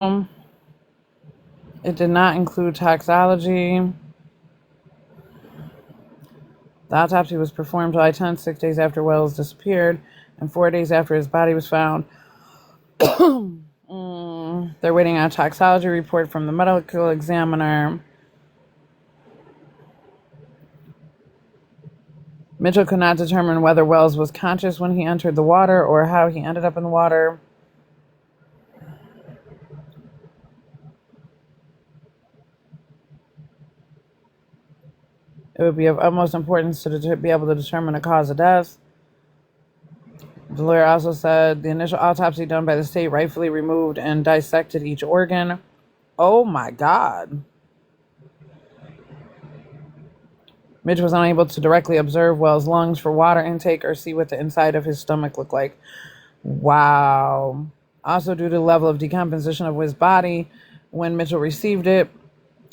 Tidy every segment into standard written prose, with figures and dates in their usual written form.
It did not include toxology. The autopsy was performed July 10th, 6 days after Wells disappeared, and 4 days after his body was found. They're waiting on a toxology report from the medical examiner. Mitchell could not determine whether Wells was conscious when he entered the water or how he ended up in the water. It would be of utmost importance to be able to determine a cause of death. The lawyer also said the initial autopsy done by the state rightfully removed and dissected each organ. Oh my God. Mitch was unable to directly observe Wells' lungs for water intake or see what the inside of his stomach looked like. Wow. Also, due to the level of decomposition of his body, when Mitchell received it,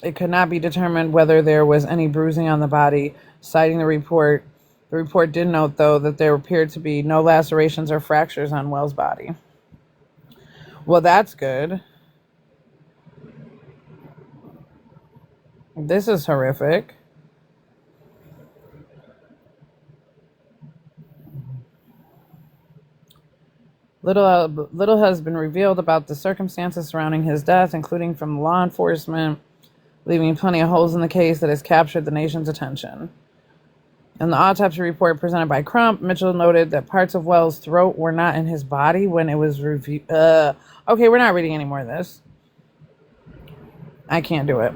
it could not be determined whether there was any bruising on the body, citing the report. The report did note, though, that there appeared to be no lacerations or fractures on Wells' body. Well, that's good. This is horrific. Little has been revealed about the circumstances surrounding his death, including from law enforcement, leaving plenty of holes in the case that has captured the nation's attention. In the autopsy report presented by Crump, Mitchell noted that parts of Wells' throat were not in his body when it was reviewed. Okay, we're not reading any more of this. I can't do it.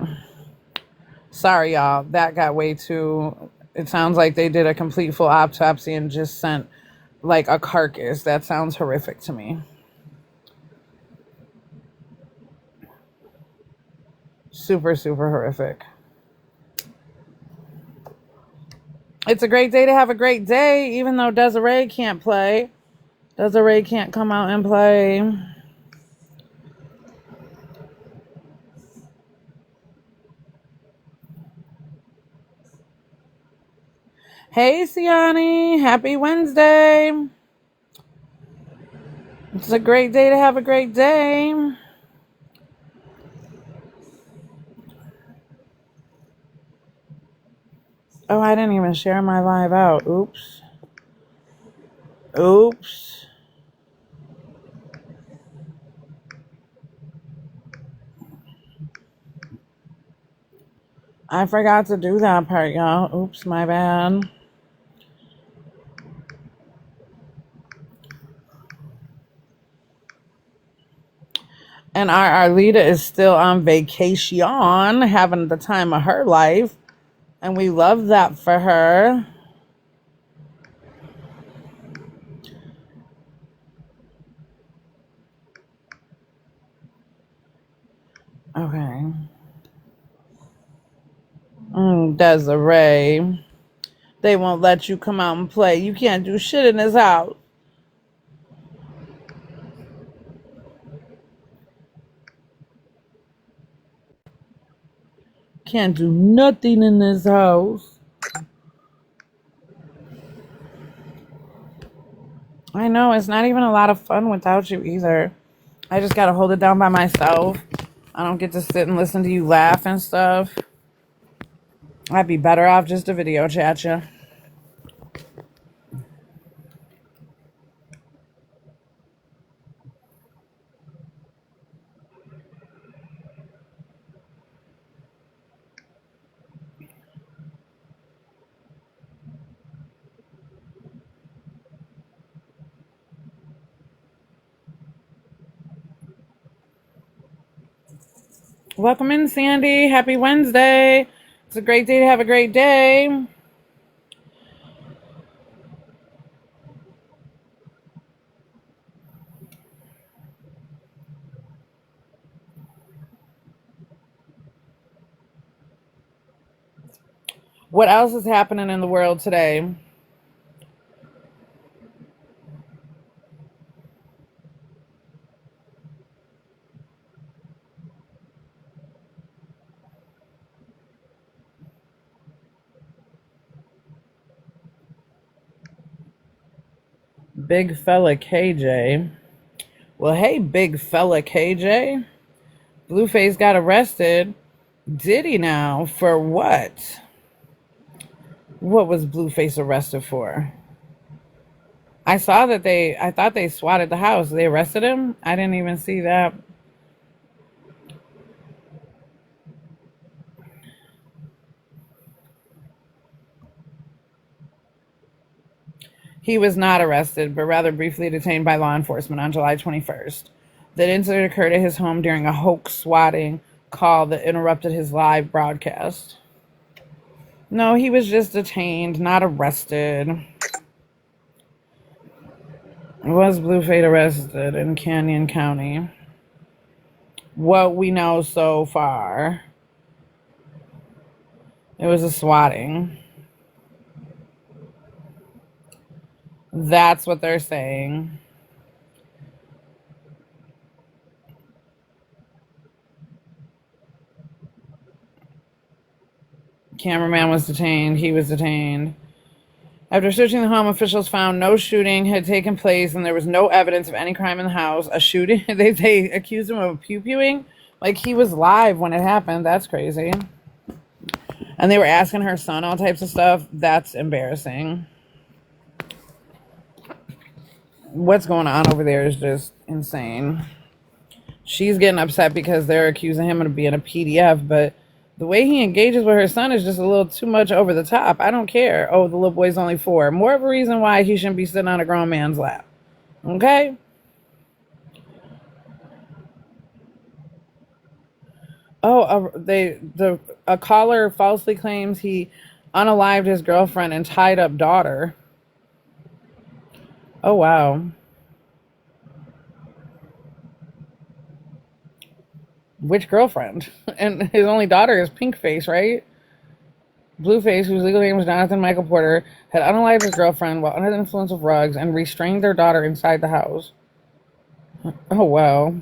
Sorry, y'all. That got way too... It sounds like they did a complete full autopsy and just sent like a carcass. That sounds horrific to me. Super, super horrific. It's a great day to have a great day, even though Desiree can't play. Desiree can't come out and play. Hey, Siani. Happy Wednesday. It's a great day to have a great day. Oh, I didn't even share my live out. Oops. I forgot to do that part, y'all. Oops, my bad. And our Arlita is still on vacation, having the time of her life. And we love that for her. Okay. Desiree. They won't let you come out and play. You can't do shit in this house. Can't do nothing in this house. I know, it's not even a lot of fun without you either. I just gotta hold it down by myself. I don't get to sit and listen to you laugh and stuff. I'd be better off just to video chat you. Welcome in, Sandy. Happy Wednesday. It's a great day to have a great day. What else is happening in the world today? Big fella KJ. Well, hey, big fella KJ. Blueface got arrested. Did he now? For what? What was Blueface arrested for? I thought they swatted the house. They arrested him? I didn't even see that. He was not arrested, but rather briefly detained by law enforcement on July 21st. The incident occurred at his home during a hoax swatting call that interrupted his live broadcast. No, he was just detained, not arrested. Was Blueface arrested in Canyon County? What we know so far, it was a swatting. That's what they're saying. Cameraman was detained. He was detained. After searching the home, officials found no shooting had taken place and there was no evidence of any crime in the house. A shooting, they accused him of pew-pewing. Like he was live when it happened. That's crazy. And they were asking her son all types of stuff. That's embarrassing. What's going on over there is just insane. She's getting upset because they're accusing him of being a PDF, but the way he engages with her son is just a little too much over the top. I don't care. Oh, the little boy's only 4. More of a reason why he shouldn't be sitting on a grown man's lap. Okay? Oh, a caller falsely claims he unalived his girlfriend and tied up daughter. Oh, wow. Which girlfriend? And his only daughter is Pinkface, right? Blueface, whose legal name was Jonathan Michael Porter, had unalived his girlfriend while under the influence of drugs and restrained their daughter inside the house. Oh, wow.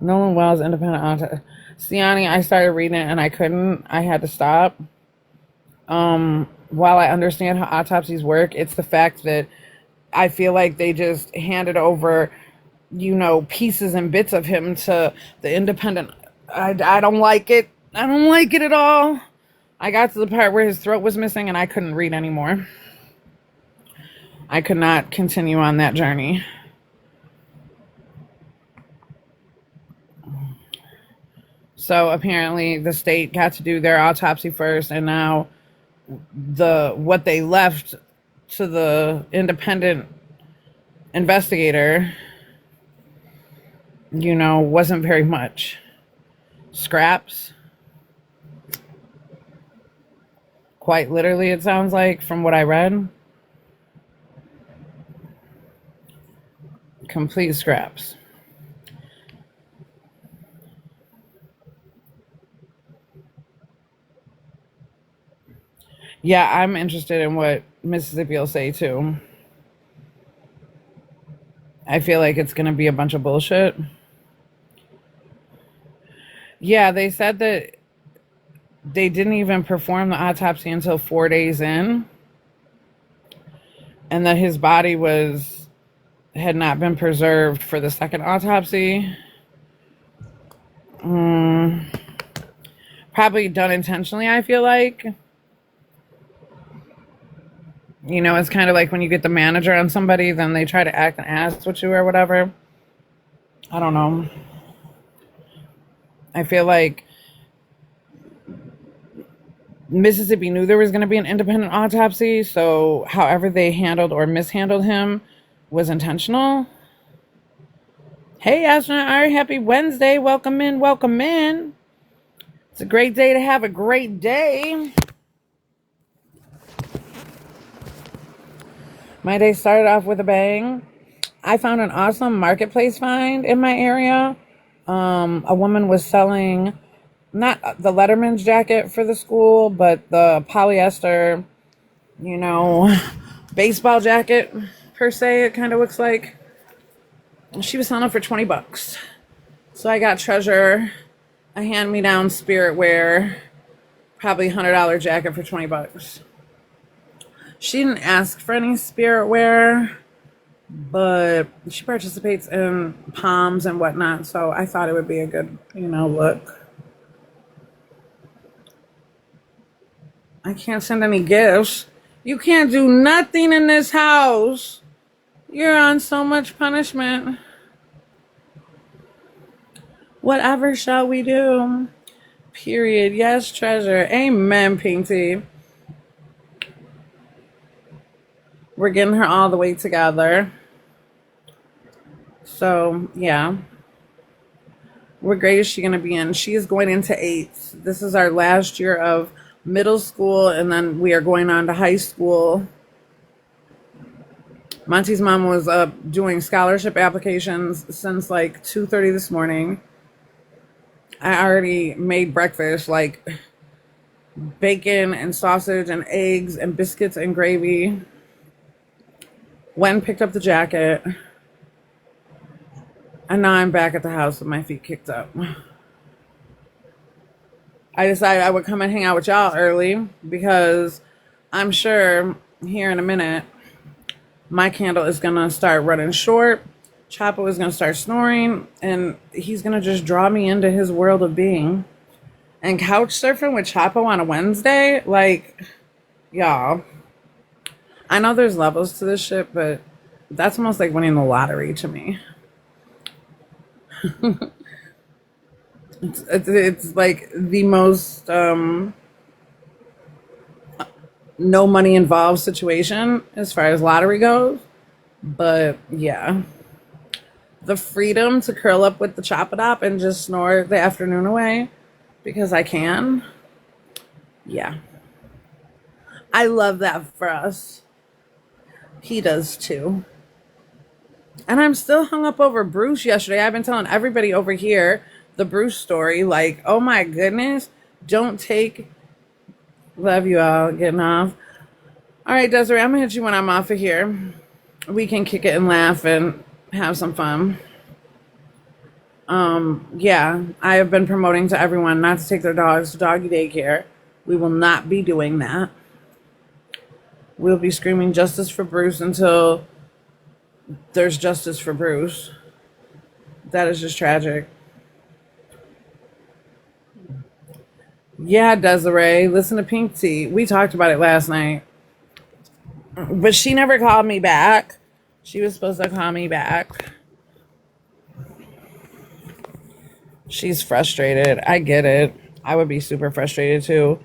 Nolan Wells, independent author. Siani, I started reading it and I couldn't. I had to stop. While I understand how autopsies work, it's the fact that I feel like they just handed over, pieces and bits of him to the independent. I don't like it. I don't like it at all. I got to the part where his throat was missing and I couldn't read anymore. I could not continue on that journey. So apparently the state got to do their autopsy first, and now what they left to the independent investigator, wasn't very much. Scraps. Quite literally, it sounds like, from what I read. Complete scraps. Yeah, I'm interested in what Mississippi will say, too. I feel like it's going to be a bunch of bullshit. Yeah, they said that they didn't even perform the autopsy until 4 days in, and that his body had not been preserved for the second autopsy. Probably done intentionally, I feel like. It's kind of like when you get the manager on somebody, then they try to act an ass with you or whatever. I don't know. I feel like Mississippi knew there was going to be an independent autopsy, so however they handled or mishandled him was intentional. Hey, Astronaut R, happy Wednesday. Welcome in, welcome in. It's a great day to have a great day. My day started off with a bang. I found an awesome marketplace find in my area. A woman was selling not the Letterman's jacket for the school, but the polyester, baseball jacket per se, it kind of looks like. She was selling it for $20. So I got Treasure, a hand-me-down spirit wear, probably $100 jacket for $20. She didn't ask for any spirit wear. but she participates in palms and whatnot, so I thought it would be a good, look. I can't send any gifts. You can't do nothing in this house. You're on so much punishment. Whatever shall we do? Period. Yes, treasure. Amen, Pinky. We're getting her all the way together. So, yeah. What grade is she going to be in? She is going into 8th. This is our last year of middle school, and then we are going on to high school. MonTeesMama was up doing scholarship applications since like 2:30 this morning. I already made breakfast, like bacon and sausage and eggs and biscuits and gravy. Went and picked up the jacket. And now I'm back at the house with my feet kicked up. I decided I would come and hang out with y'all early because I'm sure here in a minute my candle is going to start running short. Chapo is going to start snoring, and he's going to just draw me into his world of being. And couch surfing with Chapo on a Wednesday, like, y'all, I know there's levels to this shit, but that's almost like winning the lottery to me. It's like the most no money involved situation as far as lottery goes. But yeah, the freedom to curl up with the Chop-A-Dop and just snore the afternoon away because I can. Yeah, I love that for us. He does too. And I'm still hung up over Bruce yesterday. I've been telling everybody over here the Bruce story. Like, oh my goodness. Don't take... Love you all. Getting off. All right, Desiree, I'm going to hit you when I'm off of here. We can kick it and laugh and have some fun. Yeah, I have been promoting to everyone not to take their dogs to doggy daycare. We will not be doing that. We'll be screaming justice for Bruce until there's justice for Bruce. That is just tragic. Yeah, Desiree, listen to Pink Tea. We talked about it last night. But she never called me back. She was supposed to call me back. She's frustrated. I get it. I would be super frustrated too.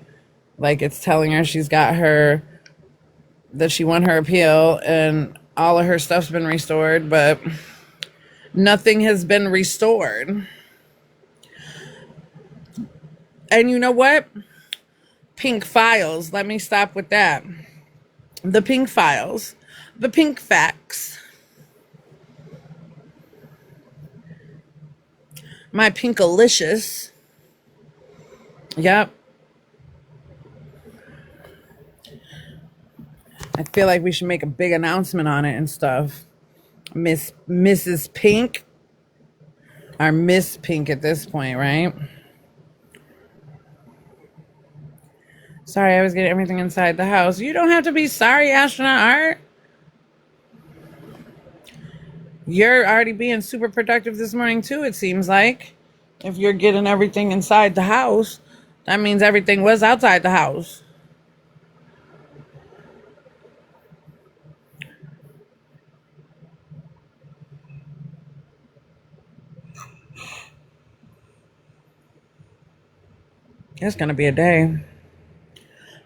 Like, it's telling her that she won her appeal and all of her stuff's been restored, but nothing has been restored. And you know what? Pink files. Let me stop with that. The pink files. The pink facts. My pinkalicious. Yep. I feel like we should make a big announcement on it and stuff. Mrs. Pink. Or Miss Pink at this point, right? Sorry, I was getting everything inside the house. You don't have to be sorry, Astronaut Art. You're already being super productive this morning, too, it seems like. If you're getting everything inside the house, that means everything was outside the house. It's going to be a day.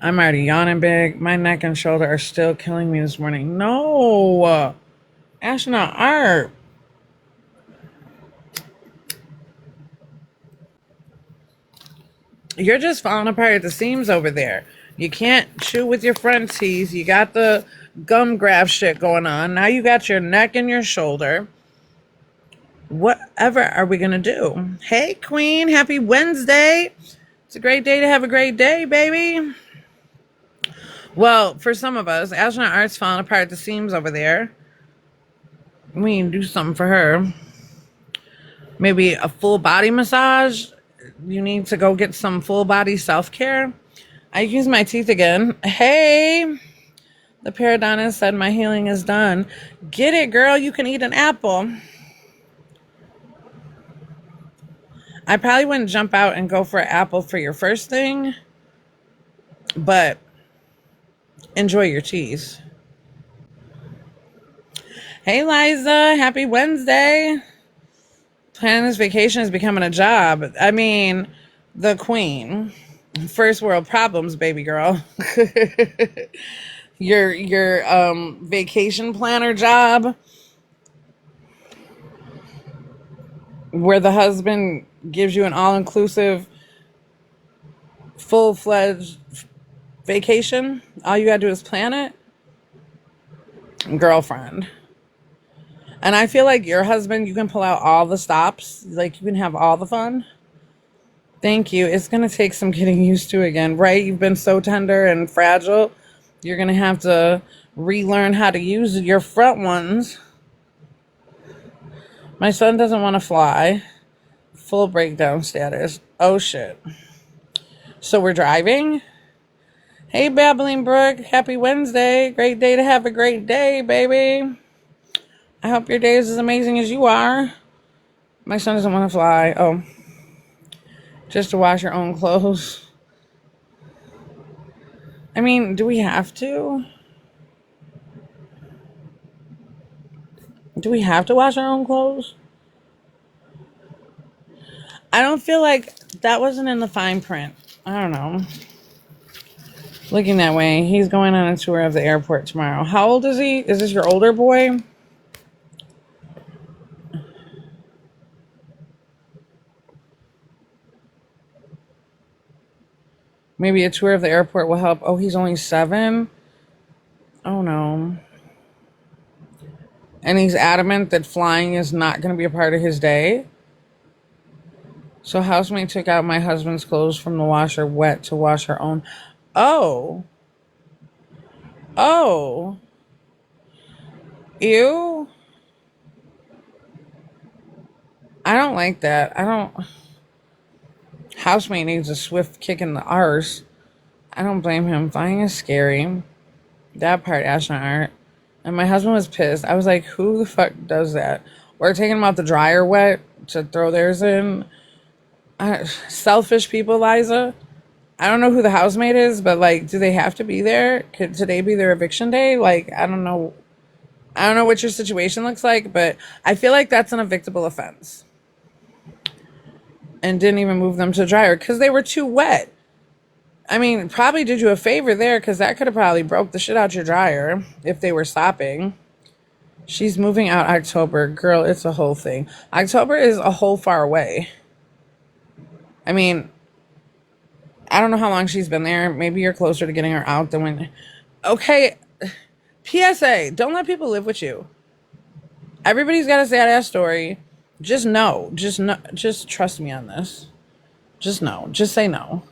I'm already yawning big. My neck and shoulder are still killing me this morning. No. Astronaut Art. You're just falling apart at the seams over there. You can't chew with your front teeth. You got the gum graft shit going on. Now you got your neck and your shoulder. Whatever are we going to do? Hey, Queen. Happy Wednesday. It's a great day to have a great day, baby. Well, for some of us, Astronaut Art's falling apart at the seams over there. We can do something for her. Maybe a full body massage. You need to go get some full body self-care. I use my teeth again. Hey, The periodontist said my healing is done. Get it, girl. You can eat an apple. I probably wouldn't jump out and go for an apple for your first thing, but enjoy your cheese. Hey, Liza. Happy Wednesday. Planning this vacation is becoming a job. I mean, the queen. First world problems, baby girl. your vacation planner job where the husband gives you an all-inclusive, full-fledged vacation. All you gotta do is plan it. Girlfriend. And I feel like your husband, you can pull out all the stops. Like, you can have all the fun. Thank you. It's going to take some getting used to again, right? You've been so tender and fragile. You're going to have to relearn how to use your front ones. My son doesn't want to fly. Full breakdown status. Oh, shit. So we're driving? Hey, Babbling Brook. Happy Wednesday. Great day to have a great day, baby. I hope your day is as amazing as you are. My son doesn't want to fly. Oh. Just to wash your own clothes. I mean, do we have to? Do we have to wash our own clothes? I don't feel like that wasn't in the fine print. I don't know. Looking that way, he's going on a tour of the airport tomorrow. How old is he? Is this your older boy? Maybe a tour of the airport will help. Oh, he's only 7? Oh, no. And he's adamant that flying is not going to be a part of his day. So housemate took out my husband's clothes from the washer wet to wash her own. Oh. Oh. Ew. I don't like that. Housemate needs a swift kick in the arse. I don't blame him. Flying is scary. That part, astronaut art. And my husband was pissed. I was like, who the fuck does that? Or taking them out the dryer wet to throw theirs in. Selfish people, Liza. I don't know who the housemaid is, but like, do they have to be there? Could today be their eviction day? Like, I don't know. I don't know what your situation looks like, but I feel like that's an evictable offense. And didn't even move them to the dryer because they were too wet. I mean, probably did you a favor there because that could have probably broke the shit out your dryer if they were stopping. She's moving out October. Girl, it's a whole thing. October is a whole far away. I mean, I don't know how long she's been there. Maybe you're closer to getting her out than when... Okay, PSA, don't let people live with you. Everybody's got a sad-ass story. Just know. Just trust me on this. Just know. Just say no.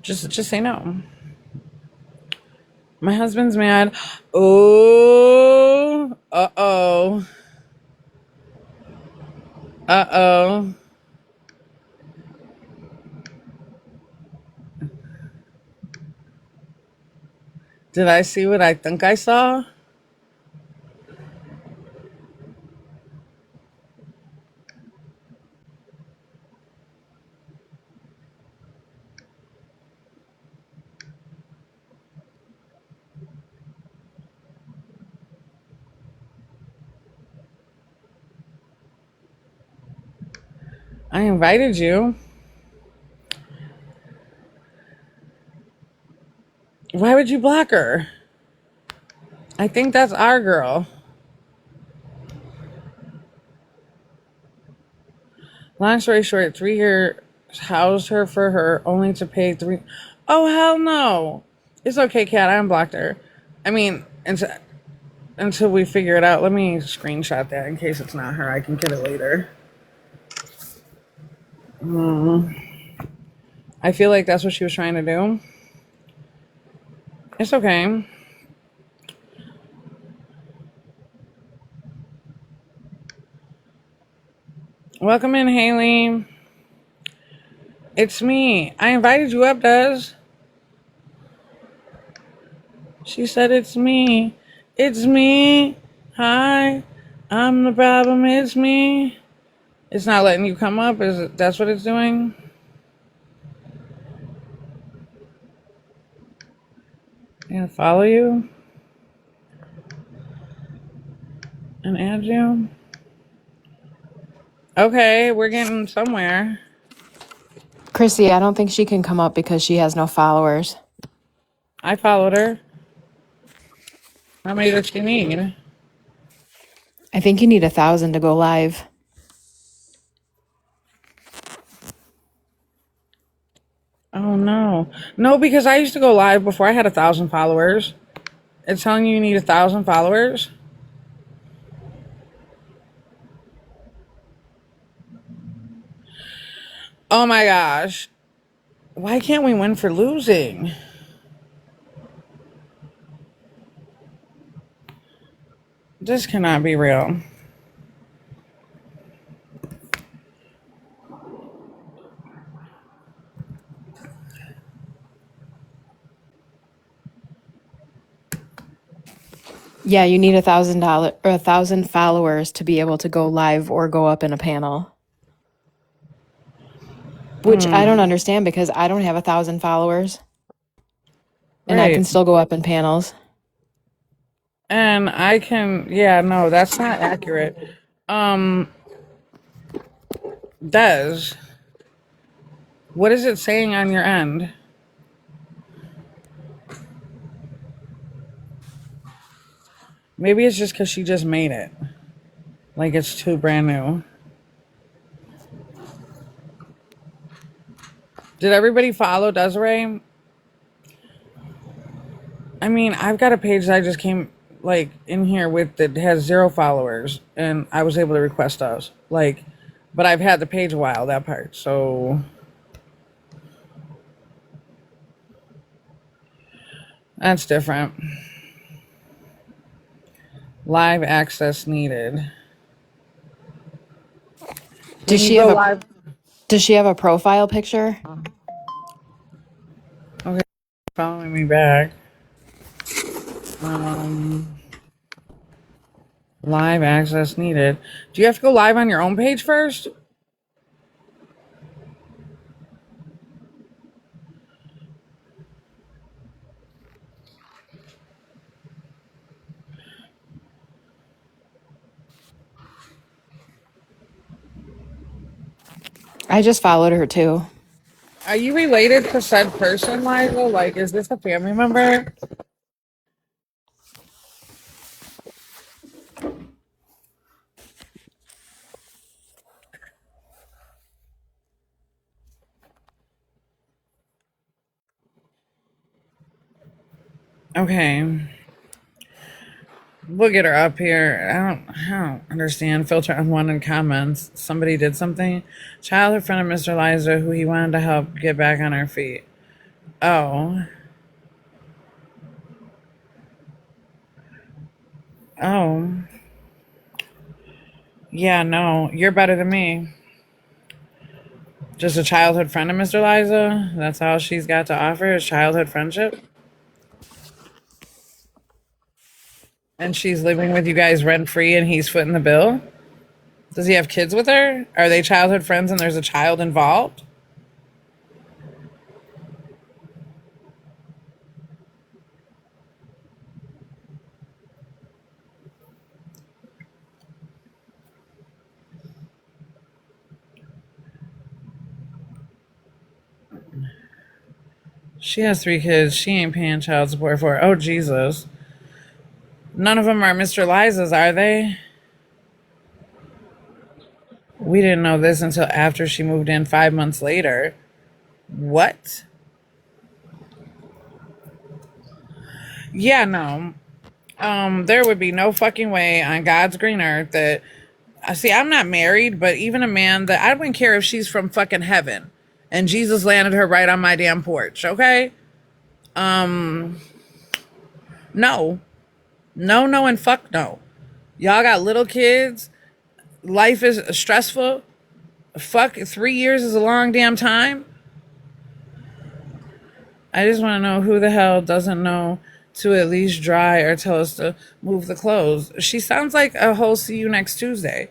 Just say no. My husband's mad. Oh. Uh-oh. Uh-oh. Did I see what I think I saw? I invited you. Why would you block her? I think that's our girl. Long story short, 3 years housed her for her only to pay 3. Oh, hell no. It's okay, Kat. I unblocked her. I mean, until we figure it out. Let me screenshot that in case it's not her. I can get it later. I feel like that's what she was trying to do. It's okay. Welcome in, Haley. It's me. I invited you up, Des. She said, it's me. It's me. Hi. I'm the problem. It's me. It's not letting you come up. Is it? That's what it's doing? Yeah, follow you and add you. Okay, we're getting somewhere. Chrissy, I don't think she can come up because she has no followers. I followed her. How many does she need? I think you need 1,000 to go live. Oh no. No, because I used to go live before I had 1,000 followers. It's telling you need 1,000 followers. Oh my gosh. Why can't we win for losing? This cannot be real. Yeah, you need $1,000 or 1,000 followers to be able to go live or go up in a panel. Which I don't understand because I don't have 1,000 followers. And I can Right. still go up in panels. And I can, yeah, no, that's not accurate. Des, what is it saying on your end? Maybe it's just because she just made it. Like it's too brand new. Did everybody follow Desiree? I mean, I've got a page that I just came like in here with that has 0 followers, and I was able to request those. Like, but I've had the page a while, that part. So that's different. Live access needed. Does she have a profile picture? Okay, following me back. Live access needed. Do you have to go live on your own page first? I just followed her too. Are you related to said person, Liza? Like, is this a family member? Okay. We'll get her up here. I don't understand. Filter unwanted comments. Somebody did something. Childhood friend of Mr. Liza who he wanted to help get back on her feet. Oh. Oh. Yeah, no. You're better than me. Just a childhood friend of Mr. Liza? That's all she's got to offer is childhood friendship? And she's living with you guys rent free and he's footing the bill? Does he have kids with her? Are they childhood friends and there's a child involved? She has 3 kids. She ain't paying child support for it. Oh, Jesus. None of them are Mr. Liza's, are they? We didn't know this until after she moved in 5 months later. What? Yeah, no. There would be no fucking way on God's green earth that. See, I'm not married, but even a man that I wouldn't care if she's from fucking heaven and Jesus landed her right on my damn porch, okay? No. No, no, and fuck no. Y'all got little kids. Life is stressful. Fuck, 3 years is a long damn time. I just want to know who the hell doesn't know to at least dry or tell us to move the clothes. She sounds like a whole see you next Tuesday.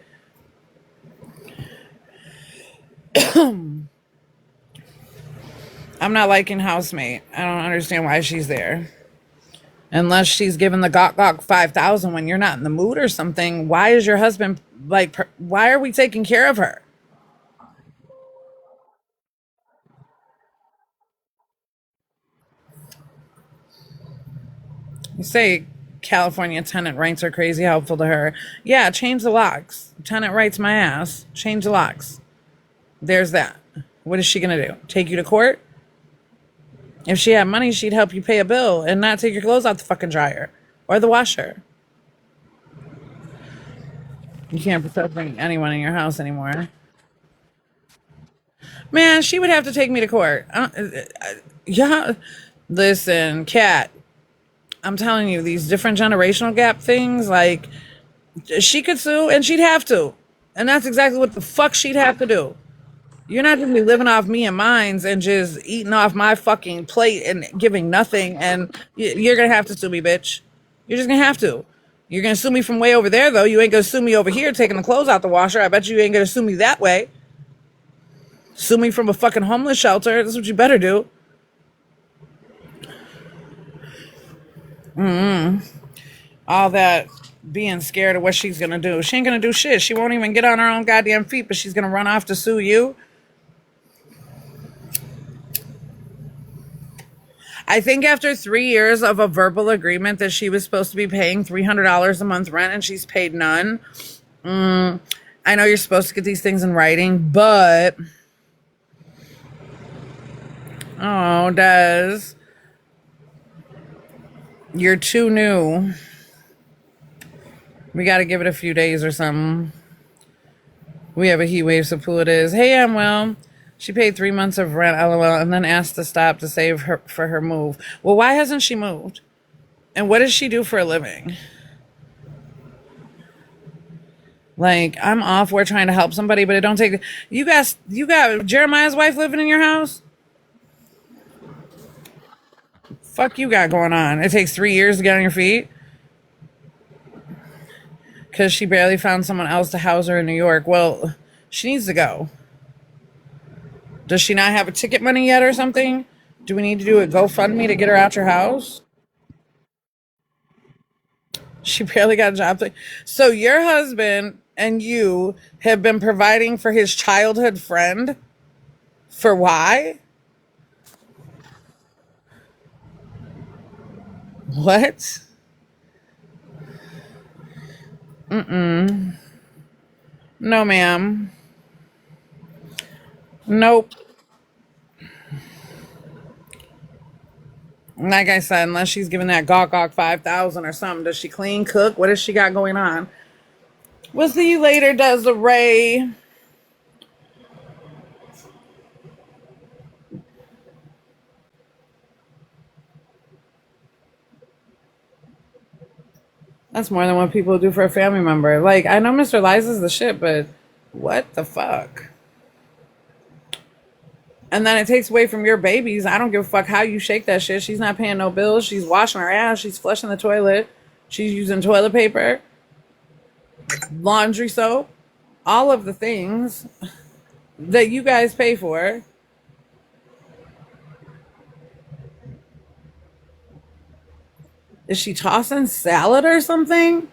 I'm not liking housemate. I don't understand why she's there. Unless she's given the gawk 5,000 when you're not in the mood or something. Why is your husband like, why are we taking care of her? You say California tenant rights are crazy helpful to her. Yeah, change the locks. Tenant rights my ass. Change the locks. There's that. What is she going to do? Take you to court? If she had money, she'd help you pay a bill and not take your clothes out the fucking dryer or the washer. You can't protect anyone in your house anymore. Man, she would have to take me to court. Yeah. Listen, Kat, I'm telling you, these different generational gap things, like, she could sue and she'd have to. And that's exactly what the fuck she'd have to do. You're not gonna be living off me and mines and just eating off my fucking plate and giving nothing. And you're gonna have to sue me, bitch. You're just gonna have to. You're gonna sue me from way over there, though. You ain't gonna sue me over here taking the clothes out the washer. I bet you ain't gonna sue me that way. Sue me from a fucking homeless shelter. That's what you better do. All that being scared of what she's gonna do. She ain't gonna do shit. She won't even get on her own goddamn feet, but she's gonna run off to sue you. I think after 3 years of a verbal agreement that she was supposed to be paying $300 a month rent and she's paid none. I know you're supposed to get these things in writing, but oh, Des, you're too new. We got to give it a few days or something. We have a heat wave, so cool it is. Hey, I'm well. She paid 3 months of rent, lol, and then asked to stop to save her for her move. Well, why hasn't she moved? And what does she do for a living? Like, I'm off. We're trying to help somebody, but it don't take. You got Jeremiah's wife living in your house? Fuck you got going on. It takes 3 years to get on your feet? Because she barely found someone else to house her in New York. Well, she needs to go. Does she not have a ticket money yet or something? Do we need to do a GoFundMe to get her out your house? She barely got a job. So your husband and you have been providing for his childhood friend? For why? What? No, ma'am. Nope. Like I said, unless she's giving that gawk 5,000 or something. Does she clean, cook? What does she got going on? We'll see you later, Desiree. That's more than what people do for a family member. Like, I know Mr. Liza's the shit, but what the fuck? And then it takes away from your babies. I don't give a fuck how you shake that shit. She's not paying no bills. She's washing her ass. She's flushing the toilet. She's using toilet paper, laundry soap, all of the things that you guys pay for. Is she tossing salad or something?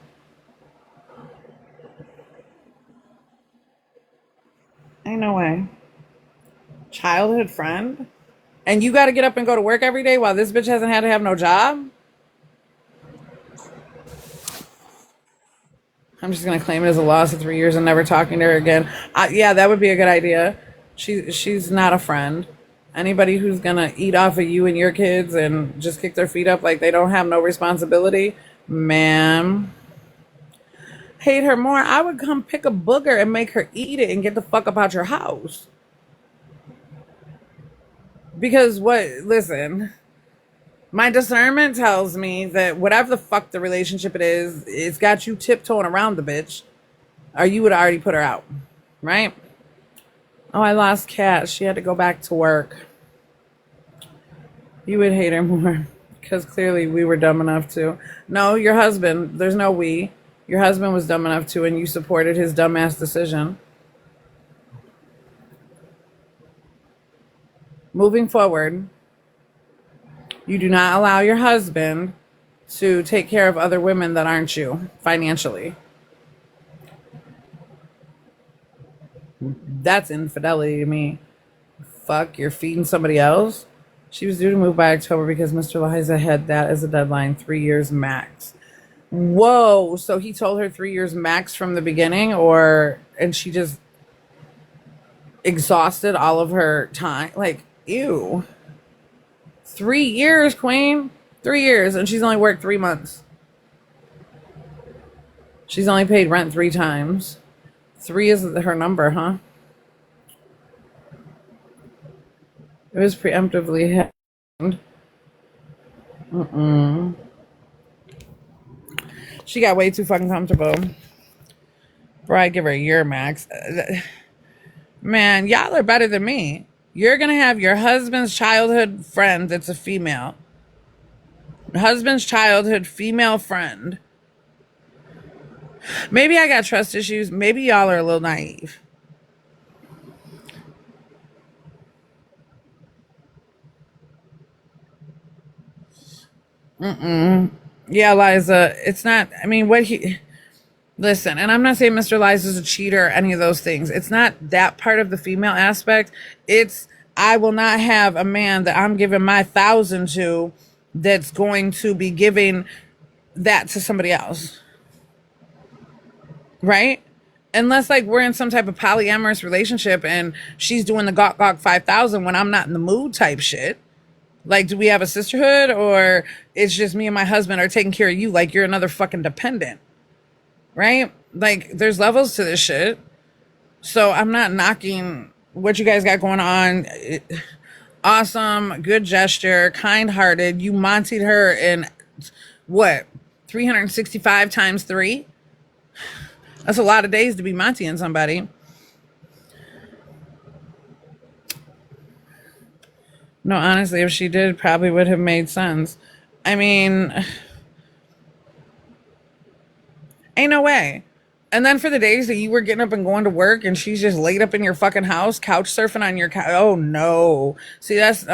Ain't no way. Childhood friend? And you got to get up and go to work every day while this bitch hasn't had to have no job? I'm just going to claim it as a loss of 3 years and never talking to her again. Yeah, that would be a good idea. She's not a friend. Anybody who's going to eat off of you and your kids and just kick their feet up like they don't have no responsibility, ma'am. Hate her more. I would come pick a booger and make her eat it and get the fuck up out your house. Because listen, my discernment tells me that whatever the fuck the relationship it is, it's got you tiptoeing around the bitch, or you would already put her out, right? Oh, I lost Kat. She had to go back to work. You would hate her more. Because clearly we were dumb enough to. No, your husband. There's no we. Your husband was dumb enough to, and you supported his dumbass decision. Moving forward, you do not allow your husband to take care of other women that aren't you financially. That's infidelity to me. Fuck, you're feeding somebody else? She was due to move by October because Mr. Liza had that as a deadline, 3 years max. Whoa, so he told her 3 years max from the beginning, and she just exhausted all of her time? Like, ew. 3 years, queen. 3 years, and she's only worked 3 months. She's only paid rent 3 times. 3 is her number, huh? It was preemptively happened. She got way too fucking comfortable. Bro, I'd give her a year max. Man, y'all are better than me. You're gonna have your husband's childhood friend that's a female. Husband's childhood female friend. Maybe I got trust issues. Maybe y'all are a little naive. Yeah, Liza, it's not, I mean, listen, and I'm not saying Mr. Liza's a cheater or any of those things. It's not that part of the female aspect. It's, I will not have a man that I'm giving my 1,000 to that's going to be giving that to somebody else. Right? Unless like we're in some type of polyamorous relationship and she's doing the gawk 5,000 when I'm not in the mood type shit. Like, do we have a sisterhood, or it's just me and my husband are taking care of you like you're another fucking dependent? Right? Like, there's levels to this shit. So I'm not knocking what you guys got going on. Awesome, good gesture, kind-hearted. You Montied her in what? 365 times 3? That's a lot of days to be Montying somebody. No, honestly, if she did, probably would have made sense. I mean, ain't no way. And then for the days that you were getting up and going to work and she's just laid up in your fucking house, couch surfing on your couch. Oh, no. See, that's,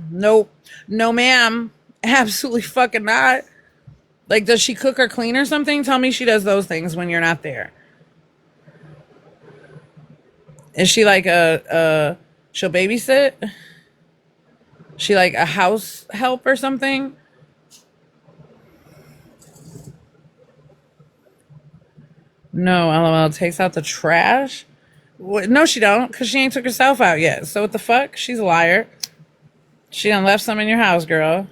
nope. No, ma'am. Absolutely fucking not. Like, does she cook or clean or something? Tell me she does those things when you're not there. Is she like she'll babysit? She like a house help or something? No, LOL. Takes out the trash? What? No, she don't, because she ain't took herself out yet. So what the fuck? She's a liar. She done left some in your house, girl.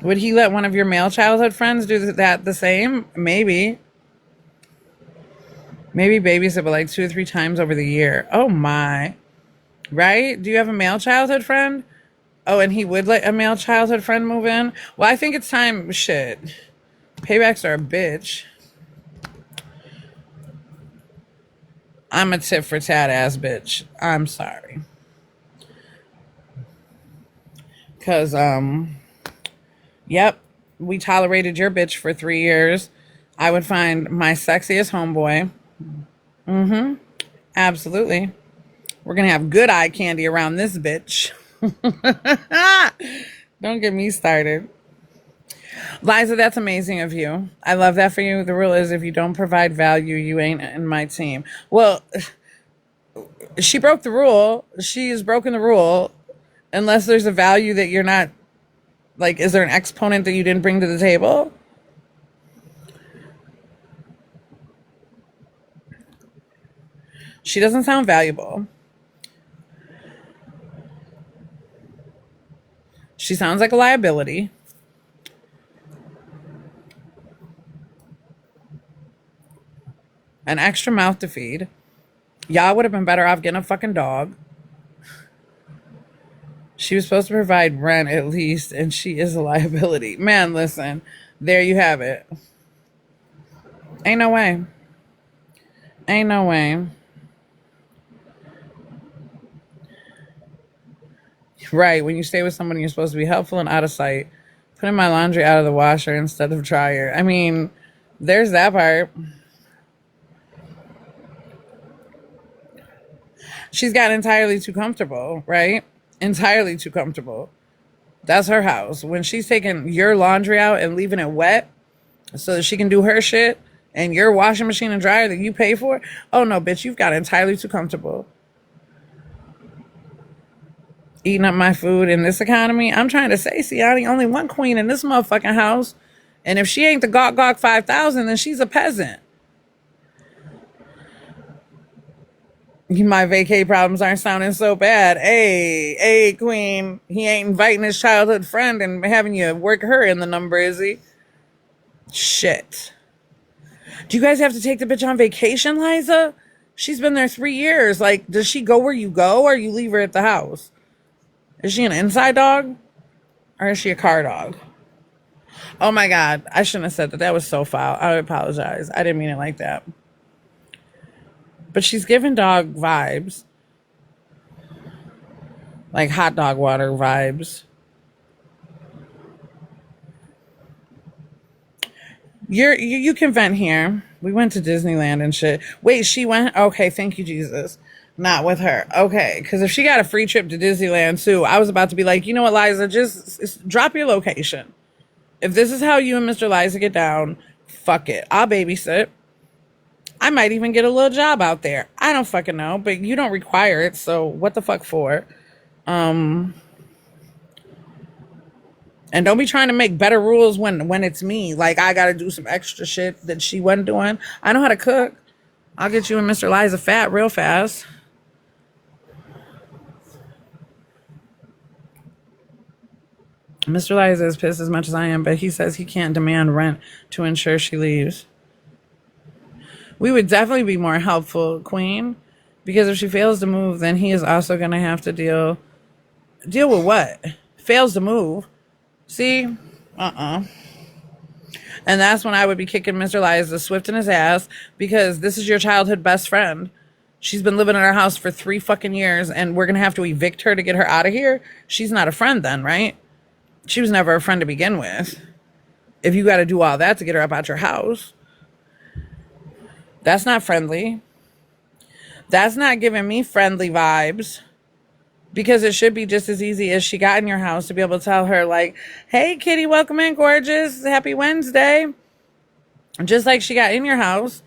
Would he let one of your male childhood friends do that the same? Maybe. Maybe babysit, but like 2 or 3 times over the year. Oh my. Right? Do you have a male childhood friend? Oh, and he would let a male childhood friend move in? Well, I think it's time. Shit. Paybacks are a bitch. I'm a tit for tat ass bitch. I'm sorry. Cause yep, we tolerated your bitch for 3 years. I would find my sexiest homeboy. Absolutely. We're gonna have good eye candy around this bitch. Don't get me started. Liza, that's amazing of you. I love that for you. The rule is if you don't provide value, you ain't in my team. Well, she broke the rule. She's broken the rule. Unless there's a value that you're not, like, is there an exponent that you didn't bring to the table? She doesn't sound valuable. She sounds like a liability. An extra mouth to feed. Y'all would have been better off getting a fucking dog. She was supposed to provide rent at least, and she is a liability. Man, listen. There you have it. Ain't no way. Ain't no way. Right. When you stay with somebody, you're supposed to be helpful and out of sight. Putting my laundry out of the washer instead of dryer. I mean, there's that part. She's gotten entirely too comfortable, right? Entirely too comfortable. That's her house. When she's taking your laundry out and leaving it wet so that she can do her shit and your washing machine and dryer that you pay for, oh no, bitch, you've got entirely too comfortable. Eating up my food in this economy. I'm trying to say, Siani, only one queen in this motherfucking house. And if she ain't the Gawk Gawk 5000, then she's a peasant. My vacay problems aren't sounding so bad. Hey, queen. He ain't inviting his childhood friend and having you work her in the number, is he? Shit. Do you guys have to take the bitch on vacation, Liza? She's been there 3 years. Like, does she go where you go or you leave her at the house? Is she an inside dog? Or is she a car dog? Oh my God. I shouldn't have said that. That was so foul. I apologize. I didn't mean it like that. But she's giving dog vibes. Like hot dog water vibes. You can vent here. We went to Disneyland and shit. Wait, she went? Okay, thank you, Jesus. Not with her. Okay, because if she got a free trip to Disneyland too, I was about to be like, you know what, Liza, just drop your location. If this is how you and Mr. Liza get down, fuck it. I'll babysit. I might even get a little job out there. I don't fucking know, but you don't require it, so what the fuck for? And don't be trying to make better rules when it's me. Like, I gotta do some extra shit that she wasn't doing. I know how to cook. I'll get you and Mr. Liza fat real fast. Mr. Liza is pissed as much as I am, but he says he can't demand rent to ensure she leaves. We would definitely be more helpful, Queen, because if she fails to move, then he is also going to have to deal with what? Fails to move. See? And that's when I would be kicking Mr. Liza Swift in his ass, because this is your childhood best friend. She's been living in our house for 3 fucking years, and we're going to have to evict her to get her out of here? She's not a friend then, right? She was never a friend to begin with. If you got to do all that to get her up out your house, that's not friendly. That's not giving me friendly vibes. Because it should be just as easy as she got in your house to be able to tell her, like, hey, kitty, welcome in, gorgeous. Happy Wednesday. Just like she got in your house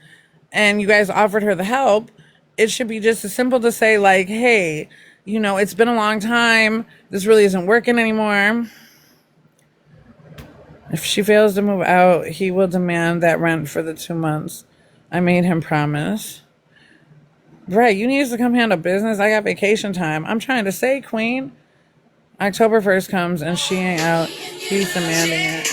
and you guys offered her the help, it should be just as simple to say, like, hey, you know, it's been a long time. This really isn't working anymore. If she fails to move out, he will demand that rent for the 2 months. I made him promise. Right, you need us to come handle business. I got vacation time. I'm trying to say, Queen. October 1st comes and she ain't out. He's demanding it.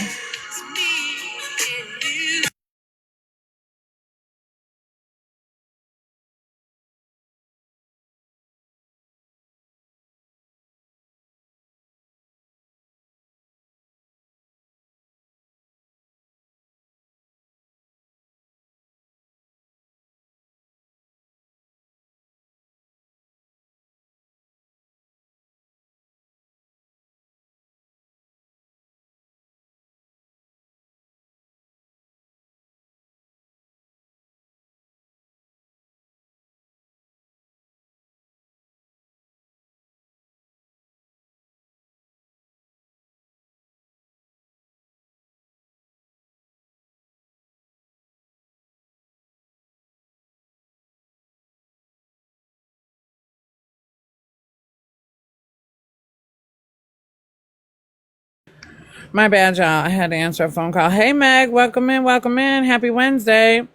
My bad, y'all. I had to answer a phone call. Hey, Meg. Welcome in. Welcome in. Happy Wednesday.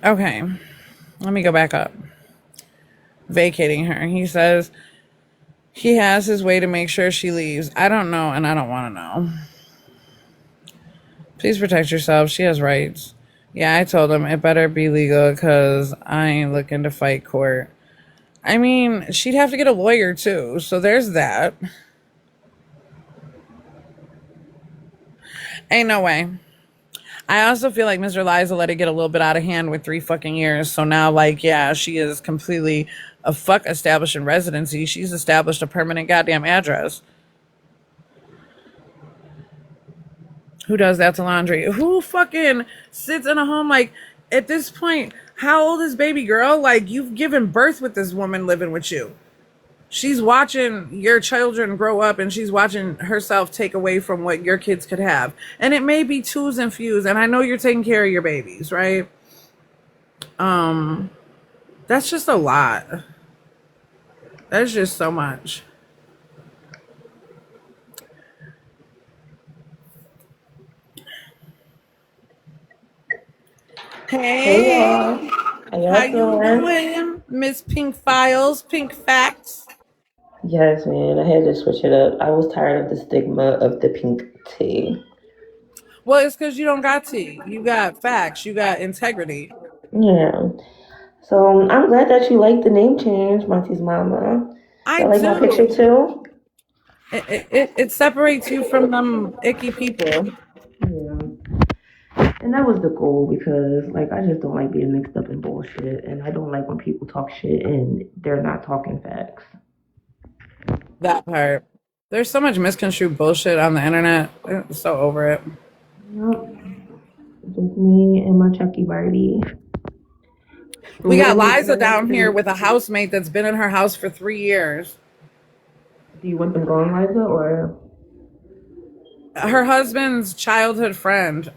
Okay. Let me go back up. Vacating her. He says he has his way to make sure she leaves. I don't know, and I don't want to know. Please protect yourself. She has rights. Yeah, I told him it better be legal because I ain't looking to fight court. I mean, she'd have to get a lawyer too, so there's that. Ain't no way. I also feel like Mr. Liza let it get a little bit out of hand with 3 fucking years. So now, like, yeah, she is completely a fuck establishing residency. She's established a permanent goddamn address. Who does that to laundry? Who fucking sits in a home? Like, at this point, how old is baby girl? Like, you've given birth with this woman living with you. She's watching your children grow up, and she's watching herself take away from what your kids could have. And it may be twos and fews, and I know you're taking care of your babies, right? That's just a lot. That's just so much. Hey y'all, Hey, how how y'all you doing? doing, Miss Pink Files, Pink Facts? Yes, man, I had to switch it up. I was tired of the stigma of the pink tea. Well, it's because you don't got tea. You got facts. You got integrity. Yeah, so I'm glad that you like the name change, Monty's Mama. I Y'all like my picture do. too? It separates you from them icky people. Yeah, and that was the goal because, like, I just don't like being mixed up in bullshit, and I don't like when people talk shit and they're not talking facts. That part. There's so much misconstrued bullshit on the internet. I'm so over it. Yep, just me and my Chucky Barbie. We got Real Liza down here realistic. with a housemate that's been in her house for 3 years. Do you want them going, Liza, or Her husband's childhood friend.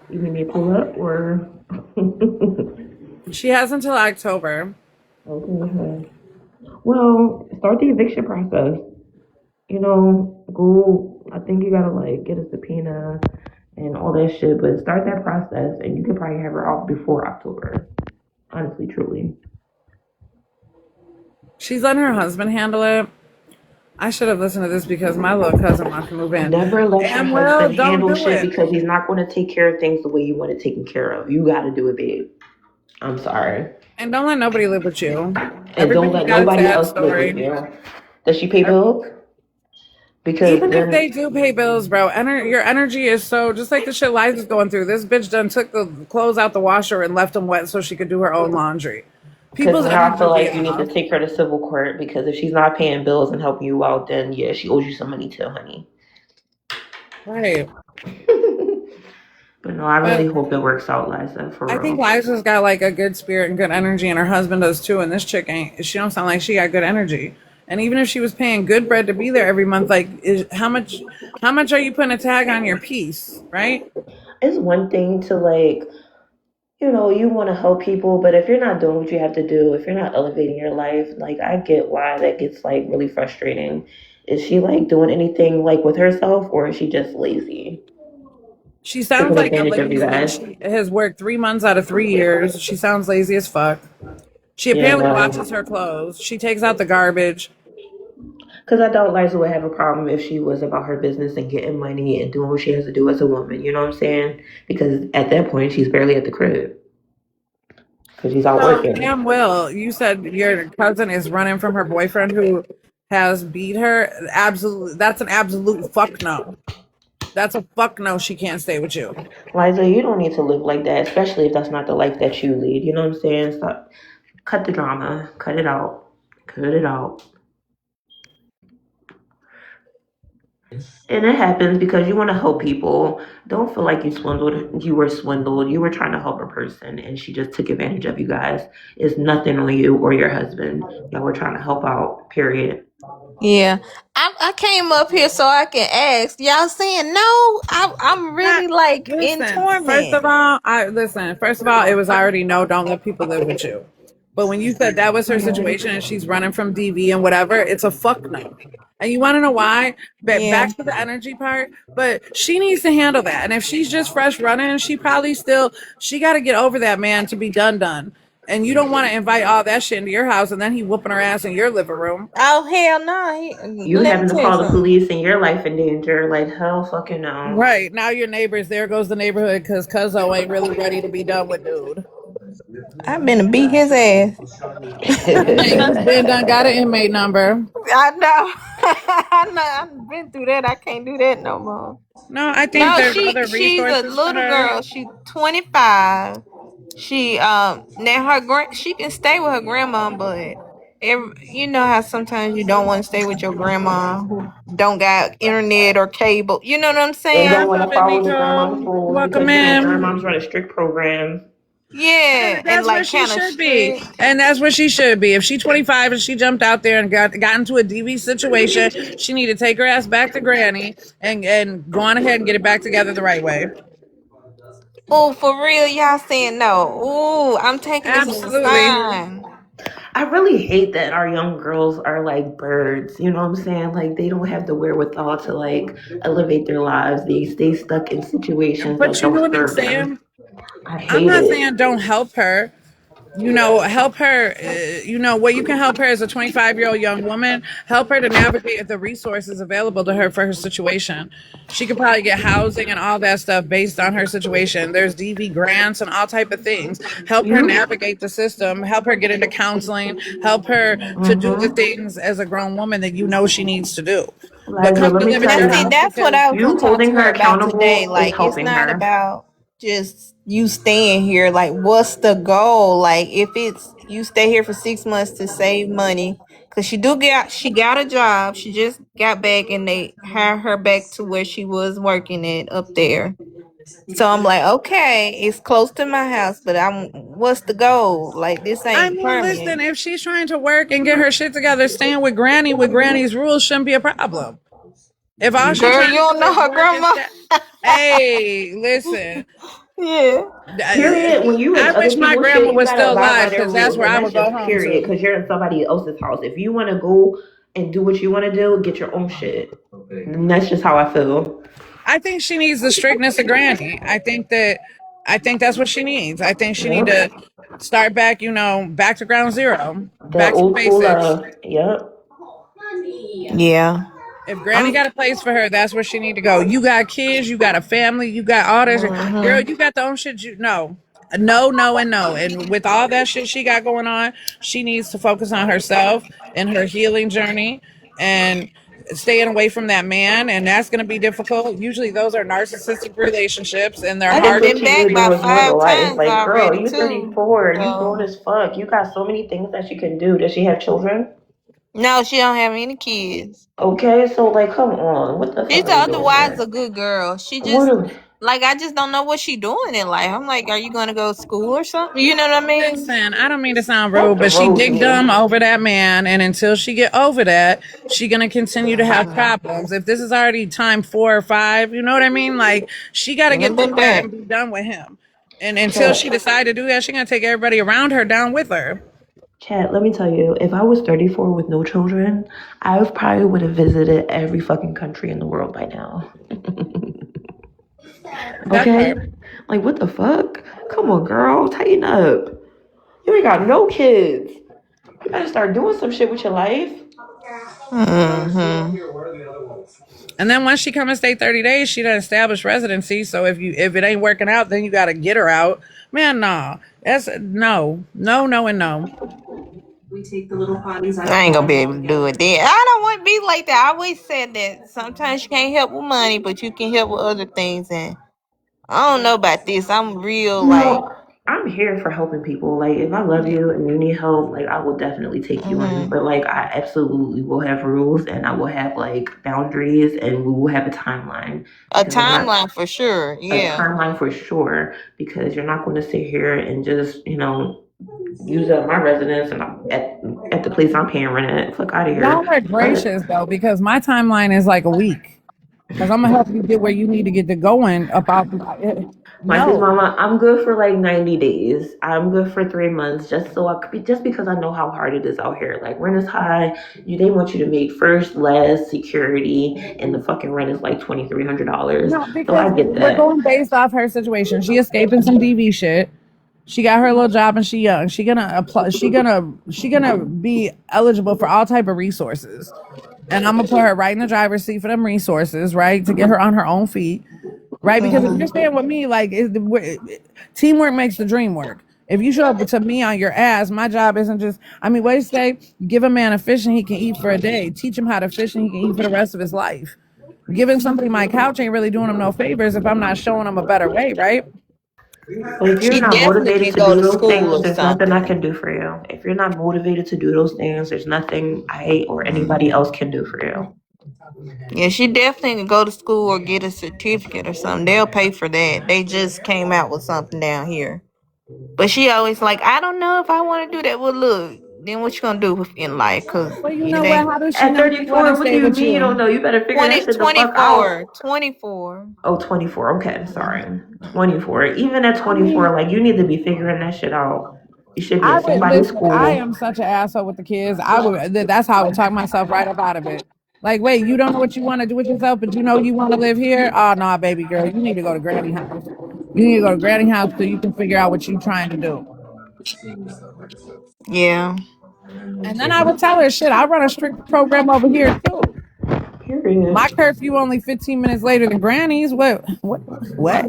you need me to pull up, or? She has until October. Okay. Well, start the eviction process. Go. I think you gotta like get a subpoena and all that shit, but start that process, and you could probably have her off before October. Honestly, truly. She's letting her husband handle it. I should have listened to this because my little cousin wants to move in. Never let your Damn well, husband don't handle do shit it. because he's not going to take care of things the way you want it taken care of. You got to do it, babe. I'm sorry. And don't let nobody live with you. And don't Everybody's let got a nobody sad else live with story. you. Does she pay bills? Because Even if then, they do pay bills, bro, your energy is so just like the shit Liza's going through. This bitch done took the clothes out the washer and left them wet so she could do her own laundry. because People's now I feel energy be like you need to off. take her to civil court because if she's not paying bills and helping you out, then yeah, she owes you some money too, honey. Right. But no, I really But hope it works out, Liza, for I think real. Liza's got like a good spirit and good energy, and her husband does too. And this chick ain't. She don't sound like she got good energy. And even if she was paying good bread to be there every month, like, how much? How much are you putting a tag on your piece, right? It's one thing to like, you want to help people, but if you're not doing what you have to do, if you're not elevating your life, like I get why that gets like really frustrating. Is she like doing anything like with herself, or is she just lazy, She taking sounds like a advantage of you lazy. guys? She has worked 3 months out of 3 years. She sounds lazy as fuck. She Yeah, apparently no. washes her clothes. She takes out the garbage. Because I doubt Liza would have a problem if she was about her business and getting money and doing what she has to do as a woman. You know what I'm saying? Because at that point, she's barely at the crib because she's out So, working. damn Will, you said your cousin is running from her boyfriend who has beat her. Absolutely, that's an absolute fuck no. That's a fuck no. She can't stay with you. Liza, you don't need to live like that, especially if that's not the life that you lead. You know what I'm saying? Stop. Cut the drama. Cut it out. Cut it out. And it happens because you want to help people. Don't feel like you swindled. You were swindled. You were trying to help a person and she just took advantage of you guys. It's nothing on you or your husband. Y'all were trying to help out, period. Yeah, I came up here so I can ask. Y'all saying no? I'm Not really like in listen. First torment. of all, I listen. First of all, it was already no. Don't let people live with you. But when you said that was her situation and she's running from DV and whatever, it's a fuck no. And you want to know why? Yeah, Back to the energy part. But she needs to handle that. And if she's just fresh running, she got to get over that man to be done. And you don't want to invite all that shit into your house and then he whooping her ass in your living room. oh hell no. You Let me having to tell you call the something. police and your life in danger. Like, hell fucking no. Right now, your neighbors. There goes the neighborhood because Cuzzo ain't really ready to be done with dude. I've been to beat his ass. And he's been done. Got an inmate number. I know. I know. I've been through that. I can't do that no more. No, I think No, there's she other she's a resources for little her. girl. She's 25. She now she can stay with her grandma, but you know how sometimes you don't want to stay with your grandma who don't got internet or cable. You know what I'm And I don't saying? want love to it, follow the grandmom's Nico. rules Welcome because in. grandmoms run a strict program. Yeah, and That's where like she kind of should be. strict. And that's where she should be. If she's 25 and she jumped out there and got into a DV situation, she need to take her ass back to granny and go on ahead and get it back together the right way. Oh, for real, y'all saying no? Ooh, I'm taking this as a Absolutely. sign. I really hate that our young girls are like birds. You know what I'm saying? Like they don't have the wherewithal to like elevate their lives. They stay stuck in situations But that you know don't what I'm serve them. saying? I I'm hate not it. saying don't help her. Help her. What you can help her as a 25-year-old young woman, help her to navigate the resources available to her for her situation. She could probably get housing and all that stuff based on her situation. There's DV grants and all type of things. Help her You, navigate the system. Help her get into counseling. Help her to do the mm-hmm. things as a grown woman that you know she needs to do. But Liza, come let to me live at tell your Now, see, you, house that's what because I was you gonna talk to holding her her about today. accountable is Like, it's helping not her. about just you staying here. Like, what's the goal? Like, if it's you stay here for 6 months to save money, because she got a job. She just got back, and they hired her back to where she was working at up there. So I'm like, okay, it's close to my house, but what's the goal? Like, this I ain't mean, listen, permanent. if she's trying to work and get her shit together, staying with Granny's rules shouldn't be a problem. If all she's Girl, trying you to don't do know is her work and grandma. stay, hey, listen, Yeah. Period. When you in I other wish my people's grandma shit, you was gotta still abide by alive their because that's rules, where and I that's would go just home period. to. Because you're in somebody else's house. If you want to go and do what you want to do, get your own shit. And that's just how I feel. I think she needs the strictness of Granny. I think that's what she needs. I think she need to Yep. start back, back to ground zero, That back to the old school basics. love. Yep. Yeah. If Granny I'm got a place for her, that's where she need to go. You got kids, you got a family, you got all this. Girl, mhm. you got the own shit. No. And with all that shit she got going on, she needs to focus on herself and her healing journey and staying away from that man. And that's going to be difficult. Usually those are narcissistic relationships and they're I And done hard to been 15 back years break. about old is more to five life. times Like, girl, already you too. 34. You grown So as fuck. You got so many things that you can do. Does she have children? no, she don't have any kids. Okay, so like, come on. What the fuck She's are we doing otherwise here? a good girl. She What just are like I just don't know what she doing in life. I'm like, are you gonna go to school or something? You know what I mean? Listen, I don't mean to sound fuck rude, the but she road to dig dumb me? over that man, and until she get over that, she gonna continue to have Mhm. problems. If this is already time 4 or 5, you know what I mean? Like she got to I've get through been that back. and be done with him. And until she Chat, decide to do that, she gonna take everybody around her down with her. chat, let me tell you, if I was 34 with no children, I probably would have visited every fucking country in the world by now. That Okay? part. Like, what the fuck? Come on, girl, tighten up. You ain't got no kids. You gotta start doing some shit with your life. Hmm. And then once she come and stay 30 days, she done established residency. So if it ain't working out, then you got to get her out. Man, nah. That's no, and no. I ain't gonna be able to do it then. I don't want to be like that. I always said that sometimes you can't help with money, but you can help with other things. And I don't know about this. I'm real like, No, I'm here for helping people. Like, if I love you and you need help, like, I will definitely take you in. mhm, But, like, I absolutely will have rules and I will have, like, boundaries and we will have a timeline a because I'm not timeline for sure. a Yeah, timeline for sure because you're not going to sit here and just, use up my residence and at the place I'm paying rent at. Fuck out of here. Y'all are But gracious though, because my timeline is like a week. Because I'm gonna help you get where you need to get to going about. MonTeesMama, No, Mama, I'm good for like 90 days. I'm good for 3 months, just so I could be, just because I know how hard it is out here. Like rent is high. They want you to make first, last, security, and the fucking rent is like $2,300. no, So because I get we're that. going based off her situation. She escaping some DV shit. She got her little job and she young. She gonna apply. She gonna be eligible for all type of resources. And I'm gonna put her right in the driver's seat for them resources, right, to get her on her own feet, right? Because if you're mhm. staying with me, like teamwork makes the dream work. If you show up to me on your ass, my job isn't just. I mean, what do you say? Give a man a fish and he can eat for a day. Teach him how to fish and he can eat for the rest of his life. Giving somebody my couch ain't really doing him no favors if I'm not showing him a better way, right? But if you're She not definitely motivated can to go do to those school things, or there's nothing I something. can do for you. If you're not motivated to do those things, there's nothing I or anybody else can do for you. Yeah, she definitely can go to school or get a certificate or something. They'll pay for that. They just came out with something down here. But she always like, I don't know if I want to do that. Well, look, then what you gonna do in life? Cause Well, you know it what? ain't How does she At know she want to 34, what do stay you with mean you don't you? know? You better figure that 20, shit the fuck 24, out. 24. Oh, 24. Okay, sorry. 24. Even at I mean, 24, like, you need to be figuring that shit out. You should be I in would somebody's listen. I school. am such an asshole with the kids. I would. That's how I would talk myself right up out of it. Like, wait, you don't know what you want to do with yourself, but you know you want to live here. Oh, nah, baby girl, you need to go to Granny house. You need to go to Granny house so you can figure out what you're trying to do. Yeah. And then I would tell her, shit, I run a strict program over here too. My Period. curfew only 15 minutes later than Granny's. What? What? What?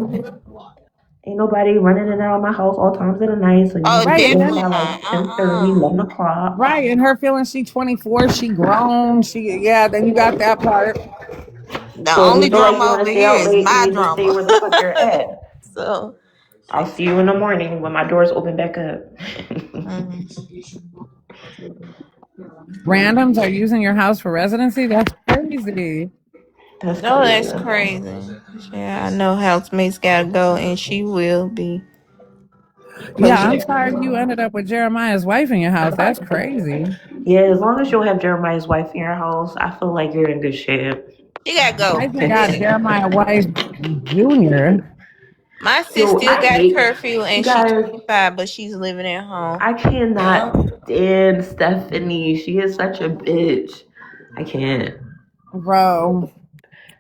Ain't nobody running in and out of my house all times of the night, so you need Oh, to Right, get and in then by definitely like not. 10:30, 11 o'clock. right, and her feeling she 24, she grown. She yeah. Then you got that part. The So if you only feel like you drama want over to stay here out is late, you my need to stay drama. where the fuck you're at. So, I'll see you in the morning when my doors open back up. mm, Randoms are using your house for residency. That's crazy. That's oh, crazy. that's crazy. Yeah, I know housemates gotta go, and she will be. Yeah, Cause I'm sorry you ended up with Jeremiah's wife in your house. That's crazy. Yeah, as long as you don't have Jeremiah's wife in your house, I feel like you're in good shape. she gotta I go. even got Jeremiah wife Junior. My sis Yo, still I got hate curfew, you and she guys. 25, but she's living at home. I Yeah. cannot stand Stephanie. She is such a bitch. I can't. Bro,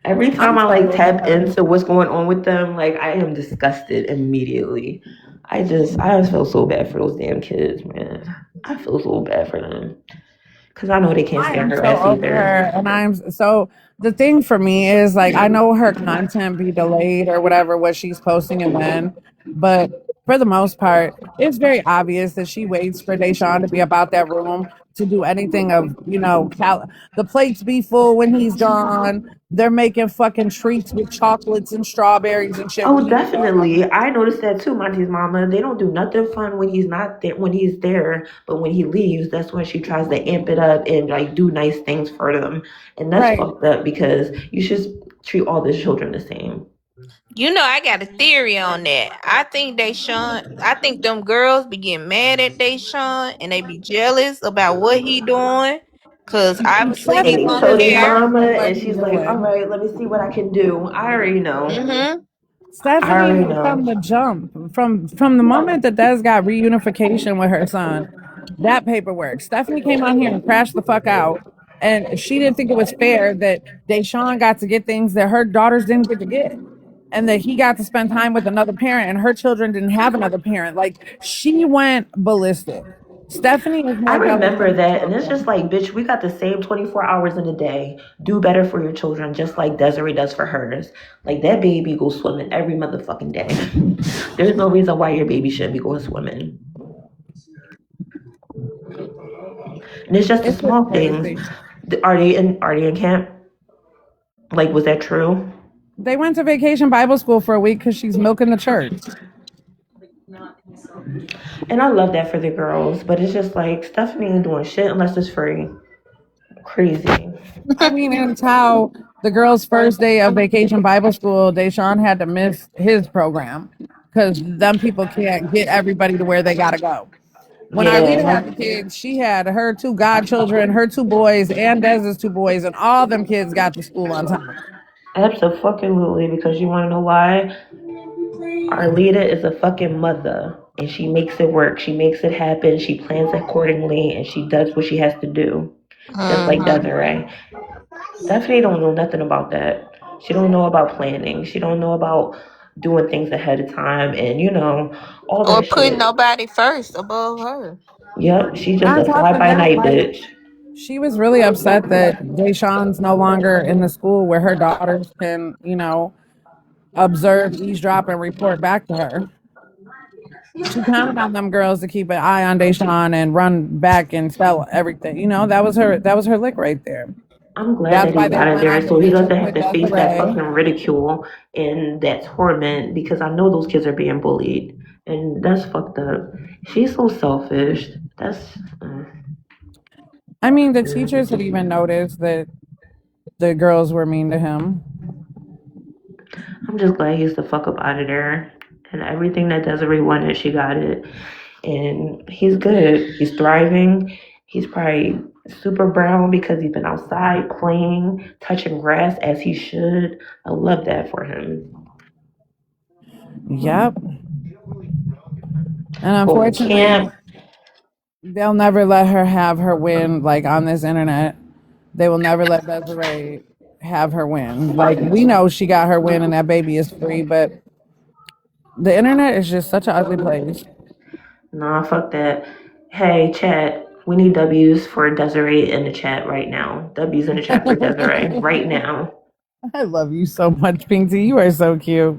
Every time I'm I like tired of tap her. into what's going on with them, like I am disgusted immediately. I just feel so bad for those damn kids, man. I feel so bad for them because I know they can't I stand am her so ass over either. her. And I'm so the thing for me is like I know her content be delayed or whatever what she's posting and when, but for the most part, it's very obvious that she waits for Deshaun to be about that room to do anything of, the plates be full when he's gone. They're making fucking treats with chocolates and strawberries and shit when Oh, he's definitely. gone. I noticed that too, Monty's mama. They don't do nothing fun when he's not there, when he's there, but when he leaves, that's when she tries to amp it up and like do nice things for them. And that's Right. fucked up because you should treat all the children the same. You know, I got a theory on that. I think them girls be getting mad at Deshaun and they be jealous about what he doing. Cause obviously And he they Stephanie want her chose is his there. mama, loving what and he's she's like, "All doing. right, let me see what I can do." I already know. Mm-hmm. I already Stephanie, know. from the jump, from the moment that Des got reunification with her son, that paperwork, Stephanie came on here and crashed the fuck out, and she didn't think it was fair that Deshaun got to get things that her daughters didn't get to get, and that he got to spend time with another parent, and her children didn't have another parent. Like she went ballistic. Stephanie is I more jealous remember than her that, and it's just children. like, bitch, we got the same 24 hours in a day. Do better for your children, just like Desiree does for hers. Like that baby goes swimming every motherfucking day. There's no reason why your baby shouldn't be going swimming. And it's just the It's just small things. crazy. Are they in camp? Like, was that true? They went to vacation Bible school for a week because she's milking the church. And I love that for the girls, but it's just like Stephanie ain't doing shit unless it's free. Crazy. I mean, it's how the girls' first day of vacation Bible school, Deshaun had to miss his program because them people can't get everybody to where they gotta go. When Arlita had the Yeah, kids, she had her two godchildren, her two boys, and Dez's two boys, and all them kids got to school on time. absolutely. Because you want to know why? Arlita is a fucking mother, and she makes it work. She makes it happen. She plans accordingly, and she does what she has to do. Just like Mm-hmm. Desiree. Stephanie don't know nothing about that. She don't know about planning. She don't know about doing things ahead of time, and all Or that putting shit. nobody first above her. Yep, she's just On a top fly of by that, night like bitch. she was really upset that Deshaun's no longer in the school where her daughters can, observe, eavesdrop, and report back to her. She counted on them girls to keep an eye on Deshaun and run back and spell everything. That was her lick right there. I'm glad That's that he's why they out of went there on the so he mission doesn't have with to face that Desiree. fucking ridicule and that torment because I know those kids are being bullied. And that's fucked up. She's so selfish. That's. I mean, the teachers had even noticed that the girls were mean to him. I'm just glad he's the fuck up out of there. And everything that Desiree wanted, she got it. And he's good. He's thriving. He's probably super brown because he's been outside playing, touching grass as he should. I love that for him. Yep. And But we unfortunately, can't. they'll never let her have her win, like on this internet. They will never let Desiree have her win. Like, we know she got her win and that baby is free, but the internet is just such an ugly place. Nah, fuck that. Hey, chat. We need W's for Desiree in the chat right now. W's in the chat for Desiree right now. I love you so much, Pinky. You are so cute.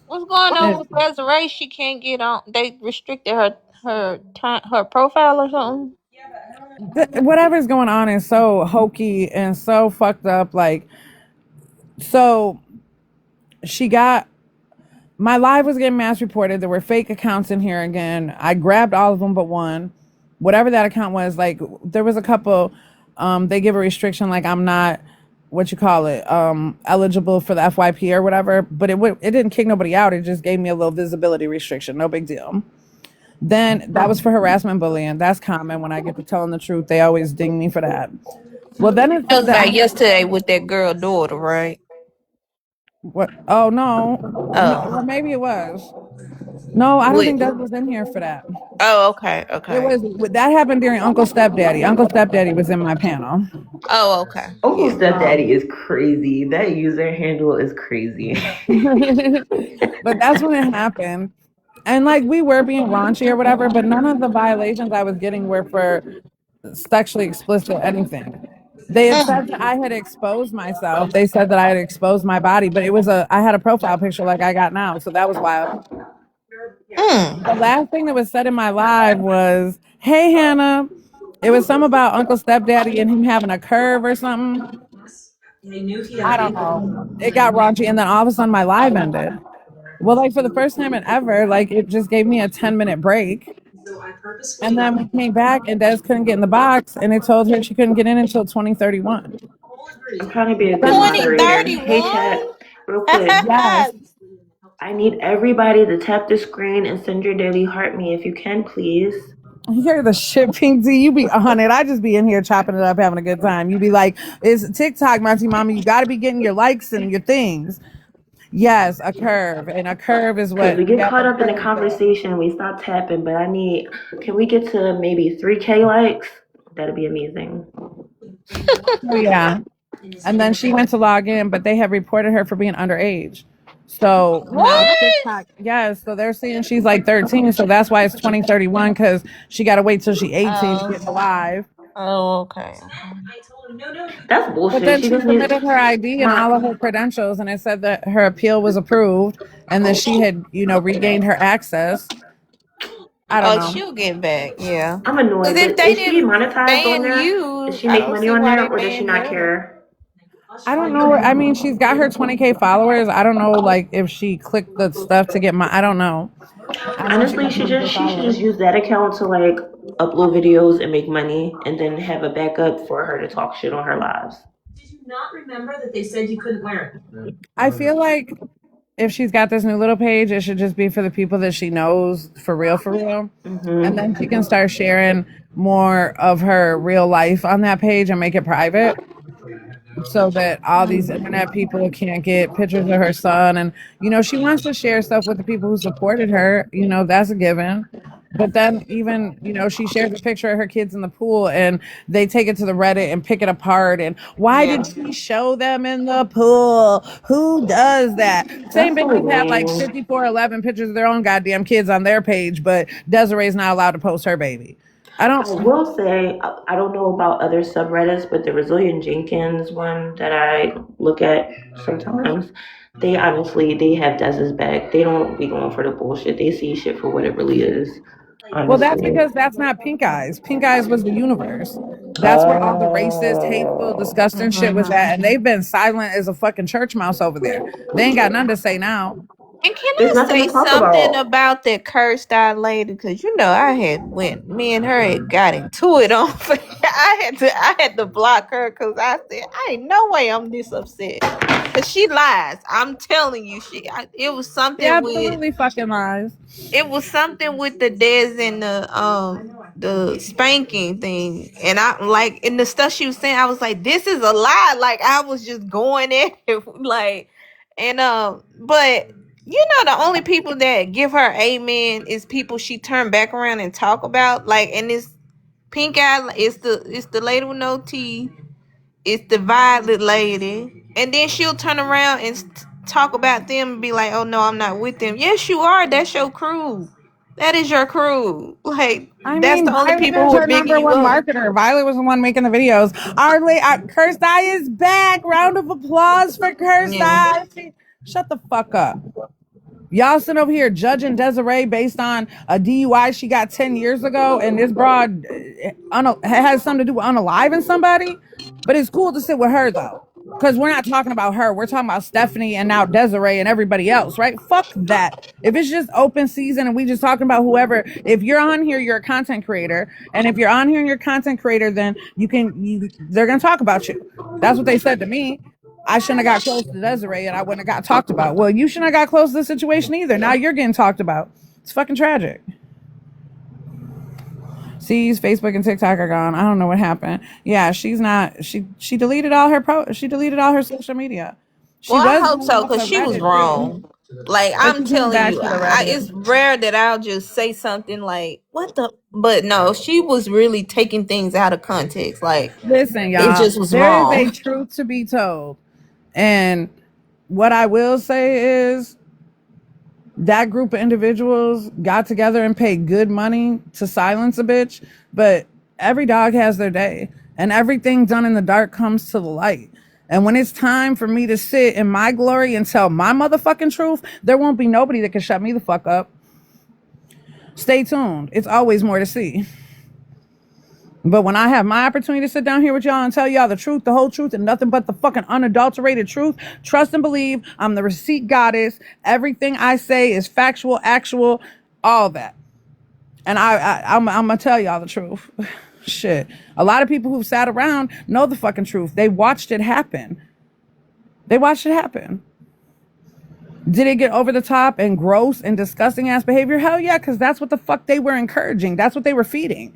What's going on And with Desiree? She can't get on. They restricted her time, her profile or something. whatever's going on is so hokey and so fucked up. Like, so she got my live was getting mass reported. There were fake accounts in here again. I grabbed all of them but one. Whatever that account was, like there was a couple. They give a restriction, like I'm not what you call it, eligible for the FYP or whatever. But it didn't kick nobody out. It just gave me a little visibility restriction. No big deal. Then that was for harassment bullying. That's common. When I get to telling the truth, they always ding me for that. Well, then it That said was that about yesterday with that girl daughter, right? what? Oh no, no, or Oh, maybe it was. No, I don't with think that was in here for that. oh, okay, It okay. was that happened during Uncle Stepdaddy. Uncle Stepdaddy was in my panel. Oh, okay. Uncle Yeah. Stepdaddy is crazy. That user handle is crazy. But that's when it happened. And like we were being raunchy or whatever, but none of the violations I was getting were for sexually explicit anything. They had said that I had exposed myself. They said that I had exposed my body, but I had a profile picture like I got now. So that was wild. The Mm. last thing that was said in my live was, "Hey Hannah." It was some about Uncle Stepdaddy and him having a curve or something. I don't know. It got raunchy, and then all of a sudden my live ended. Well, like for the first time in ever, like it just gave me a 10-minute break. And then we came back and Des couldn't get in the box and it told her she couldn't get in until 2031. I'm trying to be a good Then she, moderator. Hey, 2031. chat, real quick. yes. I need everybody to tap the screen and send your daily heart me if you can, please. You're the shit, Pink D. You be on it. I just be in here chopping it up, having a good time. You be like, it's TikTok, MonTeesMama. You got to be getting your likes and your things. Yes, a curve. And a curve is Because what, we get yeah, caught the up in the curve thing. conversation, we stop tapping, but can we get to maybe 3K likes? That'd be amazing. Oh, yeah. And then she went to log in, but they have reported her for being underage. So now What? TikTok, yes. So they're saying she's like 13. So that's why it's 2031 because she got to wait till she's 18 to get Oh, alive. oh, okay. That's But bullshit. then She she just needs. submitted her ID and all of her credentials, and it said that her appeal was approved and that she had, regained her access. I don't Oh, know. she'll get back. Yeah. I'm Because annoyed, if but they is she didn't monetized on ban there? Does you, she I make don't money see on why there they or does she banned not her. care? I don't know. I mean, she's got her 20K followers. I don't know, like, if she clicked the stuff to get I don't know. I know she Honestly, got 20K she should followers. just use that account to like upload videos and make money, and then have a backup for her to talk shit on her lives. I feel like if she's got this new little page, it should just be for the people that she knows for real, for real. And then she can start sharing more of her real life on that page and make it private so that all these internet people can't get pictures of her son. And, she wants to share stuff with the people who supported her. That's a given. But then even, she shares a picture of her kids in the pool and they take it to the Reddit and pick it apart. And why Yeah. did she show them in the pool? Who does that? Same That's so bitches have like lame. 5411 pictures of their own goddamn kids on their page, but Desiree's not allowed to post her baby. I don't. I will say, I don't know about other subreddits, but the Brazilian Jenkins one that I look at sometimes, they have Dez's back. They don't be going for the bullshit. They see shit for what it really is. Well, that's Honestly. because that's not Pink Eyes. Pink Eyes was the universe. That's where all the racist, hateful, Oh. disgusting shit was at. And they've been silent as a fucking church mouse over there. They ain't got nothing to say now. And can There's I nothing say to talk something about. about that cursed out lady? Cause I had went me and her had got into it on. I had to block her because I said I ain't no way I'm this upset. Cause she lies. I'm telling you, it was Yeah, something with absolutely fucking lies. the Des and the spanking thing, and I like in the stuff she was saying, I was like, this is a lie. Like I was just going at it, like, and but the only people that give her amen is people she turned back around and talk about, like, and this pink eye, it's the lady with no teeth, it's the violet lady, and then she'll turn around and talk about them and be like, oh no, I'm not with them. Yes, you are. That's your crew. That is your crew. Like, I that's mean, the only Violet people is who are her bigging number you one up. marketer. Violet was the one making the videos. Cursed Eye is back. Round of applause for Cursed Yeah. Eye. Shut the fuck up. Y'all sitting over here judging Desiree based on a DUI she got 10 years ago, and this broad has something to do with unaliving somebody. But it's cool to sit with her, though, because we're not talking about her. We're talking about Stephanie and now Desiree and everybody else, right? Fuck that. If it's just open season and we just talking about whoever, if you're on here, you're a content creator. And if you're on here and you're a content creator, then they're going to talk about you. That's what they said to me. I shouldn't have got close to Desiree and I wouldn't have got talked about. Well, you shouldn't have got close to the situation either. Now you're getting talked about. It's fucking tragic. See, Facebook and TikTok are gone. I don't know what happened. Yeah, she's not. She deleted all her she deleted all her social media. She Well, I was hope going so, off because of she was Reddit too, wrong. Like, but I'm she's going telling back you, to the Reddit. it's rare that I'll just say something like, what the? But no, she was really taking things out of context. Like, Listen, it y'all, just was there is a wrong. truth to be told, and what I will say is that group of individuals got together and paid good money to silence a bitch, but every dog has their day, and everything done in the dark comes to the light. And when it's time for me to sit in my glory and tell my motherfucking truth, there won't be nobody that can shut me the fuck up. Stay tuned. It's always more to see. But when I have my opportunity to sit down here with y'all and tell y'all the truth, the whole truth, and nothing but the fucking unadulterated truth, trust and believe I'm the receipt goddess. Everything I say is factual, actual, all that. And I'm gonna tell y'all the truth. Shit. A lot of people who've sat around know the fucking truth. They watched it happen. They watched it happen. Did it get over the top and gross and disgusting ass behavior? Hell yeah, because that's what the fuck they were encouraging. That's what they were feeding.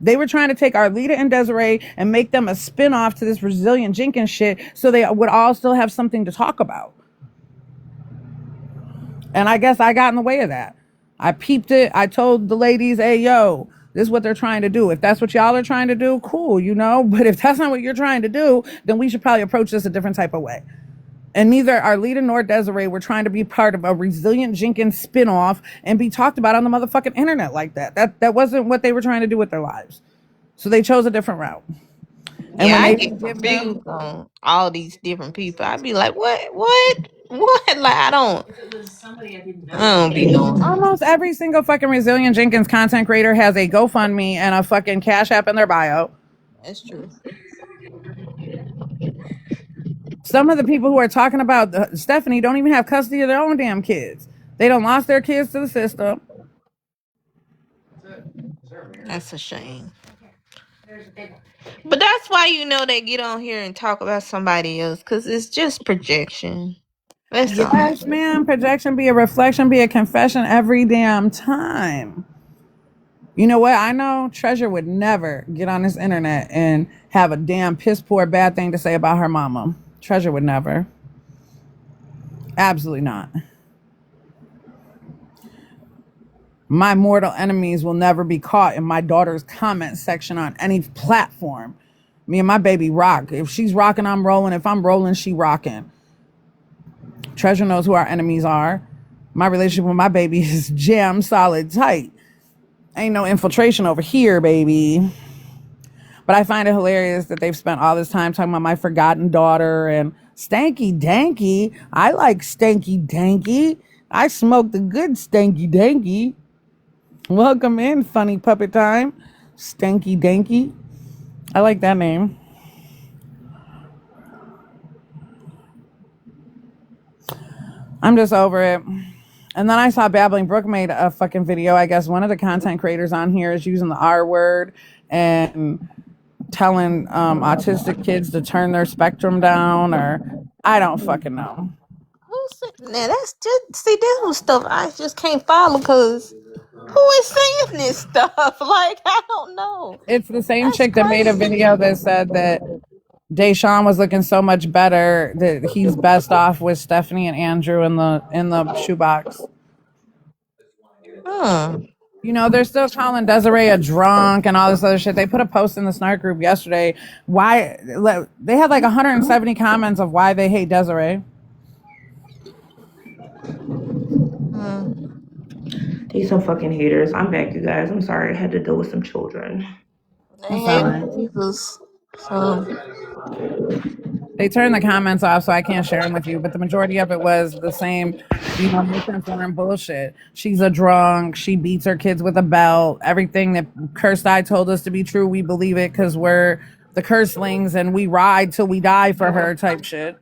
They were trying to take Arlita and Desiree and make them a spin-off to this Brazilian Jenkins shit so they would all still have something to talk about. And I guess I got in the way of that. I peeped it. I told the ladies, hey, yo, this is what they're trying to do. If that's what y'all are trying to do, cool, But if that's not what you're trying to do, then we should probably approach this a different type of way. And neither Arlita nor Desiree were trying to be part of a Resilient Jenkins spinoff and be talked about on the motherfucking internet like that. That wasn't what they were trying to do with their lives. So they chose a different route. And Yeah, when I they get give them, confused on all these different people. I'd be like, what? Like, I don't be knowing. almost every single fucking Resilient Jenkins content creator has a GoFundMe and a fucking Cash App in their bio. That's true. Some of the people who are talking about Stephanie don't even have custody of their own damn kids. They don't lost their kids to the system. That's a shame. But that's why they get on here and talk about somebody else, because it's just projection. That's all. Yes, ma'am. Projection be a reflection, be a confession every damn time. You know what? I know Treasure would never get on this internet and have a damn piss poor bad thing to say about her mama. Treasure would never. Absolutely not. My mortal enemies will never be caught in my daughter's comment section on any platform. Me and my baby rock. If she's rocking, I'm rolling. If I'm rolling, she rocking. Treasure knows who our enemies are. My relationship with my baby is jam solid tight. Ain't no infiltration over here, baby. But I find it hilarious that they've spent all this time talking about my forgotten daughter and stanky danky. I like stanky danky. I smoke the good stanky danky. Welcome in, funny puppet time. Stanky danky. I like that name. I'm just over it. And then I saw Babbling Brook made a fucking video. I guess one of the content creators on here is using the R word and telling autistic kids to turn their spectrum down, or I don't fucking know. Who said now? That's just see. This was stuff I just can't follow because who is saying this stuff? Like I don't know. It's the same That's chick that made a crazy. video that said that Deshaun was looking so much better that he's best off with Stephanie and Andrew in the shoebox. Hmm. You know, they're still calling Desiree a drunk and all this other shit. They put a post in the Snark group yesterday. Why they had like 170 comments of why they hate Desiree. Hmm. They some fucking haters. I'm back, you guys. I'm sorry. I had to deal with some children. They That's all hate right. Jesus. So They turned the comments off, so I can't share them with you. But the majority of it was the same, you know, misinforming bullshit. She's a drunk. She beats her kids with a belt. Everything that Cursed Eye told us to be true, we believe it because we're the curselings and we ride till we die for her type shit.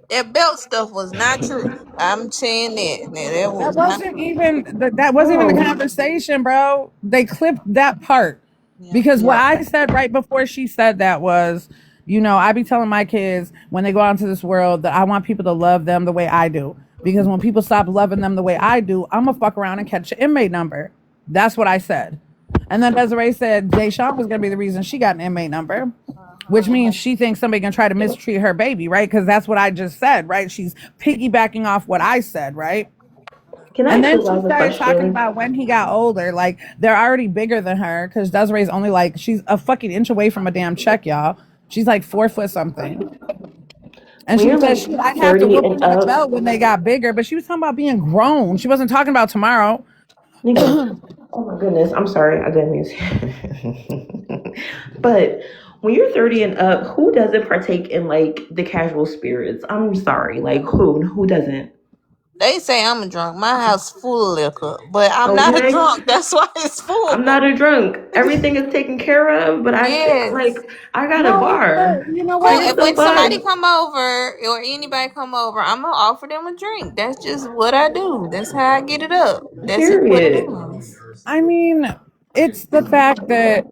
that belt stuff was not true. I'm saying that. Now, that That was not. wasn't even that wasn't even the Bro, conversation, bro. They clipped that part Yeah. because what I said right before she said that was, you know, I be telling my kids when they go out into this world that I want people to love them the way I do. Because when people stop loving them the way I do, I'm gonna fuck around and catch an inmate number. That's what I said. And then Desiree said Deshaun was gonna be the reason she got an inmate number, which means she thinks somebody can try to mistreat her baby, right? Because that's what I just said, right? She's piggybacking off what I said, right? can I And ask then you she guys a started talking question? about when he got older, like they're already bigger than her because Desiree's only like she's a fucking inch away from a damn check, y'all. She's like 4 foot something. And When she you're said like she I'd have to 30 whoop him and with a up, belt when they got bigger, but she was talking about being grown. She wasn't talking about tomorrow. nigga, oh my goodness, I'm sorry, I didn't mean to. But when you're 30 and up, who doesn't partake in like the casual spirits? I'm sorry, like who doesn't? They say I'm a drunk. My house full of liquor, but I'm not a Okay, drunk. That's why it's I'm not full. a drunk. Everything is taken care of, but like Yes. I got a No, it's bar. the you know what? Like It's what Who? the When somebody fuck? come over or anybody come over, I'm gonna offer them a drink. That's just what I do. That's how I get it up. That's just what it Period. is. I mean, it's the fact that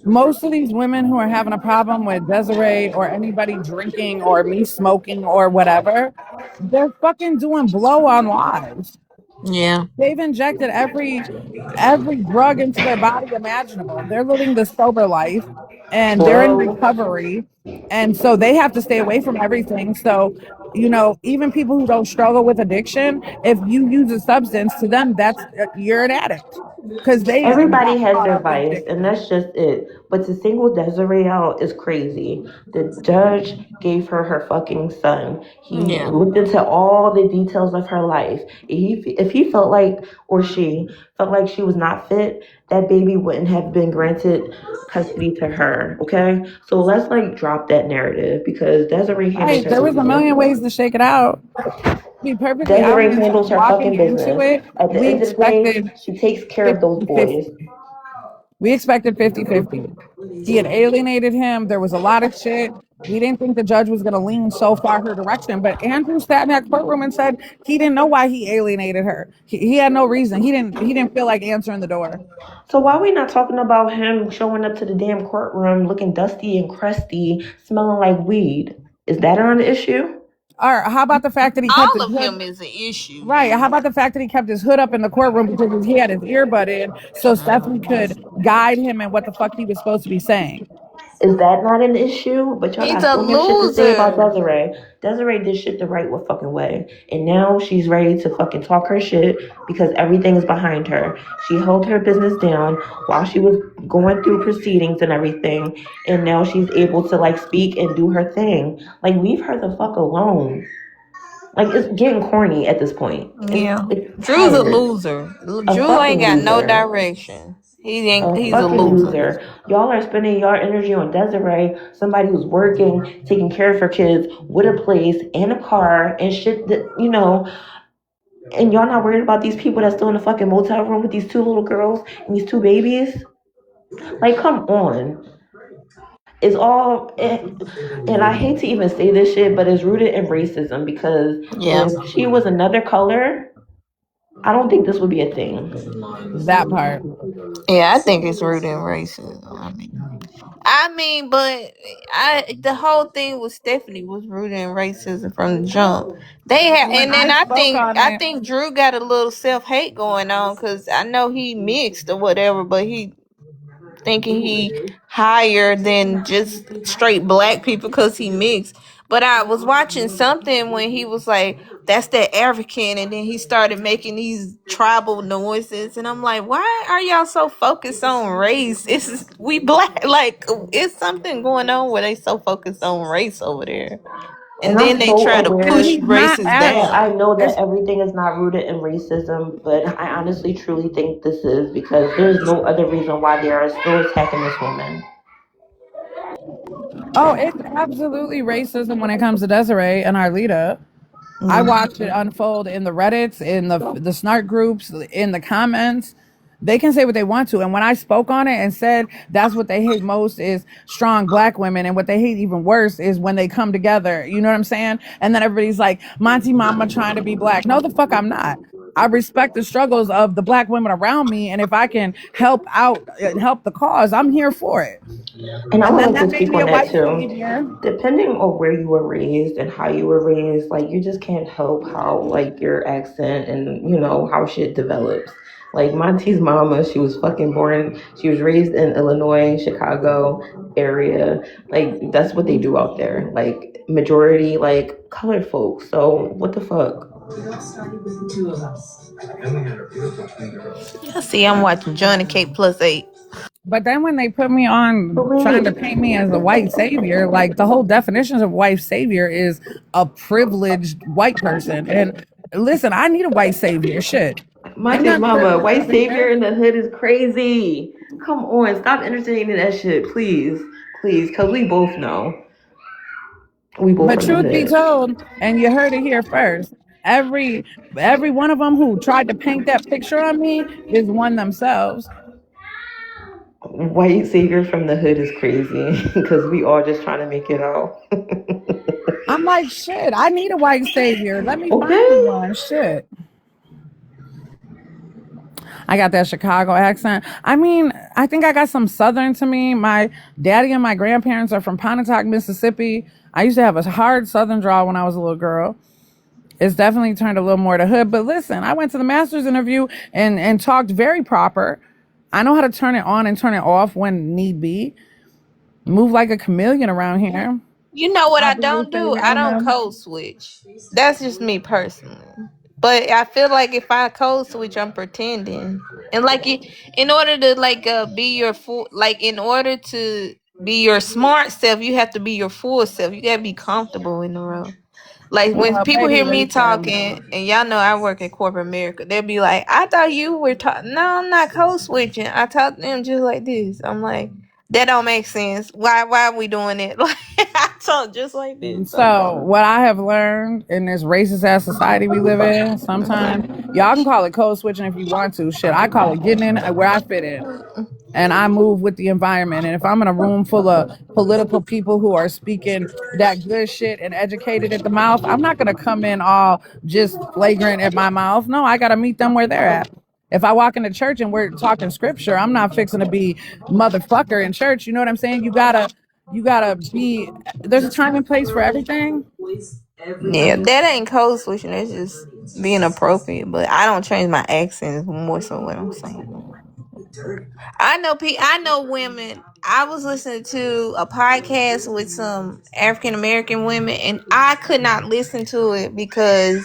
most of these women who are having a problem with Desiree or anybody drinking or me smoking or whatever, they're fucking doing blow on lives. Yeah. They've injected every drug into their body imaginable. They're living the sober life and they're in Blow. recovery. And so they have to stay away from everything. So, you know, even people who don't struggle with addiction, if you use a substance to them, that's you're an addict because they Everybody got has caught their up in vice, and addiction. that's just it. But to single Desiree out is crazy. The judge gave her her fucking son. He Yeah. looked into all the details of her life. If he felt like, or she felt like she was not fit, that baby wouldn't have been granted custody to her. Okay, so let's like drop that narrative because Desiree handles Right. her There was a business. million ways to shake it out. To be perfectly Desiree honest, handles her walking fucking into business. it, At the we end of the day, expected she takes care of those 50-50. boys. We expected 50-50. He had alienated him. There was a lot of shit. We didn't think the judge was going to lean so far her direction. But Andrew sat in that courtroom and said he didn't know why he alienated her. He had no reason. He didn't feel like answering the door. So why are we not talking about him showing up to the damn courtroom looking dusty and crusty, smelling like weed? Is that not an issue? Or how about the fact that he kept All his of hood him is an issue. right? How about the fact that he kept his hood up in the courtroom because he had his earbud in so Stephanie could guide him in what the fuck he was supposed to be saying? Is that not an issue? But y'all He's got a so much shit to say about loser. Desiree. Desiree did shit the right fucking way. And now she's ready to fucking talk her shit because everything is behind her. She held her business down while she was going through proceedings and everything. And now she's able to like speak and do her thing. Like leave her the fuck alone. Like it's getting corny at this point. Yeah. It's Drew's a tired. loser. A Drew ain't fucking got no loser. direction. He ain't. A He's a fucking loser. loser. Y'all are spending your energy on Desiree, somebody who's working, taking care of her kids with a place and a car and shit that, and y'all not worried about these people that's still in the fucking motel room with these two little girls and these two babies? Like, come on. It's all, and I hate to even say this shit, but it's rooted in racism because Yeah. if she was another color, I don't think this would be a thing. That part. Yeah, I think it's rooted in racism. But the whole thing with Stephanie was rooted in racism from the jump. They have, When and then I spoke on I it, think Drew got a little self hate going on because I know he mixed or whatever, but he thinking he higher than just straight black people because he mixed. But I was watching something when he was like, "That's that African," and then he started making these tribal noises, and I'm like, "Why are y'all so focused on race? We black, like it's something going on where they so focused on race over there, And and I'm then they so try to and aware push he's not races as that I down." know that it's everything is not rooted in racism, but I honestly truly think this is because there's no other reason why they are still attacking this woman. oh, it's absolutely racism when it comes to Desiree and Arlita. I Mm. watched it unfold in the Reddits, in the snark groups, in the comments. They can say what they want to. And when I spoke on it and said that's what they hate most is strong black women, and what they hate even worse is when they come together. You know what I'm saying? And then everybody's like, Monty Mama trying to be black. No, the fuck I'm not. I respect the struggles of the black women around me. And if I can help out and help the cause, I'm here for it. And I And then wanted that to made speak me on a that white too. savior. Depending on where you were raised and how you were raised, like you just can't help how like your accent and how shit develops. Like Monty's mama, she was fucking born. She was raised in Illinois, Chicago area. Like that's what they do out there. Like majority like colored folks. So what the fuck? See, I'm watching Johnny Cake plus 8. But then when they put me But on trying to wait, paint me as a white savior, like the whole definition of white savior is a privileged white person. And listen, I need a white savior. Shit. Ain't Monty's nothing mama, privileged white over savior here. in the hood is crazy. Come on, stop entertaining that shit, please, please, cause we both know. We both But from the truth be hood. told, and you heard it here first, every every one of them who tried to paint that picture on me is one themselves. White savior from the hood is crazy because we all just trying to make it out. I'm like, shit, I need a white savior. Let me find me Okay. one. Shit. I got that Chicago accent. I mean, I think I got some Southern to me. My daddy and my grandparents are from Pontotoc, Mississippi. I used to have a hard Southern drawl when I was a little girl. It's definitely turned a little more to hood. But listen, I went to the master's interview and talked very proper. I know how to turn it on and turn it off when need be. Move like a chameleon around here. You know what I I do you don't do? favorite I don't email. code switch. That's just me personally. But I feel like if I code switch, I'm pretending. And like in order to be your full, like in order to be your smart self, you have to be your full self. You gotta be comfortable in the role. Like when Well, people baby, hear me listen. talking, and y'all know I work in corporate America, they'll be like, "I thought you were talking." No, I'm not code switching. I talk to them just like this. I'm like, that don't make sense. Why are we doing it? Like I talk just like this So, sometimes. what I have learned in this racist ass society we live in, sometimes y'all can call it code switching if you want to. Shit, I call it getting in where I fit in. And I move with the environment. And if I'm in a room full of political people who are speaking that good shit and educated at the mouth, I'm not gonna come in all just flagrant at my mouth. No, I gotta meet them where they're at. If I walk into church and we're talking scripture, I'm not fixing to be motherfucker in church. You know what I'm saying? You gotta be. There's a time and place for everything. Yeah, that ain't code switching. That's just being appropriate. But I don't change my accent. Is more so what I'm saying. I know women. I was listening to a podcast with some African American women, and I could not listen to it because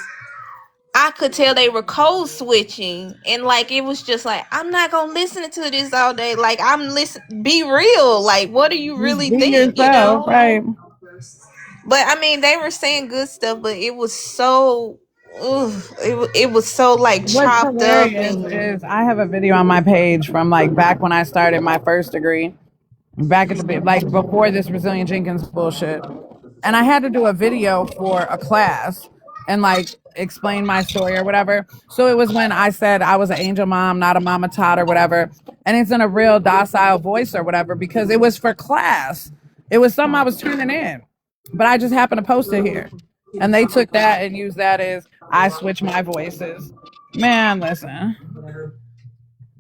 I could tell they were code switching, and like it was just like I'm not gonna listen to this all day. Like I'm listen, be real. Like what do you Just really be think? You yourself, know? right? But I mean, they were saying good stuff, but it was so, it was so like What's chopped up hilarious and is I have a video on my page from like back when I started my first degree, back at the like before this Brazilian Jenkins bullshit. And I had to do a video for a class and like explain my story or whatever. So it was when I said I was an angel mom, not a mama tot or whatever. And it's in a real docile voice or whatever because it was for class. It was something I was turning in, but I just happened to post it here. And they took that and used that as I switch my voices. Man, listen.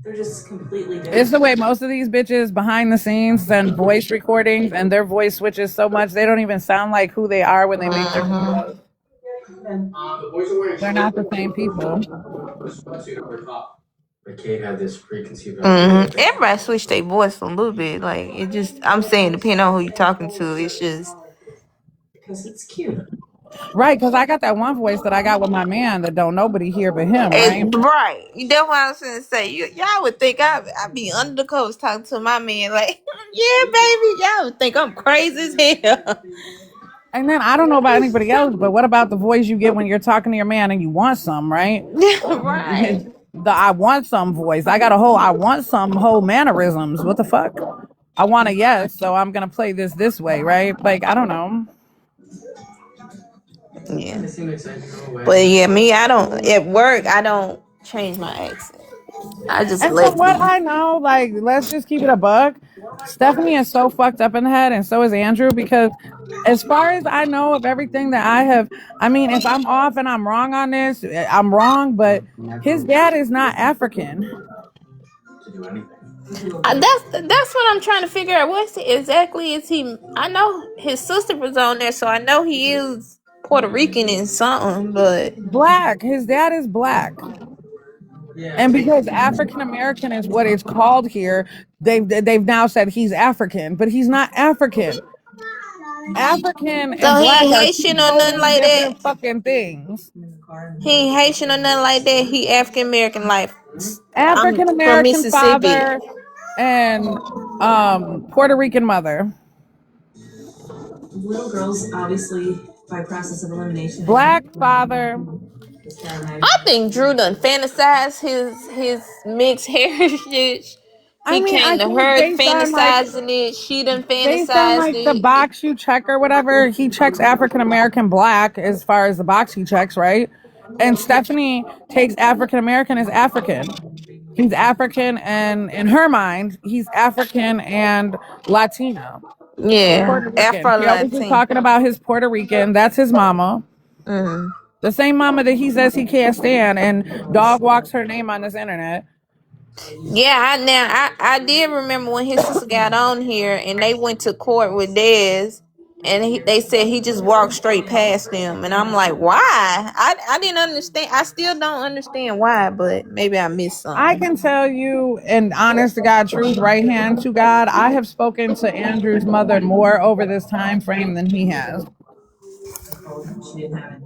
They're just completely different. It's the way most of these bitches behind the scenes send voice recordings and their voice switches so much they don't even sound like who they are when they make their videos. They're not the same people. McCabe had this preconceived idea. Everybody switch their voice a little bit. Like it just, I'm saying, depending on who you're talking to, it's just Because it's cute. Right, because I got that one voice that I got with my man that don't nobody hear but him, right? right. That's what I was gonna say. Y'all would think I be under the covers talking to my man, like, yeah, baby. Y'all would think I'm crazy as hell. And then I don't know about anybody else, but what about the voice you get when you're talking to your man and you want some, right? Right. The I want some voice. I got a whole I want some whole mannerisms. What the fuck? I want a yes, so I'm gonna play this way, right? Like I don't know. Yeah. But yeah, me, I don't at work. I don't change my accent. I just And let from it what be. I know, like let's just keep it a buck. Stephanie is so fucked up in the head, and so is Andrew, because as far as I know of everything that I have, I mean, if I'm off and I'm wrong on this, I'm wrong, but his dad is not African. That's what I'm trying to figure out. What exactly is he? I know his sister was on there, so I know he is Puerto Rican and something, but Black. His dad is black. And because African American is what it's called here, they've now said he's African, but he's not African. African and so he black ain't are Haitian two or nothing totally like that. different fucking things. He ain't Haitian or nothing like that. He African American life. I'm African from American Mississippi. father and Puerto Rican mother. Little girls, obviously, by process of elimination. Black father. I think Drew done fantasized his mixed heritage. I He mean, I came to think her fantasizing it. She done based on fantasized like the it. box you check or whatever, he checks African American black as far as the box he checks, right? And Stephanie takes African American as African. He's African, and in her mind, he's African and Latino. Yeah, Puerto Rican. Afro She always is Latin. talking about his Puerto Rican. That's his mama. The same mama that he says he can't stand and dog walks her name on this internet. Yeah, I did remember when his sister got on here and they went to court with Dez, and they said he just walked straight past them, and I'm like, why? I didn't understand. I still don't understand why, but maybe I missed I something. can tell you, and honest to God, truth, right hand to God, I have spoken to Andrew's mother more over this time frame than he has. She didn't have any.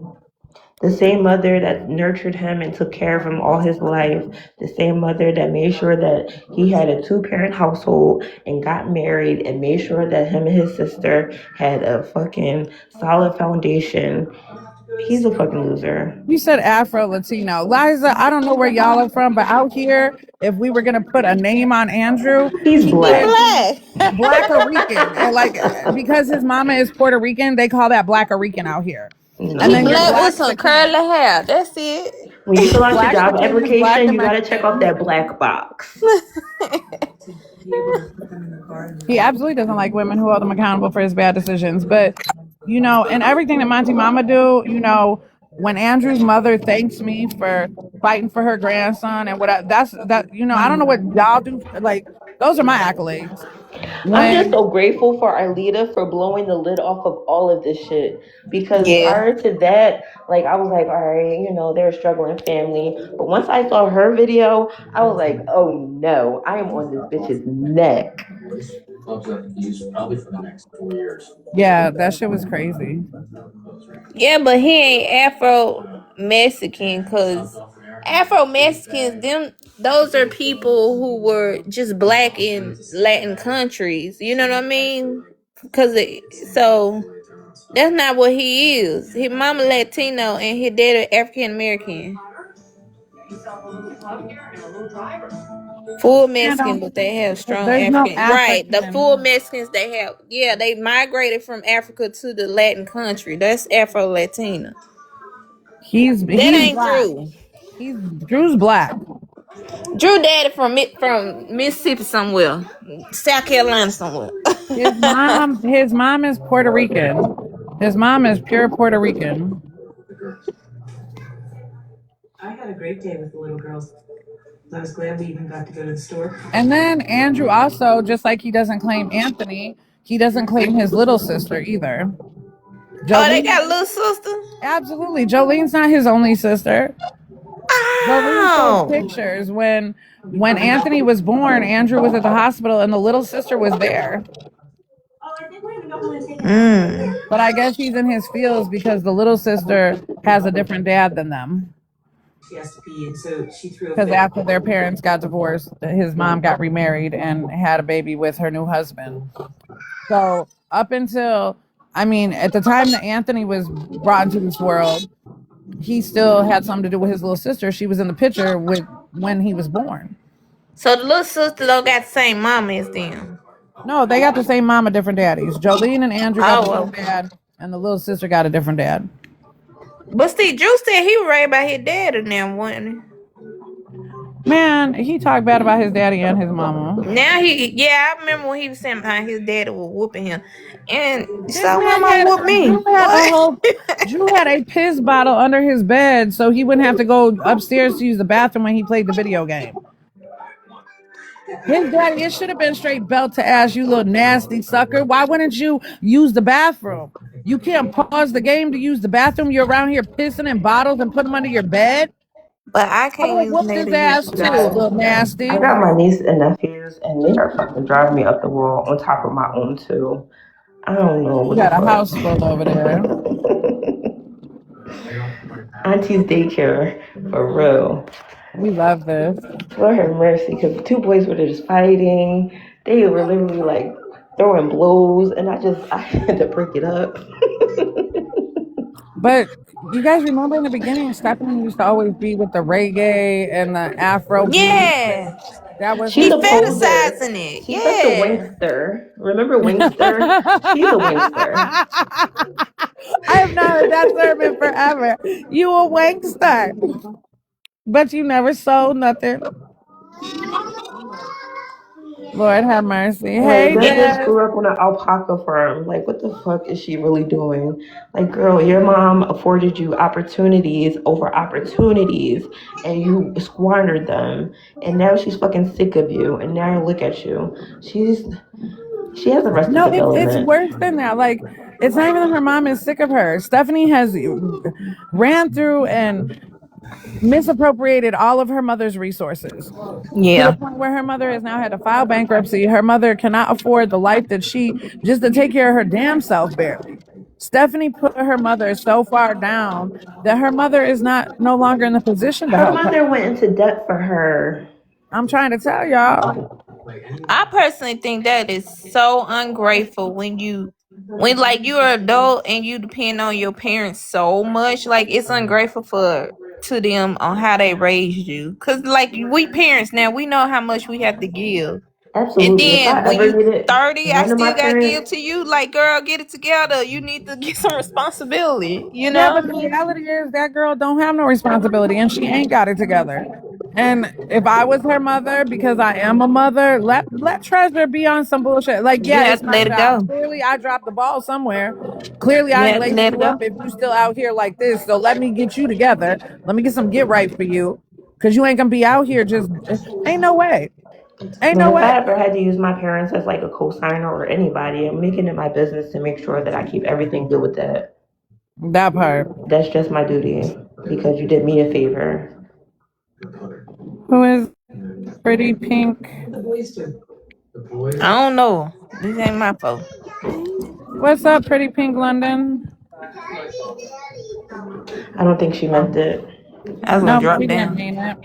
The same mother that nurtured him and took care of him all his life, the same mother that made sure that he had a two-parent household and got married and made sure that him and his sister had a fucking solid foundation. He's a fucking loser. You said Afro Latino. Liza, I don't know where y'all are from, but out here, if we were gonna put a name on Andrew, He's he black. would be Black. Black Rican. And like because his mama is Puerto Rican, they call that Black Rican out here. And He then you're No. black with black as some a curly king. hair. That's it. When you fill out your Black as a job king is black application, and you gotta check off Mexican. that black box. He absolutely doesn't like women who hold him accountable for his bad decisions. But, you know, and everything that MonTeesMama do, you know, when Andrew's mother thanks me for fighting for her grandson and what that's that, you know, I don't know what y'all do. Like, those are my accolades. I'm just When so grateful for our leader for blowing the lid off of all of this shit. Because Yeah. prior to that, like I was like, all right, they're a struggling family. But once I saw her video, I was like, oh no, I am on this bitch's neck. Clubs that I use probably for the next 4 years. yeah, that shit was crazy. Yeah, but he ain't Afro Mexican, cause Afro Mexicans, those are people who were just black in Latin countries. You know what I mean? So that's not what he is. His mama Latino and his dad African American. Full You Mexican, know, but they have strong there's no African. Right, the full African. Mexicans they have. Yeah, they migrated from Africa to the Latin country. That's Afro Latina. That He's ain't black. Drew. Drew's black. Drew daddy from Mississippi somewhere, South Carolina somewhere. His mom is Puerto Rican. His mom is pure Puerto Rican. I had a great day with the little girls. I was glad we even got to go to the store. And then Andrew also, just like he doesn't claim Anthony, he doesn't claim his little sister either. Oh, they got a Jolene, little sister? absolutely. Jolene's not his only sister. Jolene showed Oh. pictures when Anthony was born. Andrew was at the hospital, and the little sister was there. But I guess he's in his feels because the little sister has a different dad than them. She has to pee, and so she threw a Because fit. after their parents got divorced, his mom got remarried and had a baby with her new husband. So up until, I mean, at the time that Anthony was brought into this world, he still had something to do with his little sister. She was in the picture with when he was born. So the little sister don't got the same mama as them. No, they got the same mama, different daddies. Jolene and Andrew got the Oh, same dad, and the little sister got a different dad. but see, Drew said he was raised by his dad and them, wasn't he? Man, he talked bad about his daddy and his mama. Now I remember when he was saying how his daddy was whooping him, and This so my man mom whooped me. What? Drew had a piss bottle under his bed so he wouldn't have to go upstairs to use the bathroom when he played the video game. His daddy, it should have been straight belt to ass, you little nasty sucker. Why wouldn't you use the bathroom? You can't pause the game to use the bathroom. You're around here pissing in bottles and put them under your bed. But I I can't would use whoop his native ass use too, bathroom. little nasty. I got my niece and nephews, and they are fucking driving me up the wall on top of my own too. I don't know You what got a the house full over there. Auntie's daycare, for real. We love this. Lord have mercy, because the two boys were just fighting. They were literally like throwing blows, and I had to break it up. But you guys remember in the beginning, Stephanie used to always be with the reggae and the Afro beats. Yeah, That was She's he her a thing. poser. fantasizing it. She's such a Yeah, winkster. Remember Winkster? She's a winkster. I have not heard that term in forever. You a wankster, but you never sold nothing. Lord have mercy. Like, Hey, that bitch Des. grew up on an alpaca farm. Like, what the fuck is she really doing? Like, girl, your mom afforded you opportunities over opportunities, and you squandered them. And now she's fucking sick of you. And now look at you. She has arrested No, it's development. worse than that. Like, it's not even that her mom is sick of her. Stephanie has ran through and misappropriated all of her mother's resources to the yeah. point where her mother has now had to file bankruptcy. Her mother cannot afford the life that she just to take care of her damn self barely. Stephanie put her mother so far down that her mother is no longer in the position to Her help her. mother went into debt for her. I'm trying to tell y'all. I personally think that is so ungrateful when like you're an adult and you depend on your parents so much. Like it's ungrateful to them on how they raised you. Cause like we parents now, we know how much we have to give. And Absolutely. If I then when ever you needed 30, I one of my still gotta give parents, to you. Like, girl, get it together. You need to get some responsibility, you Yeah, know? but the reality is that girl don't have no responsibility and she ain't got it together. And if I was her mother, because I am a mother, let Treasure be on some bullshit. Like, You yeah, have it's to my let it job. go. Clearly, I dropped the ball somewhere. Clearly, You I ain't have to laced let it you up go. if you still out here like this. So let me get you together. Let me get some get right for you. Because you ain't going to be out here just, ain't no way. Ain't man, no if I way. ever had to use my parents as like a co-signer or anybody, I'm making it my business to make sure that I keep everything good with that. That part. That's just my duty because you did me a favor. Who is Pretty Pink? The boys do. I don't know. This ain't my fault. What's up, Pretty Pink London? I don't think she meant it. I was gonna No, drop she didn't down. mean it.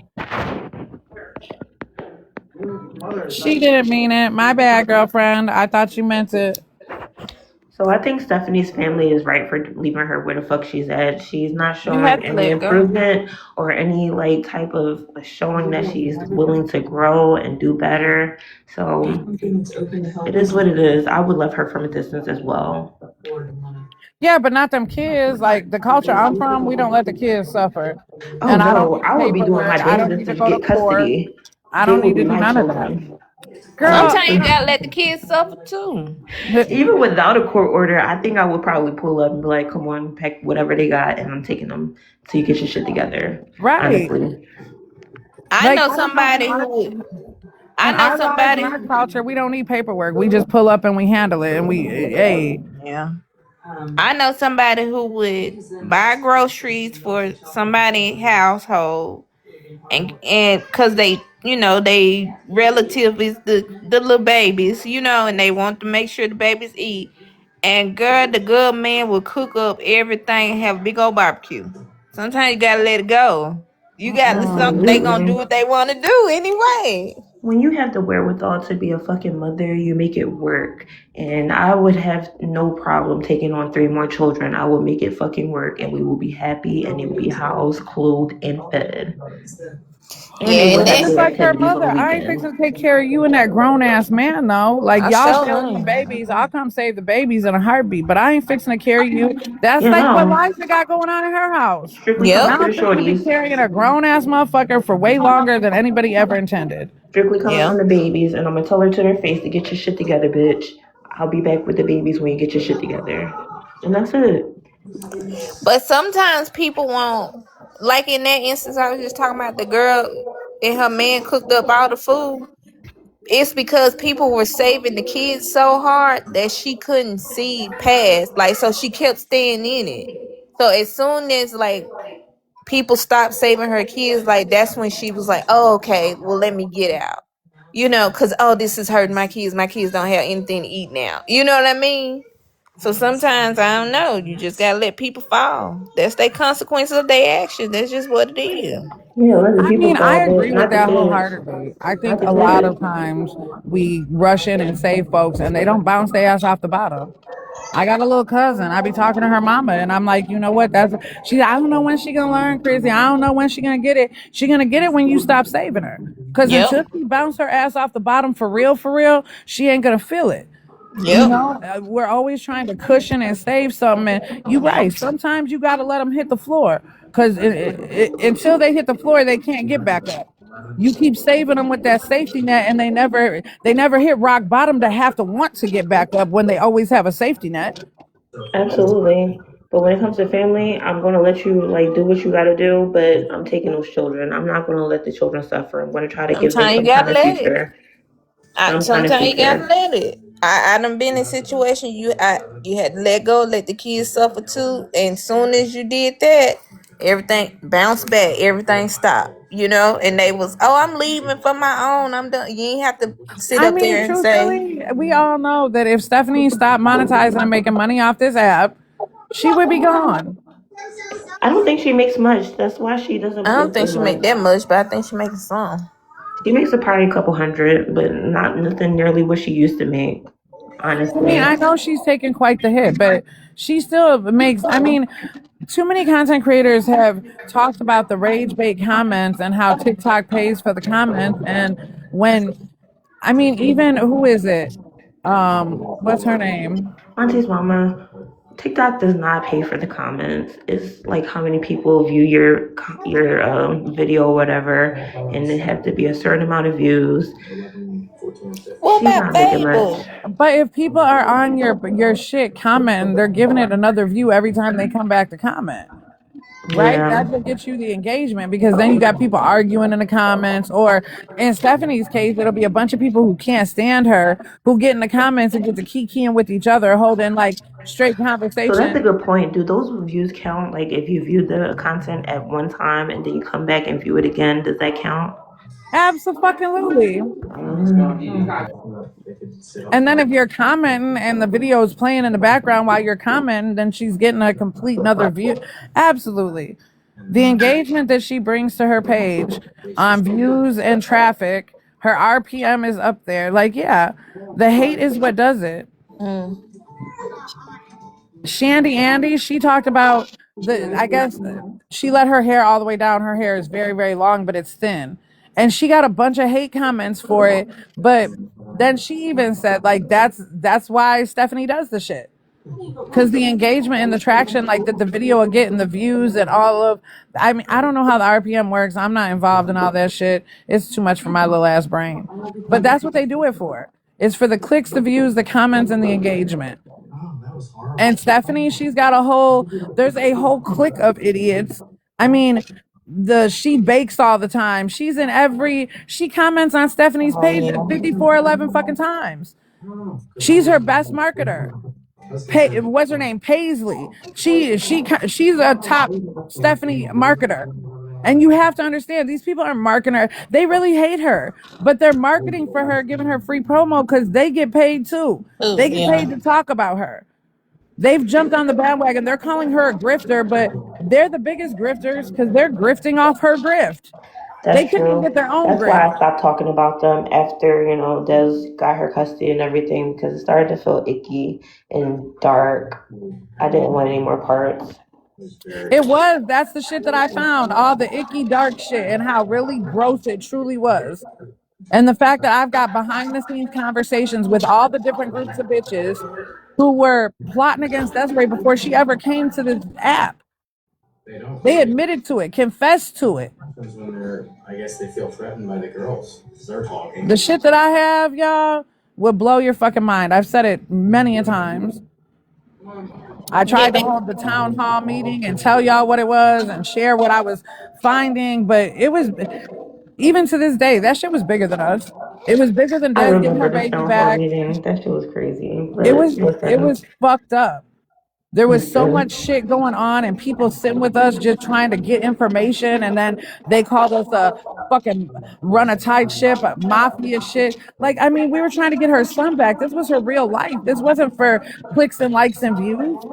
She didn't mean it. My bad, girlfriend. I thought you meant it. So I think Stephanie's family is right for leaving her where the fuck she's at. She's not You showing have to any let it go. improvement or any like type of showing that she's willing to grow and do better. So it is what it is. I would love her from a distance as well. Yeah, but not them kids. Like the culture I'm from, we don't let the kids suffer. Oh And I don't no, need I would be doing my paperwork. I don't damnedest need to to go to get court. custody. I They don't will need be to do my none of that. children. Girl, Sometimes you gotta let the kids suffer too. Even without a court order, I think I would probably pull up and be like, "Come on, pack whatever they got, and I'm taking them so you get your shit together." right. Honestly, I Like know I know somebody who. I in know our lives and somebody our who. culture, we don't need paperwork. We just pull up and we handle it, and we, hey, Yeah. I know somebody who would buy groceries for somebody's household, and because they, they relative is the little babies, and they want to make sure the babies eat. And girl, the good man will cook up everything and have a big old barbecue. Sometimes you gotta let it go. You gotta something they gonna do absolutely. what they want to do anyway. When you have the wherewithal to be a fucking mother, you make it work. And I would have no problem taking on three more children. I will make it fucking work, and we will be happy, and they will be housed, clothed, and fed. And they Yeah, will and but have that just good like her activities on the mother, I ain't weekend. fixing to take care of you and that grown ass man though. Like I y'all sure stay with the ain't. babies, I'll come save the babies in a heartbeat. But I ain't fixing to carry you. That's You like what know, Liza got going on in her house. strictly Yep, coming Now for the I'm fixing to be shorties, carrying a grown ass motherfucker for way longer than anybody ever intended. strictly coming yeah. from the babies, and I'm gonna tell her to their face to get your shit together, bitch. I'll be back with the babies when you get your shit together. And that's it. But sometimes people won't, like in that instance I was just talking about, the girl and her man cooked up all the food. It's because people were saving the kids so hard that she couldn't see past. Like, so she kept staying in it. So as soon as like people stopped saving her kids, like that's when she was like, "Oh, okay, well let me get out." Because this is hurting my kids. My kids don't have anything to eat now. You know what I mean? So sometimes I don't know. You just gotta let people fall. That's their consequences of their actions. That's just what it is. Yeah, let the I people mean, I fall, agree but with not the that kids. wholeheartedly. I Not think the a lot kids. of times we rush in and save folks and they don't bounce their ass off the bottom. I got a little cousin. I be talking to her mama, and I'm like, you know what? I don't know when she gonna learn, Chrissy. I don't know when she gonna get it. She gonna get it when you stop saving her. Cause Yep. until she bounce her ass off the bottom for real, she ain't gonna feel it. You Yep. know, we're always trying to cushion and save something. And you right. Sometimes you gotta let them hit the floor, cause until they hit the floor, they can't get back up. You keep saving them with that safety net, and they never hit rock bottom to have to want to get back up when they always have a safety net. Absolutely. But when it comes to family, I'm gonna let you like do what you gotta do, but I'm taking those children. I'm not gonna let the children suffer. I'm gonna try to give them Sometimes you some kind gotta of let it. future. Some kind of Sometimes you gotta future. let it. I done been in situation you had to let go, let the kids suffer too, and soon as you did that, everything bounced back, everything stopped. And they was, I'm leaving for my own. I'm done. You ain't have to sit I up mean, there and say, truthfully, we all know that if Stephanie stopped monetizing and making money off this app, she would be gone. I don't think she makes much. That's why she doesn't I don't post think as she make much. that much, but I think she making some. She makes probably a couple hundred, but not nothing nearly what she used to make. I mean, Honestly, I know she's taken quite the hit, but she still makes. I mean, too many content creators have talked about the rage bait comments and how TikTok pays for the comments. And I mean, even who is it? What's her name? MonTeesMama, TikTok does not pay for the comments. It's like how many people view your video or whatever, and it have to be a certain amount of views. What She's about not making much. Fable? But if people are on your shit commenting, they're giving it another view every time they come back to comment. Right? Yeah. That's what gets you the engagement because then you got people arguing in the comments, or in Stephanie's case, it'll be a bunch of people who can't stand her who get in the comments and get to kikiing with each other, holding like straight So that's a conversation. good point. Do those views count? Like if you view the content at one time and then you come back and view it again, does that count? Absolutely. Um, And then if you're commenting and the video is playing in the background while you're commenting, then she's getting a complete another view. Absolutely. The engagement that she brings to her page on views and traffic, her RPM is up there. Like, yeah, the hate is what does it. Mm. Shandy Andy, she talked about I guess she let her hair all the way down. Her hair is very, very long, but it's thin. And she got a bunch of hate comments for it. But then she even said, like, that's why Stephanie does the shit. Because the engagement and the traction, like that the video will get and the views and all of, I mean, I don't know how the RPM works. I'm not involved in all that shit. It's too much for my little ass brain. But that's what they do it for. It's for the clicks, the views, the comments, and the engagement. And Stephanie, there's a whole clique of idiots. I mean, she bakes all the time. She comments on Stephanie's Oh page yeah. 5411 fucking times. She's her best marketer. What's her name? Paisley. She's a top Stephanie marketer. And you have to understand, these people are marketing her. They really hate her, but they're marketing for her, giving her free promo because they get paid too. Oh They get yeah. paid to talk about her. They've jumped on the bandwagon. They're calling her a grifter, but they're the biggest grifters because they're grifting off her grift. They That's couldn't even true. get their own That's why grift. I stopped talking about them after, Des got her custody and everything because it started to feel icky and dark. I didn't want any more parts. That's the shit that I found. All the icky, dark shit and how really gross it truly was. And the fact that I've got behind the scenes conversations with all the different groups of bitches who were plotting against Desiree before she ever came to this app. They admitted to it, confessed to it. I guess they feel threatened by the girls. They're talking. The shit that I have, y'all, will blow your fucking mind. I've said it many a times. I Yeah, tried to hold the town hall meeting and tell y'all what it was and share what I was finding, but it was, even to this day, that shit was bigger than us. It was bigger than I Des getting her remember the baby town hall back. meeting. That shit was crazy. It But was it listen, was fucked up. There was so listen. much shit going on and people sitting with us just trying to get information, and then they called us a fucking run a tight ship, a mafia shit. Like, I mean, we were trying to get her son back. This was her real life. This wasn't for clicks and likes and views.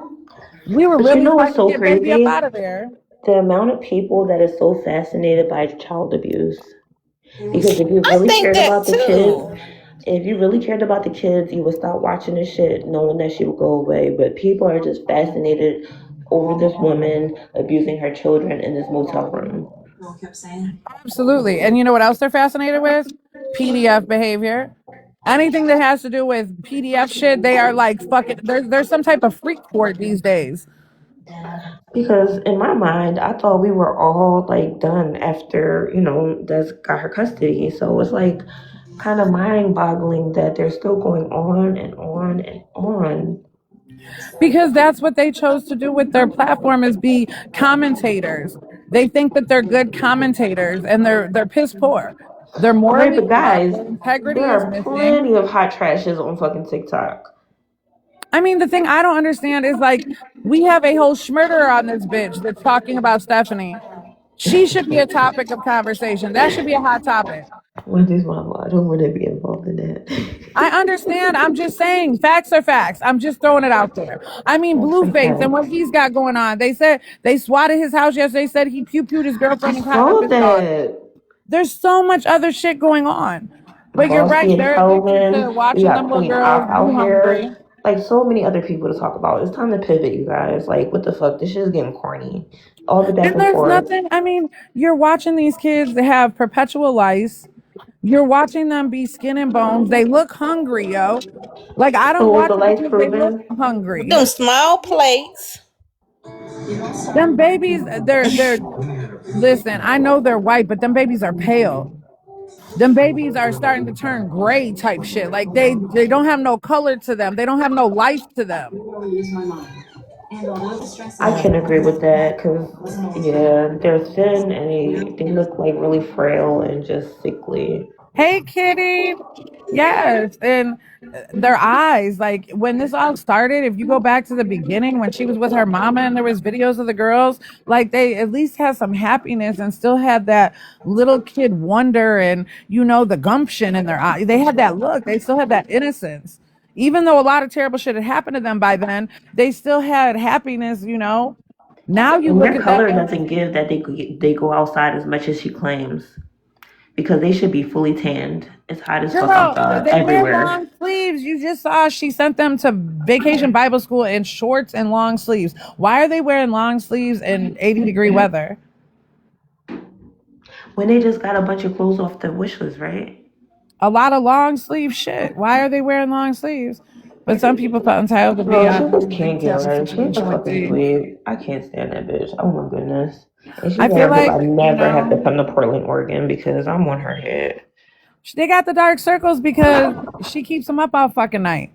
We were But you really know what's trying to so get baby up crazy? out of there. The amount of people that is so fascinated by child abuse. Because if you I really think cared that about the kids, too. if you really cared about the kids, you would stop watching this shit knowing that she would go away. But people are just fascinated over this woman abusing her children in this motel room. Absolutely. And you know what else they're fascinated with? PDF behavior. Anything that has to do with PDF shit, they are like fucking. There's some type of freak court these days. Because in my mind, I thought we were all like done after, Des got her custody. So it's like kind of mind boggling that they're still going on and on and on. Because that's what they chose to do with their platform, is be commentators. They think that they're good commentators and they're piss poor. They're Okay, morally but flawed. guys, Their there integrity is are missing. plenty of hot trashes on fucking TikTok. I mean, the thing I don't understand is, like, we have a whole schmurder on this bitch that's talking about Stephanie. She should be a topic of conversation. That should be a hot topic. MonTeesMama, I don't want to be involved in that. I understand. I'm just saying facts are facts. I'm just throwing it out there. I mean, That's Blueface and okay. what he's got going on. They said they swatted his house yesterday. Said he pew-pewed his I girlfriend and tied up saw his daughter. that. There's so much other shit going on. But you're Bossy right. and They're addicted to Kelvin. We watching them got little Queen girls Op be out hungry. here. Like so many other people to talk about. It's time to pivot, you guys. Like what the fuck? This shit is getting corny. All the back And and there's forth. nothing, I mean, you're watching these kids that have perpetual lice. You're watching them be skin and bones. They look hungry, yo. Like, I So don't was watch the it lights because they look proven? With hungry. them small plates. Them babies, listen, I know they're white, but them babies are pale. Them babies are starting to turn gray type shit. Like, they don't have no color to them. They don't have no life to them. I can agree with that because yeah, they're thin and they look like really frail and just sickly. Hey, kitty. Yes. And their eyes, like when this all started, if you go back to the beginning when she was with her mama and there was videos of the girls, like they at least had some happiness and still had that little kid wonder and, the gumption in their eye. They had that look. They still had that innocence. Even though a lot of terrible shit had happened to them by then, they still had happiness. Now you And look their at them color and doesn't give that they go outside as much as she claims because they should be fully tanned. It's hot as fuck girl, outside they wear everywhere. long sleeves. You just saw she sent them to vacation Bible school in shorts and long sleeves. Why are they wearing long sleeves in 80-degree weather? When they just got a bunch of clothes off the wish list, right? A lot of long sleeve shit. Why are they wearing long sleeves? But some people felt entitled to be Bro, she on just like can't to get have a right. She's a situation with fucking D. dweeb. I can't stand that bitch. Oh my goodness. And she I feel better hope I like, never have to come to Portland, Oregon because I'm on her head. they got the dark circles because she keeps them up all fucking night.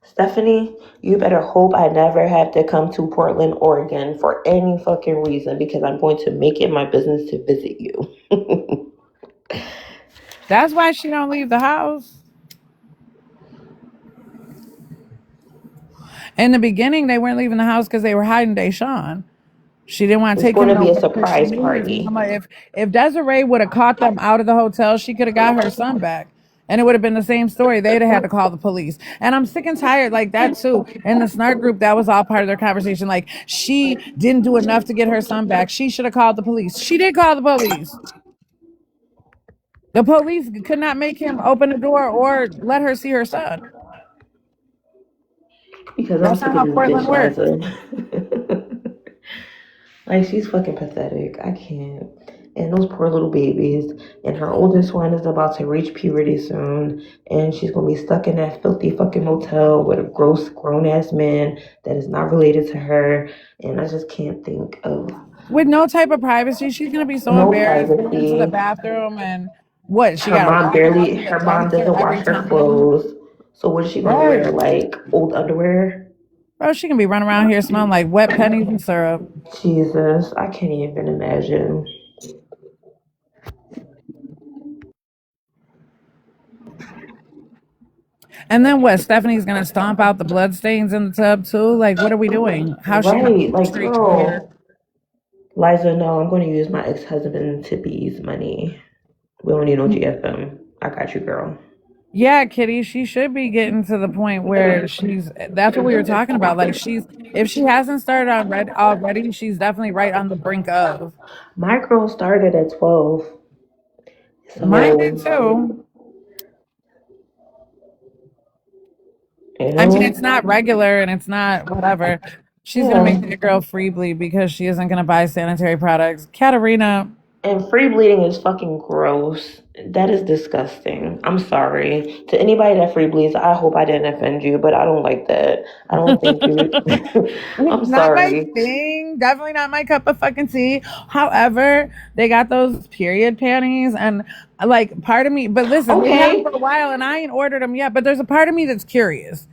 Stephanie, you better hope I never have to come to Portland, Oregon for any fucking reason because I'm going to make it my business to visit you. That's why she don't leave the house. In the beginning, they weren't leaving the house because they were hiding Deshaun. She didn't want to It's take going him to be a nowhere because she surprise knew his party. mama. If Desiree would have caught them out of the hotel, she could have got her son back. And it would have been the same story. They'd have had to call the police. And I'm sick and tired like that too. In the snark group, that was all part of their conversation. Like, she didn't do enough to get her son back. She should have called the police. She did call the police. The police could not make him open the door or let her see her son. Because I'm That's sick not of how this Portland bitch, works. Liza. Like, she's fucking pathetic. I can't. And those poor little babies. And her oldest one is about to reach puberty soon. And she's going to be stuck in that filthy fucking motel with a gross, grown ass man that is not related to her. And I just can't think of With no type of privacy, she's gonna be so no embarrassed going into the privacy. bathroom and what? She gotta walk out to the Her mom dumpster doesn't wash every her time. clothes. So what is she going to Right. wear? Like old underwear? Bro, she can be running around here smelling like wet pennies and syrup. Jesus, I can't even imagine. And then what? Stephanie's gonna stomp out the bloodstains in the tub too? Like, what are we doing? How's she gonna Right, like, straight clear? girl. Liza, no, I'm going to use my ex-husband Tippy's money. We don't need no GFM. I got you, girl. Yeah, Kitty, she should be getting to the point where that's what we were talking about. Like, if she hasn't started on red already, she's definitely right on the brink of. My girl started at 12. Mine did So, too. you I mean, know, it's not regular and it's not whatever. She's gonna yeah. make that girl free bleed because she isn't gonna buy sanitary products. Katarina, And free bleeding is fucking gross. That is disgusting. I'm sorry. To anybody that free bleeds, I hope I didn't offend you, but I don't like that. I don't think you. I'm not my sorry. thing. Definitely not my cup of fucking tea. However, they got those period panties and like part of me, but listen, they had them Okay. for a while and I ain't ordered them yet, but there's a part of me that's curious.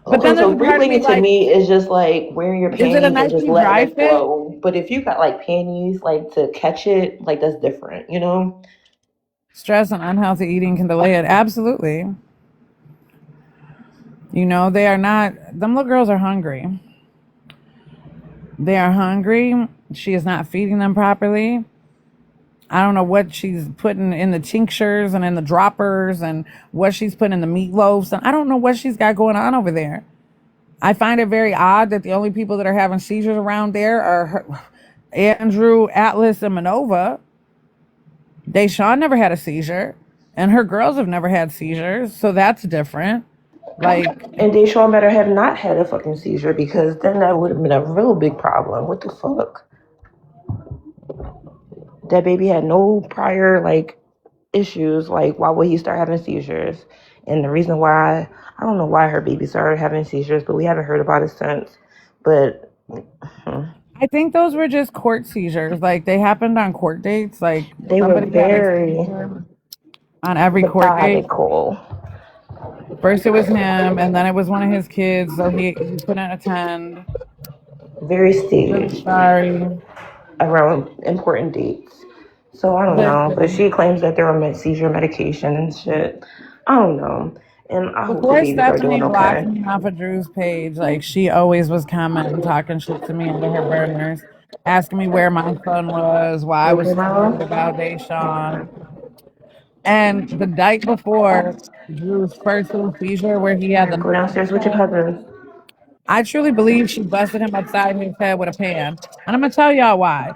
But Okay, then there's so a free part of me bleeding to like, me is just like wearing your is it a panties and just Nike letting dry it fit? flow. But if you got like panties like to catch it, like that's different, you know? Stress and unhealthy eating can delay it. Absolutely. You know, they are not, them little girls are hungry. They are hungry. She is not feeding them properly. I don't know what she's putting in the tinctures and in the droppers and what she's putting in the meatloaves. And I don't know what she's got going on over there. I find it very odd that the only people that are having seizures around there are Andrew, Atlas, and Manova. Deshaun never had a seizure, and her girls have never had seizures, so that's different. Like, And Deshaun better have not had a fucking seizure because then that would have been a real big problem. What the fuck? That baby had no prior like issues. Like, why would he start having seizures? And the reason why, I don't know why her baby started having seizures, but we haven't heard about it since. But I think those were just court seizures. Like, they happened on court dates. Like, they were somebody had a very seizure on every court date. methodical, First it was him, and then it was one of his kids, so he couldn't attend. very Really staged sorry. around important dates. So I don't know, but Listen, she claims that they're on seizure medication and shit. I don't know, and I hope the before babies are Stephanie doing blocked okay. me off of Drew's page, like she always was commenting, talking shit to me under her burners, asking me where my son was, why I You was okay, so worried Mama? about Deshaun. And the night before Drew's first little seizure, where he All had the right, go nerve downstairs with your control, cousins. I truly believe she busted him upside his head with a pan. And I'm gonna tell y'all why.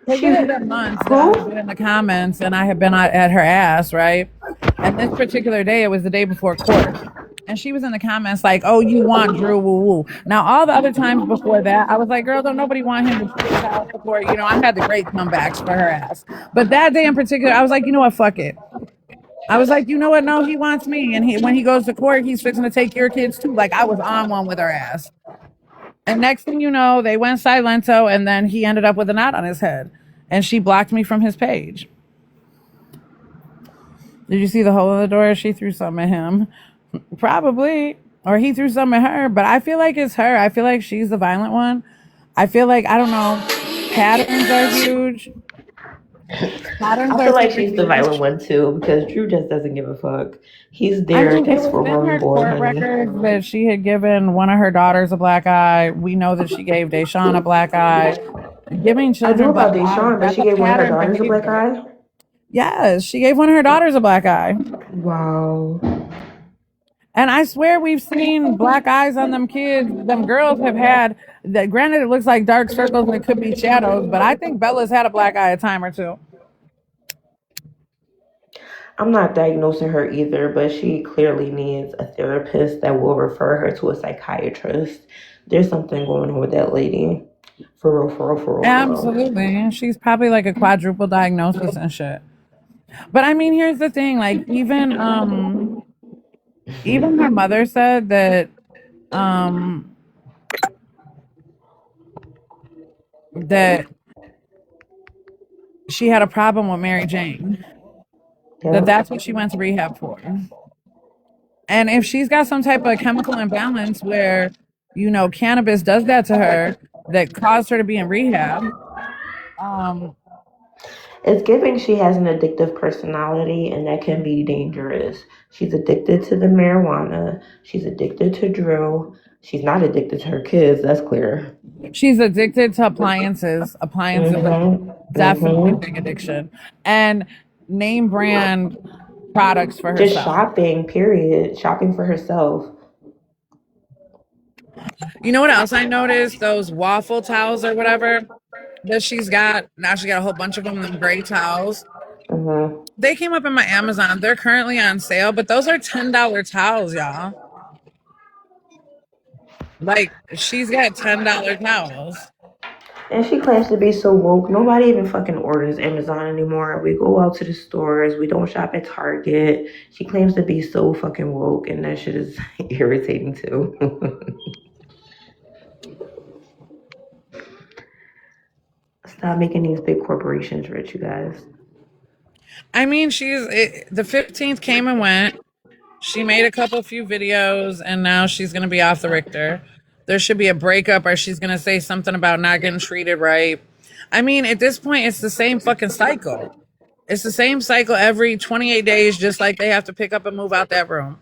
Because She it had been months that I who? had been in the comments and I had been at her ass, right? And this particular day, it was the day before court. And she was in the comments like, oh, you want Drew, woo woo. Now, all the other times before that, I was like, girl, don't nobody want him to shoot child support. You know, I had the great comebacks for her ass. But that day in particular, I was like, you know what, fuck it. I was like, you know what? No, he wants me. And when he goes to court, he's fixing to take your kids too. Like I was on one with her ass. And next thing you know, they went silento, and then he ended up with a knot on his head. And she blocked me from his page. Did you see the hole in the door? She threw something at him. Probably. Or he threw something at her. But I feel like it's her. I feel like she's the violent one. I feel like, I don't know, patterns are huge. Patterns I are feel like super she's the violent huge. one too because Drew just doesn't give a fuck. He's I there. mean, it That's was for in Roman her boy, court honey. record that she had given one of her daughters a black eye. We know that she gave Deshaun a black eye. Giving I knew children about black eyes, Deshaun, but that's she a gave one of her pattern daughters a black behavior. eye. Yes, she gave one of her daughters a black eye. Wow. And I swear we've seen black eyes on them kids. Them girls have had that. Granted, it looks like dark circles and it could be shadows, but I think Bella's had a black eye a time or two. I'm not diagnosing her either, but she clearly needs a therapist that will refer her to a psychiatrist. There's something going on with that lady. For real, for real, for real, for real. Absolutely. She's probably like a quadruple diagnosis and shit. But I mean, here's the thing, like even her mother said that that she had a problem with Mary Jane. Yeah. That's what she went to rehab for. And if she's got some type of chemical imbalance where, cannabis does that to her that caused her to be in rehab, It's giving she has an addictive personality, and that can be dangerous. She's addicted to the marijuana. She's addicted to Drew. She's not addicted to her kids, that's clear. she's addicted to appliances. Appliances are Mm-hmm. definitely a Mm-hmm. big addiction. And name brand products for Just herself. shopping, period. Shopping for herself. You know what else I noticed? Those waffle towels or whatever that she's got. Now she got a whole bunch of them, them gray towels. Mm-hmm. They came up in my Amazon. They're currently on sale, but those are $10 towels, y'all. Like she's got $10 towels. And she claims to be so woke. Nobody even fucking orders Amazon anymore. We go out to the stores. We don't shop at Target. She claims to be so fucking woke, and that shit is irritating too. Stop making these big corporations rich, you guys. I mean, the 15th came and went. She made a few videos, and now she's gonna be off the Richter. There should be a breakup, or she's gonna say something about not getting treated right. I mean, at this point, it's the same fucking cycle. It's the same cycle every 28 days, just like they have to pick up and move out that room.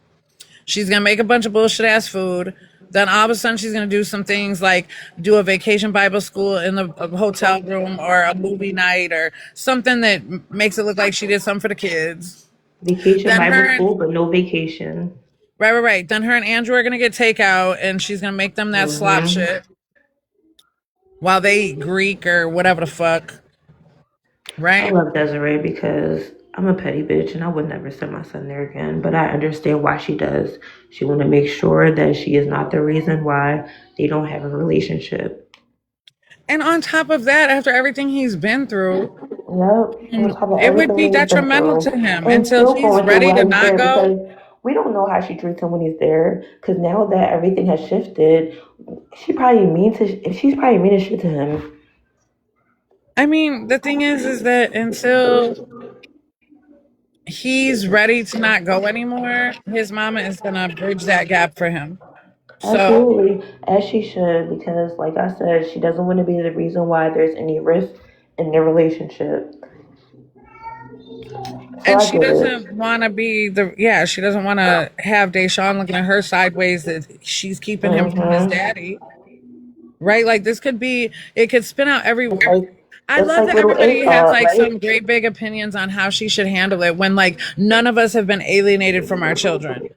She's gonna make a bunch of bullshit ass food. Then all of a sudden, she's gonna do some things like do a vacation Bible school in the hotel room, or a movie night, or something that makes it look like she did something for the kids. Vacation Then Bible her, school, but no vacation. right. Then her and Andrew are gonna get takeout, and she's gonna make them that slop Mm-hmm. shit while they eat Greek or whatever the fuck. I Right? love Desiree because I'm a petty bitch and I would never send my son there again. But I understand why she does. She want to make sure that she is not the reason why they don't have a relationship. And on top of that, after everything he's been through, Yep. On top of it would everything be he's been detrimental through to him and until still he's going through ready to while he's not there go. because we don't know how she treats him when he's there. Because now that everything has shifted, she's probably mean as shit to him. I mean, the thing is that until he's ready to not go anymore, his mama is gonna bridge that gap for him. So, Absolutely, as she should, because like I said, she doesn't want to be the reason why there's any rift in their relationship. So and I she get it. doesn't want to be she doesn't want to have Deshaun looking at her sideways that she's keeping him from his Hmm. daddy. Right? Like it could spin out Just everywhere. like, I just love like that little A everybody has thought, like right? some great big opinions on how she should handle it when like none of us have been alienated from our children.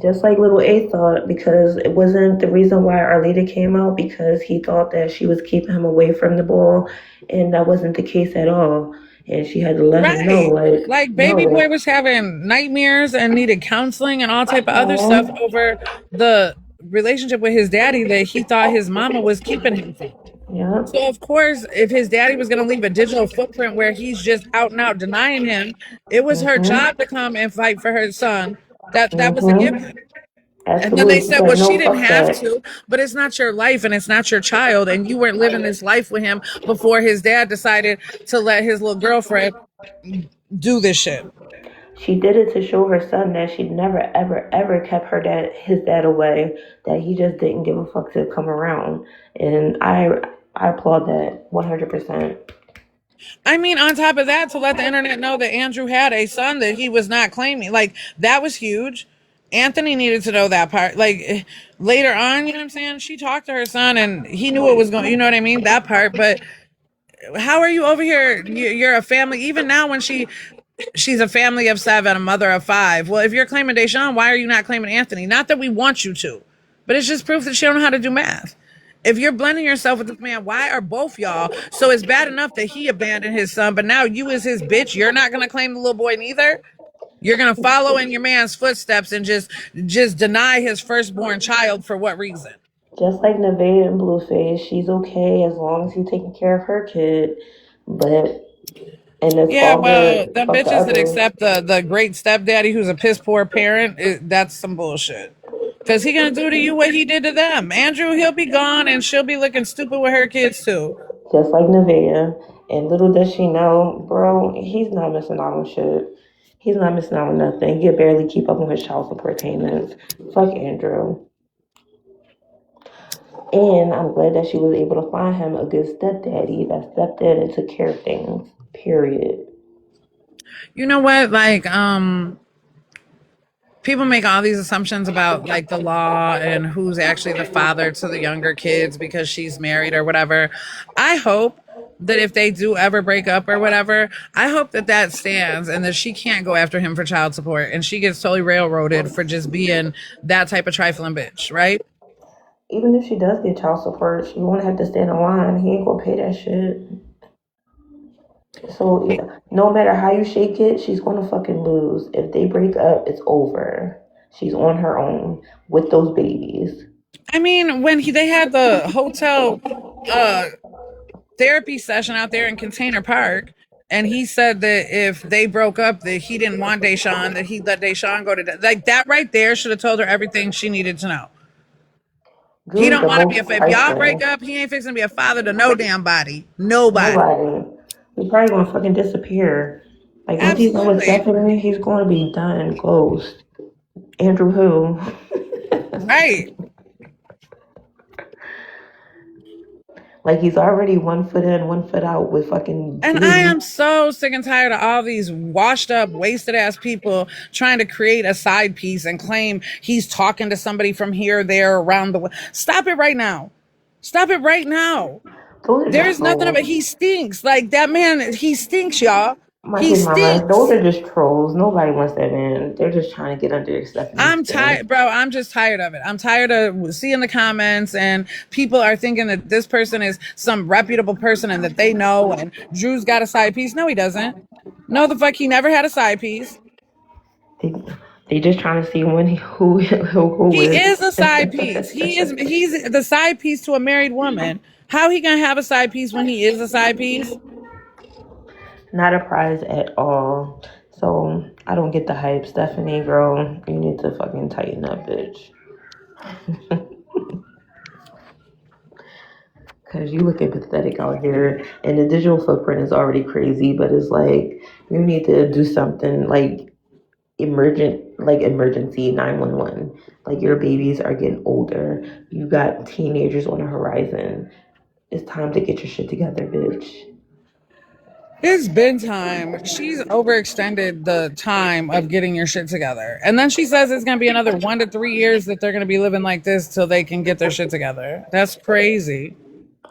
Just like little A thought, because it wasn't the reason why our leader came out because he thought that she was keeping him away from the ball, and that wasn't the case at all. And she had to let him know, Right. like, Like baby boy no. was having nightmares and needed counseling and all type of other stuff Mhm. over the relationship with his daddy that he thought his mama was keeping him from. Yeah. So of course, if his daddy was going to leave a digital footprint where he's just out and out denying him, it was her Mhm. job to come and fight for her son. That was a given. Mhm. And then they Absolutely. said, well, But she no, didn't fuck have that. to, but it's not your life and it's not your child. And you weren't living this life with him before his dad decided to let his little girlfriend do this shit. She did it to show her son that she never, ever, ever kept his dad away. That he just didn't give a fuck to come around, and I applaud that 100%. I mean, on top of that, to let the internet know that Andrew had a son that he was not claiming, like, that was huge. Anthony needed to know that part. Like, later on, you know what I'm saying? She talked to her son and he knew what was going, you know what I mean? That part. But how are you over here? You're a family. Even now, when she's a family of 7, a mother of 5. Well, if you're claiming Deshaun, why are you not claiming Anthony? Not that we want you to, but it's just proof that she don't know how to do math. If you're blending yourself with this man, why are both y'all? So it's bad enough that he abandoned his son, but now you as his bitch, you're not gonna claim the little boy neither. You're gonna follow in your man's footsteps and just deny his firstborn child for what reason? Just like Nevaeh and Blueface, she's okay as long as he's taking care of her kid. But and it's Yeah, all well, good. them Fuck the bitches that others. accept the great stepdaddy who's a piss poor parent, that's some bullshit. Cause he gonna do to you what he did to them. Andrew, he'll be gone and she'll be looking stupid with her kids too. Just like Nevaeh. And little does she know, bro, he's not missing out on shit. He's not missing out on nothing. He can barely keep up on his child support payments. Fuck Andrew. And I'm glad that she was able to find him a good stepdaddy that stepped in and took care of things. Period. You know what? Like, people make all these assumptions about like the law and who's actually the father to the younger kids because she's married or whatever. I hope that if they do ever break up or whatever, I hope that that stands and that she can't go after him for child support and she gets totally railroaded for just being that type of trifling bitch, right? Even if she does get child support, she won't have to stand in line. He ain't gonna pay that shit. So yeah, no matter how you shake it, she's gonna fucking lose. If they break up, it's over. She's on her own with those babies. I mean, when they had the hotel uh therapy session out there in Container Park, and he said that if they broke up, that he didn't want Deshaun, that he'd let Deshaun go to like that right there should have told her everything she needed to know. He Drew's don't the want to be most if y'all break trifling. up, he ain't fixing to be a father to no damn body. Nobody. Nobody. He's probably gonna fucking disappear. Like once he's done with Absolutely. Stephanie, he's gonna be done. Ghost. Andrew who? Right. Like he's already 1 foot in, 1 foot out with fucking And I Blue. am so sick and tired of all these washed up, wasted ass people trying to create a side piece and claim he's talking to somebody from here, there, around the world. Stop it right now. Stop it right now. Those are just There's nothing about trolls. he stinks. Like that man, he stinks, y'all. He Mama, those stinks. are just trolls. Nobody wants that man. They're just trying to get under Stephanie's I'm skin. tired, bro. I'm just tired of it. I'm tired of seeing the comments and people are thinking that this person is some reputable person and that they know and Drew's got a side piece. No, he doesn't. No, the fuck, he never had a side piece. They, they just trying to see when who He wins. is a side piece. He's the side piece to a married woman. How he gonna have a side piece when he is a side piece? Not a prize at all. So I don't get the hype. Stephanie, girl, you need to fucking tighten up, bitch. Cause you looking pathetic out here, and the digital footprint is already crazy. But it's like you need to do something like emergency 911. Like your babies are getting older. You got teenagers on the horizon. It's time to get your shit together, bitch. It's been time. She's overextended the time of getting your shit together. And then she says it's going to be another 1 to 3 years that they're going to be living like this till they can get their shit together. That's crazy.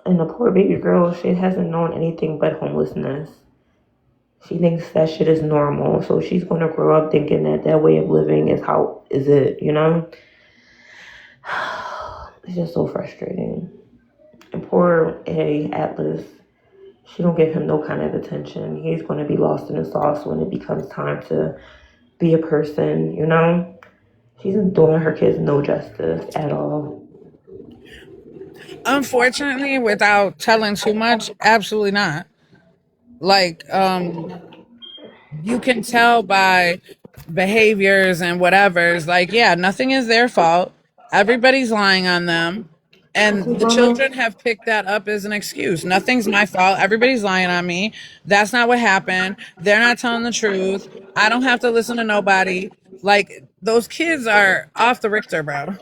And the poor baby girl, she hasn't known anything but homelessness. She thinks that shit is normal, so she's gonna grow up thinking that that way of living is how is it, you know? It's just so frustrating. And poor A Atlas, she don't give him no kind of attention. He's gonna be lost in the sauce when it becomes time to be a person, you know? She's doing her kids no justice at all. Unfortunately, without telling too much, absolutely not. Like, you can tell by behaviors and whatever's like, yeah, nothing is their fault. Everybody's lying on them. And Auntie the Mama, children have picked that up as an excuse. Nothing's my fault. Everybody's lying on me. That's not what happened. They're not telling the truth. I don't have to listen to nobody. Like, those kids are off the Richter, bro.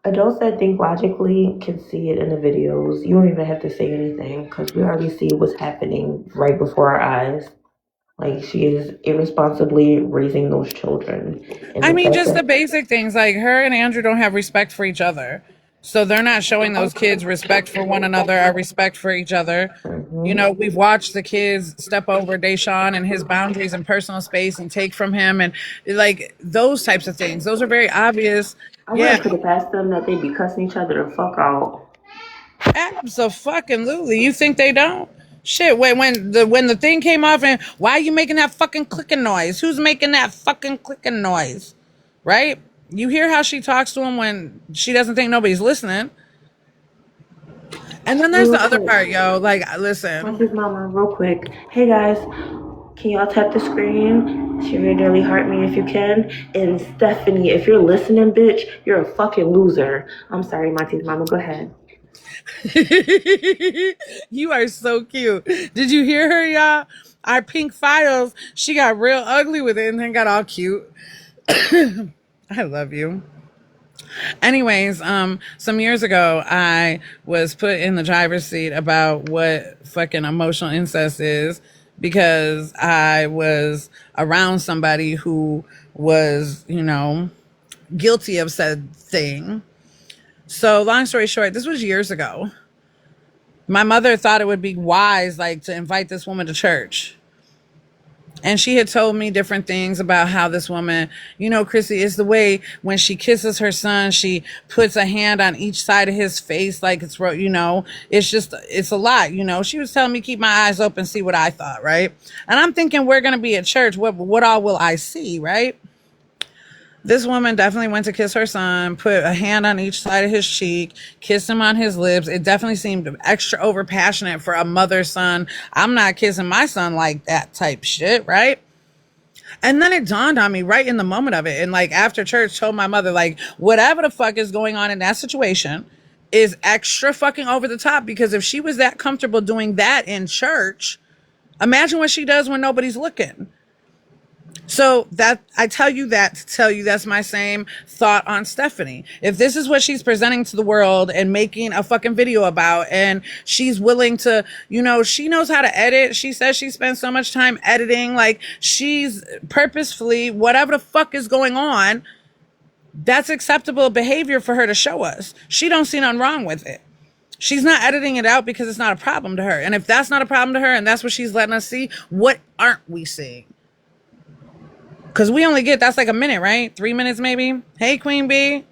adults that think logically can see it in the videos. You don't even have to say anything because we already see what's happening right before our eyes. Like she is irresponsibly raising those children, and I the mean, fact just the that basic things like her and Andrew don't have respect for each other. So they're not showing those kids respect for one another or respect for each other. You mhm. know, we've watched the kids step over Deshaun and his boundaries and personal space and take from him and like those types of things. Those are very obvious. I Yeah, wouldn't put it past them that they be cussing each other the fuck out. absolutely. You think they don't? Shit, wait, when the thing came off and why are you making that fucking clicking noise? Who's making that fucking clicking noise? Right? You hear how she talks to him when she doesn't think nobody's listening. And then Hey, there's real the other quick, part, yo. Like, listen. MonTeesMama, Mama, real quick. Hey guys, can y'all tap the screen? Share your daily heart me if you can. And Stephanie, if you're listening, bitch, you're a fucking loser. I'm sorry, MonTeesMama, Mama. Go ahead. You are so cute. Did you hear her, y'all? Our pink files, she got real ugly with it and then got all cute. I love you. Anyways, some years ago, I was put in the driver's seat about what fucking emotional incest is because I was around somebody who was, guilty of said thing. So, long story short, this was years ago. My mother thought it would be wise, like, to invite this woman to church. And she had told me different things about how this woman, Chrissy, is the way when she kisses her son, she puts a hand on each side of his face like it's a lot. She was telling me keep my eyes open, see what I thought, right? And I'm thinking we're going to be at church. What all will I see, right? This woman definitely went to kiss her son, put a hand on each side of his cheek, kissed him on his lips. It definitely seemed extra over passionate for a mother son. I'm not kissing my son like that type shit, right? And then it dawned on me right in the moment of it. And like after church, told my mother, like, whatever the fuck is going on in that situation is extra fucking over the top because if she was that comfortable doing that in church, imagine what she does when nobody's looking. So that I tell you that to tell you that's my same thought on Stephanie. If this is what she's presenting to the world and making a fucking video about, and she's willing to, she knows how to edit. She says she spends so much time editing, like she's purposefully, whatever the fuck is going on, that's acceptable behavior for her to show us. She don't see nothing wrong with it. She's not editing it out because it's not a problem to her. And if that's not a problem to her and that's what she's letting us see, what aren't we seeing? Because we only get, that's like a minute, right? 3 minutes maybe. Hey, Queen Bee.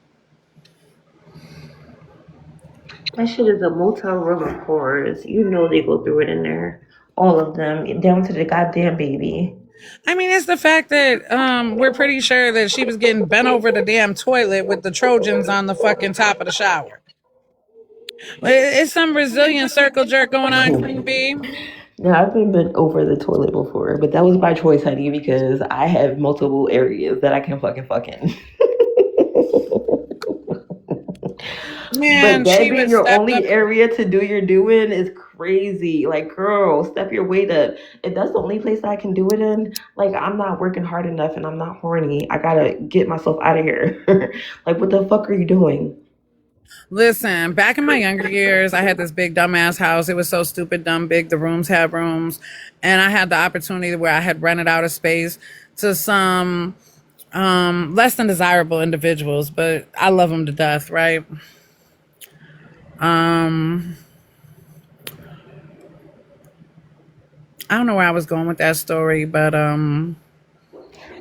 That shit is a motel room of horrors. You know they go through it in there. All of them, down to the goddamn baby. I mean, it's the fact that we're pretty sure that she was getting bent over the damn toilet with the Trojans on the fucking top of the shower. It's some Brazilian circle jerk going on, Queen Bee. Now, I've been bent over the toilet before, but that was by choice, honey, because I have multiple areas that I can fucking. But Man, that she being was your stepped up. only area to do your doing is crazy. Like, girl, step your weight up. If that's the only place I can do it in, like, I'm not working hard enough and I'm not horny. I gotta get myself out of here. Like, what the fuck are you doing? Listen, back in my younger years, I had this big dumbass house. It was so stupid, dumb, big. The rooms had rooms. And I had the opportunity where I had rented out a space to some less than desirable individuals, but I love them to death, right? I don't know where I was going with that story, but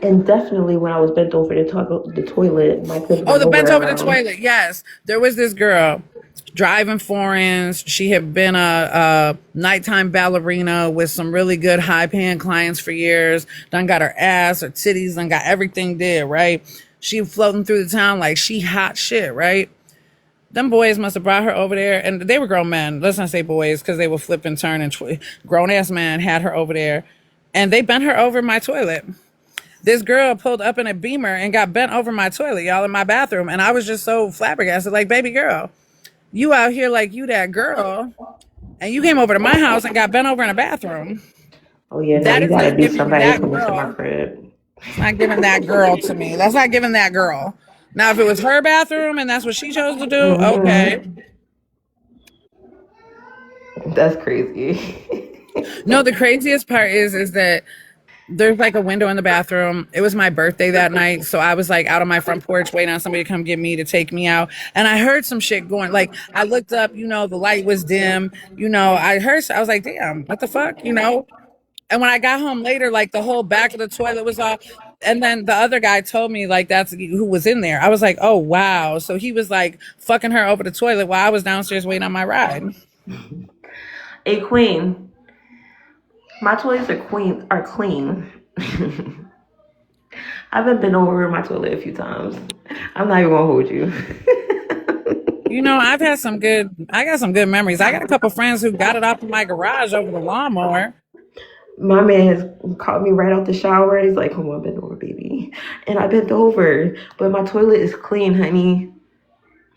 And definitely when I was bent over the toilet, my kids were oh, the bent nowhere over the around. toilet. Yes, there was this girl driving foreigns. She had been a nighttime ballerina with some really good high paying clients for years. Done got her ass, her titties, done got everything did, right? She floating through the town like she hot shit, right? Them boys must have brought her over there, and they were grown men. Let's not say boys, because they will flip and turn. And grown ass man had her over there, and they bent her over my toilet. This girl pulled up in a Beamer and got bent over my toilet, y'all, in my bathroom, and I was just so flabbergasted. Like, baby girl, you out here like you that girl, and you came over to my house and got bent over in a bathroom. Oh yeah, no, That you is gotta not be giving somebody that coming to my girl. crib. It's not giving that girl to me. That's not giving that girl. Now, if it was her bathroom and that's what she chose to do, okay. That's crazy. No, the craziest part is that there's like a window in the bathroom. It was my birthday that night, so I was like out on my front porch waiting on somebody to come get me to take me out. And I heard some shit going. Like I looked up, the light was dim. I was like, damn, what the fuck, And when I got home later, like the whole back of the toilet was off. And then the other guy told me like that's who was in there. I was like, oh wow. So he was like fucking her over the toilet while I was downstairs waiting on my ride. Hey queen, my toilets are clean. I've been over my toilet a few times. I'm not even gonna hold you. I got some good memories. I got a couple friends who got it off of my garage over the lawnmower. My man has caught me right out the shower. He's like, come on, bend over, baby. And I bent over, but my toilet is clean, honey.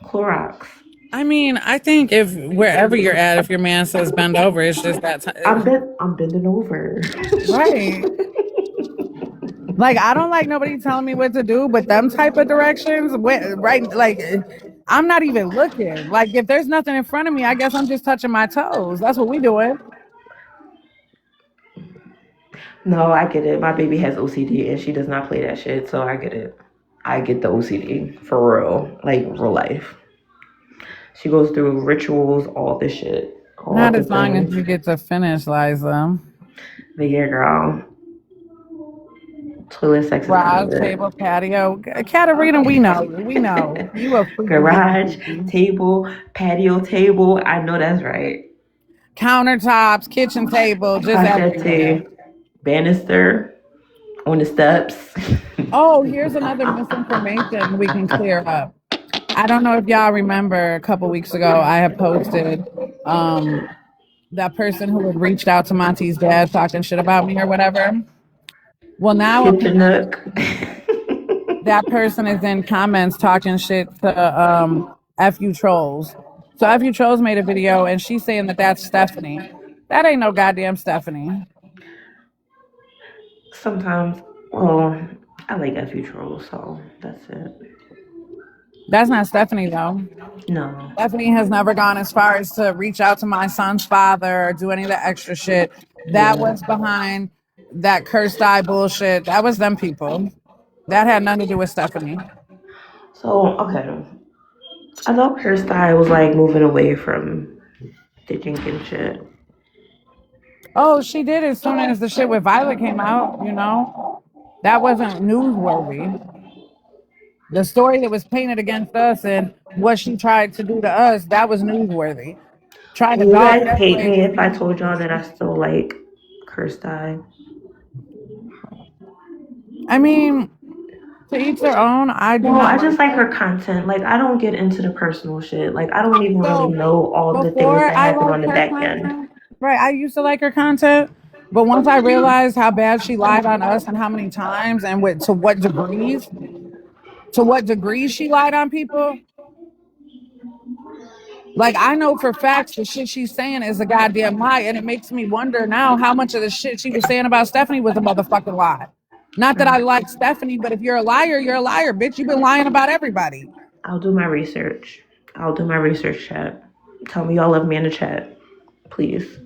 Clorox. I mean, I think if wherever you're at, if your man says bend over, it's just that time. I'm bending over. Right. Like, I don't like nobody telling me what to do, but them type of directions, right? Like, I'm not even looking. Like, if there's nothing in front of me, I guess I'm just touching my toes. That's what we doing. No, I get it. My baby has OCD and she does not play that shit, so I get it. I get the OCD for real, like real life. She goes through rituals, all this shit. Not as long as you get to finish, Liza. But yeah, girl. Toilet sex. Garage, table, patio. Katarina, we know. You a freaky garage, table, patio table. I know that's right. Countertops, kitchen table, just everything. Banister on the steps. Oh, here's another misinformation we can clear up. I don't know if y'all remember a couple weeks ago, I had posted that person who had reached out to Monty's dad talking shit about me or whatever. Well, now that person is in comments talking shit to FU Trolls. So FU Trolls made a video and she's saying that that's Stephanie. That ain't no goddamn Stephanie. Sometimes, well, I like FU Trolls, so that's it. That's not Stephanie, though. No. Stephanie has never gone as far as to reach out to my son's father or do any of the extra shit. That was behind that cursed eye bullshit. That was them people. That had nothing to do with Stephanie. So, okay. I thought cursed eye was like moving away from the Jenkins shit. Oh, she did as soon as the shit with Violet came out, That wasn't newsworthy. The story that was painted against us and what she tried to do to us, that was newsworthy. Would you guys hate me if I told y'all that I still like cursed eye? I mean, to each their own. I just like her content. Like, I don't get into the personal shit. Like, I don't even really know all the things that happen on the back end. Right, I used to like her content, but once I realized how bad she lied on us and how many times and to what degrees she lied on people. Like, I know for facts the shit she's saying is a goddamn lie, and it makes me wonder now how much of the shit she was saying about Stephanie was a motherfucking lie. Not that I like Stephanie, but if you're a liar, bitch. You've been lying about everybody. I'll do my research. Chat. Tell me y'all love me in the chat, please.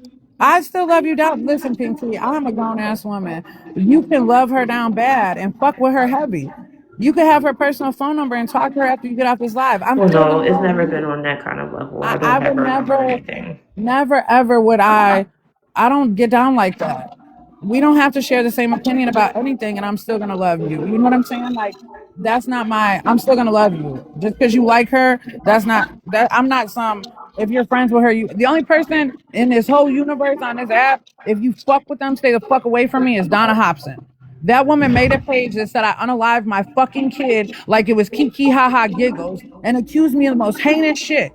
I still love you down. Listen, Pinky, I'm a grown-ass woman. You can love her down bad and fuck with her heavy. You could have her personal phone number and talk to her after you get off this live. No, it's never been on that kind of level. I don't have her number or anything. Never, ever would I don't get down like that. We don't have to share the same opinion about anything, and I'm still gonna love you. You know what I'm saying? Like, that's not I'm still gonna love you. Just because you like her, I'm not if you're friends with her, the only person in this whole universe on this app, if you fuck with them, stay the fuck away from me, is Donna Hobson. That woman made a page that said I unalived my fucking kid like it was kiki haha giggles and accused me of the most heinous shit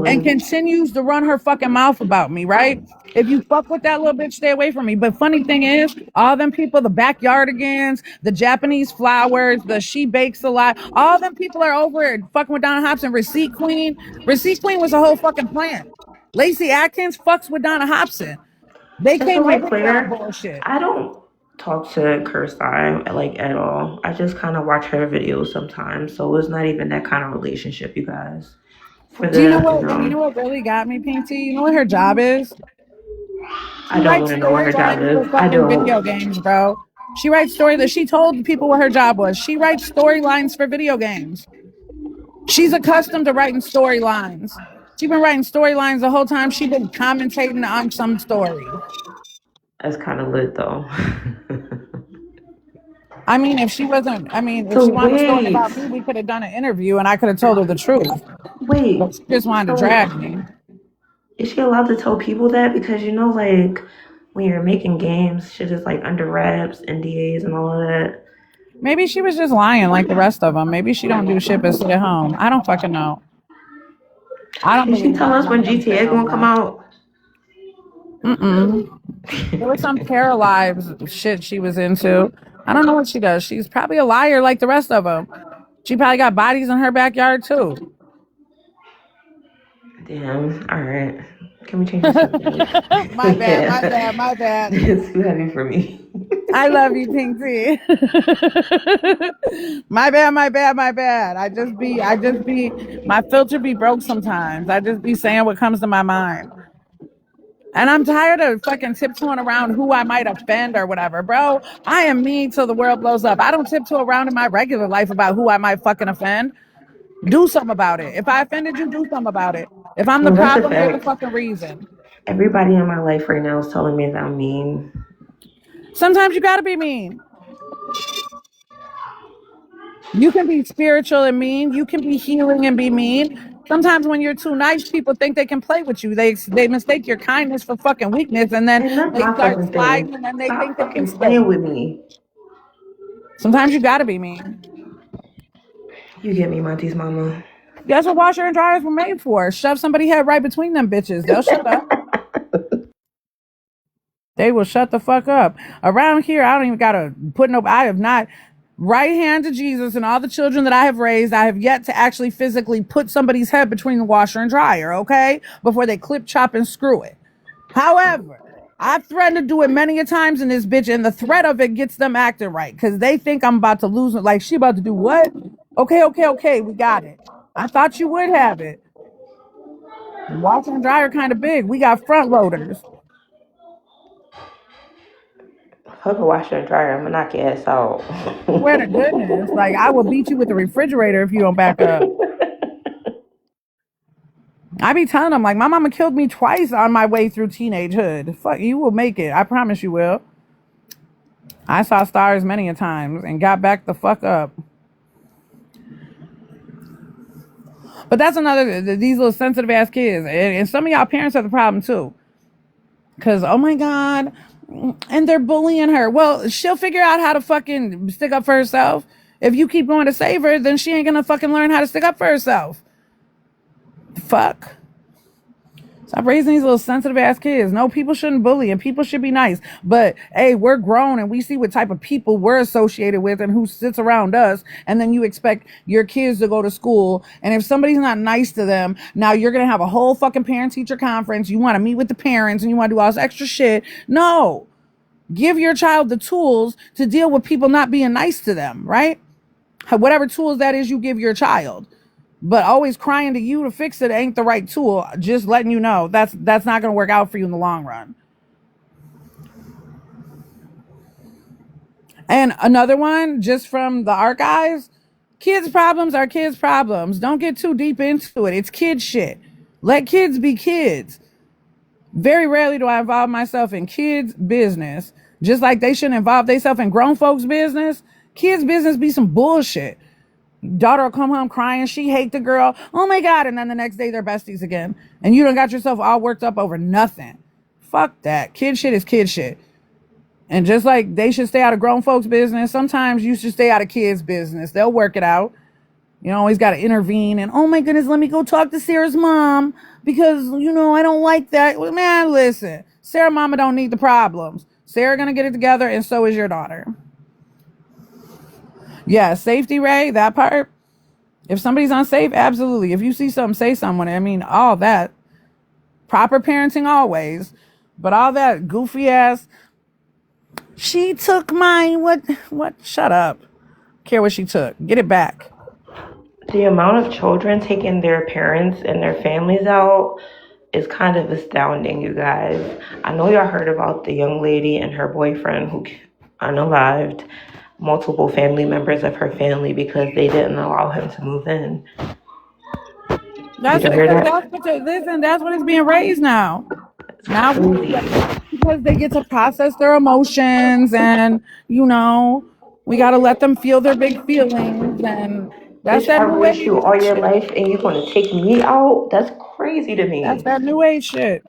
and Totally. continues to run her fucking mouth about me, right? If you fuck with that little bitch, stay away from me. But funny thing is, all them people, the backyardigans, the Japanese flowers, the she bakes a lot, all them people are over it fucking with Donna Hobson. Receipt Queen. Receipt Queen was a whole fucking plan. Lacey Atkins fucks with Donna Hobson. They Just to came be over here on clear, bullshit. I don't talk to Kirsten like at all. I just kind of watch her videos sometimes, so it's not even that kind of relationship, you guys. For Do you know the, what? You know what really got me, Pink T? You know what her job is? I She don't want writes to know what her job storylines for is. I fucking don't. video games, bro. She writes story that she told people what her job was. She writes storylines for video games. She's accustomed to writing storylines. She's been writing storylines the whole time. She's been commentating on some story. That's kind of lit though. I mean, if she wasn't, if So she wanted a story wait, about me, we could have done an interview and I could have told her the truth. wait. But she just wanted to So drag me. is she allowed to tell people that? Because like when you're making games, shit is like under wraps, NDAs, and all of that. Maybe she was just lying like the rest of them. Maybe she don't do shit but sit at home. I don't fucking know. I don't Can she believe tell none of us when them things say GTA no gonna come more. out? Mm-mm. There was some paralyzed shit she was into. I don't know what she does. She's probably a liar like the rest of them. She probably got bodies in her backyard too. Damn. All right. Can we change the subject? My bad, my bad, my bad. It's too heavy for me. I love you, Pink T. My bad, my bad, my bad. My filter be broke sometimes. I just be saying what comes to my mind. And I'm tired of fucking tiptoeing around who I might offend or whatever. Bro, I am me till the world blows up. I don't tiptoe around in my regular life about who I might fucking offend. Do something about it. If I offended you, do something about it. If I'm the No, that's a problem, you're the fact. fucking reason. Everybody in my life right now is telling me that I'm mean. Sometimes you gotta be mean. You can be spiritual and mean. You can be healing and be mean. Sometimes when you're too nice, people think they can play with you. They mistake your kindness for fucking weakness, and then And that's they my start fucking thing. sliding, and then they Stop think they can fucking stay. playing with me. Sometimes you gotta be mean. You get me, Monty's mama. That's what washer and dryers were made for. Shove somebody head right between them bitches. They'll shut up. They will shut the fuck up. Around here, I don't even gotta put no. I have not. Right hand to Jesus and all the children that I have raised, I have yet to actually physically put somebody's head between the washer and dryer, okay? Before they clip, chop, and screw it. However, I've threatened to do it many a times in this bitch, and the threat of it gets them acting right because they think I'm about to lose it. Like, she about to do what? Okay, we got it. I thought you would have it. Washer and dryer kind of big. We got front loaders. Fuck a washer and dryer. I'm gonna knock your ass out. Swear to goodness. Like, I will beat you with the refrigerator if you don't back up. I be telling them, like, my mama killed me twice on my way through teenagehood. Fuck, you will make it. I promise you will. I saw stars many a times and got back the fuck up. But that's another, these little sensitive ass kids. And some of y'all parents have the problem too. Because, oh my God, and they're bullying her. Well, she'll figure out how to fucking stick up for herself. If you keep going to save her, then she ain't gonna fucking learn how to stick up for herself. Fuck. Stop raising these little sensitive ass kids. No, people shouldn't bully and people should be nice. But hey, we're grown and we see what type of people we're associated with and who sits around us. And then you expect your kids to go to school. And if somebody's not nice to them, now you're going to have a whole fucking parent teacher conference. You want to meet with the parents and you want to do all this extra shit. No, give your child the tools to deal with people not being nice to them, right? Whatever tools that is you give your child. But always crying to you to fix it ain't the right tool. Just letting you know that's not going to work out for you in the long run. And another one, just from the archives, kids' problems are kids' problems. Don't get too deep into it. It's kid shit. Let kids be kids. Very rarely do I involve myself in kids' business. Just like they shouldn't involve themselves in grown folks' business. Kids' business be some bullshit. Daughter will come home crying. She hate the girl. Oh my God. And then the next day they're besties again. And you done got yourself all worked up over nothing. Fuck that. Kid shit is kid shit. And just like they should stay out of grown folks' business, sometimes you should stay out of kids' business. They'll work it out. You always got to intervene. And oh my goodness, let me go talk to Sarah's mom because I don't like that. Well, man, listen, Sarah mama don't need the problems. Sarah gonna get it together, and so is your daughter. Yeah, safety, Ray. That part. If somebody's unsafe, absolutely. If you see something, say something. I mean, all that. Proper parenting always, but all that goofy ass. She took mine. What? Shut up. Care what she took. Get it back. The amount of children taking their parents and their families out is kind of astounding, you guys. I know y'all heard about the young lady and her boyfriend who unalived multiple family members of her family because they didn't allow him to move in. That's Did you hear that? that's what is being raised now. Now Crazy. because they get to process their emotions and we got to let them feel their big feelings, and that's Bitch, that I new raised you all age your shit. life and you're gonna take me out? That's crazy to That's me. that new age shit.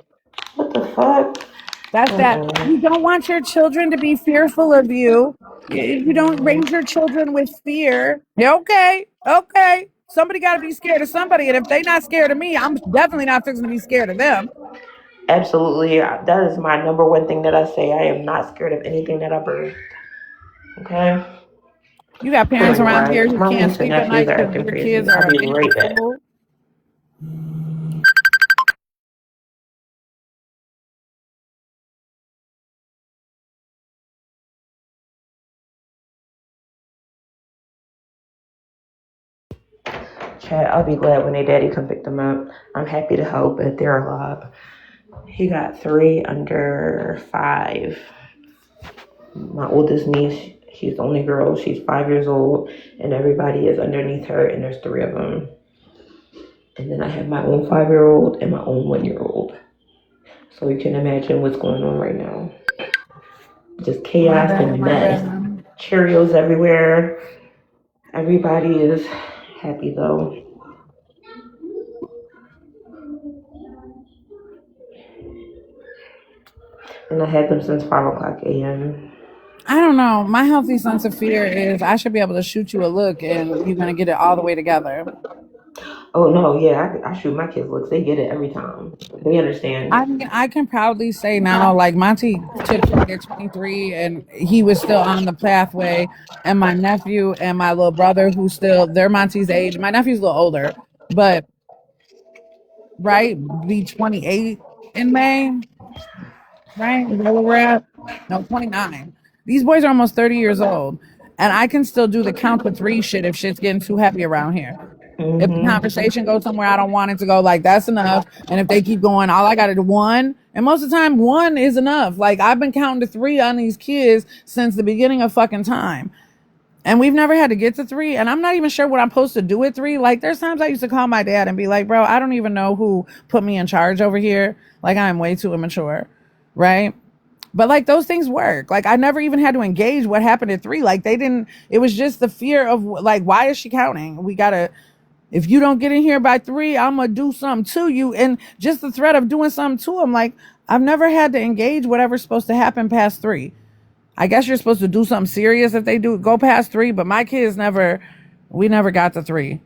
What the fuck? That's that. You Mm-mm. don't want your children to be fearful of you. You don't raise your children with fear. Yeah, okay. Somebody got to be scared of somebody, and if they not scared of me, I'm definitely not fixing to be scared of them. Absolutely. That is my number one thing that I say. I am not scared of anything that I birth. Okay? You got parents around here Anyway, who my can't niece and sleep at nephews night are because acting their crazy. kids I'll are be in right back. school. Chad, I'll be glad when their daddy come pick them up. I'm happy to help, but they're alive. He got 3 under 5. My oldest niece, she's the only girl. She's 5 years old, and everybody is underneath her, and there's 3 of them. And then I have my own 5-year-old and my own 1-year-old. So you can imagine what's going on right now. Just My chaos bad, and my mess. bad. Cheerios everywhere. Everybody is happy though. And I had them since 5 o'clock a.m. I don't know. My healthy sense of fear is I should be able to shoot you a look and you're going to get it all the way together. Oh no, yeah, I shoot my kids looks. They get it every time. They understand. I can proudly say now, like Monty took me at 23 and he was still on the pathway. And my nephew and my little brother, who still, they're Monty's age. My nephew's a little older, but right, be 28 in May, right? Is that where we're at? No, 29. These boys are almost 30 years old. And I can still do the count to three shit if shit's getting too heavy around here. If the Mm-hmm. conversation goes somewhere I don't want it to go, like that's enough. And if they keep going, all I got to do one. And most of the time, one is enough. Like I've been counting to three on these kids since the beginning of fucking time. And we've never had to get to three. And I'm not even sure what I'm supposed to do at three. Like there's times I used to call my dad and be like, bro, I don't even know who put me in charge over here. Like I'm way too immature. Right. But like those things work. Like I never even had to engage what happened at three. Like they didn't, it was just the fear of like, why is she counting? We got to, if you don't get in here by 3, I'm going to do something to you. And just the threat of doing something to them, like, I've never had to engage whatever's supposed to happen past 3. I guess you're supposed to do something serious if they do go past 3, but my kids we never got to 3.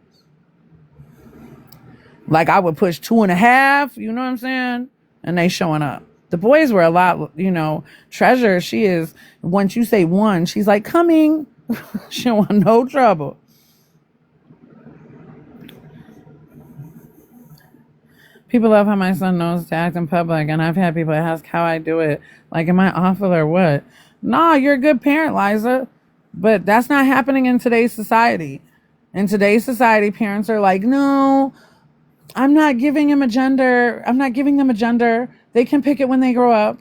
Like, I would push 2.5, you know what I'm saying? And they showing up. The boys were a lot, Treasure, she is, once you say 1, she's like, coming. She don't want no trouble. People love how my son knows to act in public, and I've had people ask how I do it. Like, am I awful or what? Nah, you're a good parent, Liza. But that's not happening in today's society. In today's society, parents are like, no, I'm not giving him a gender. I'm not giving them a gender. They can pick it when they grow up.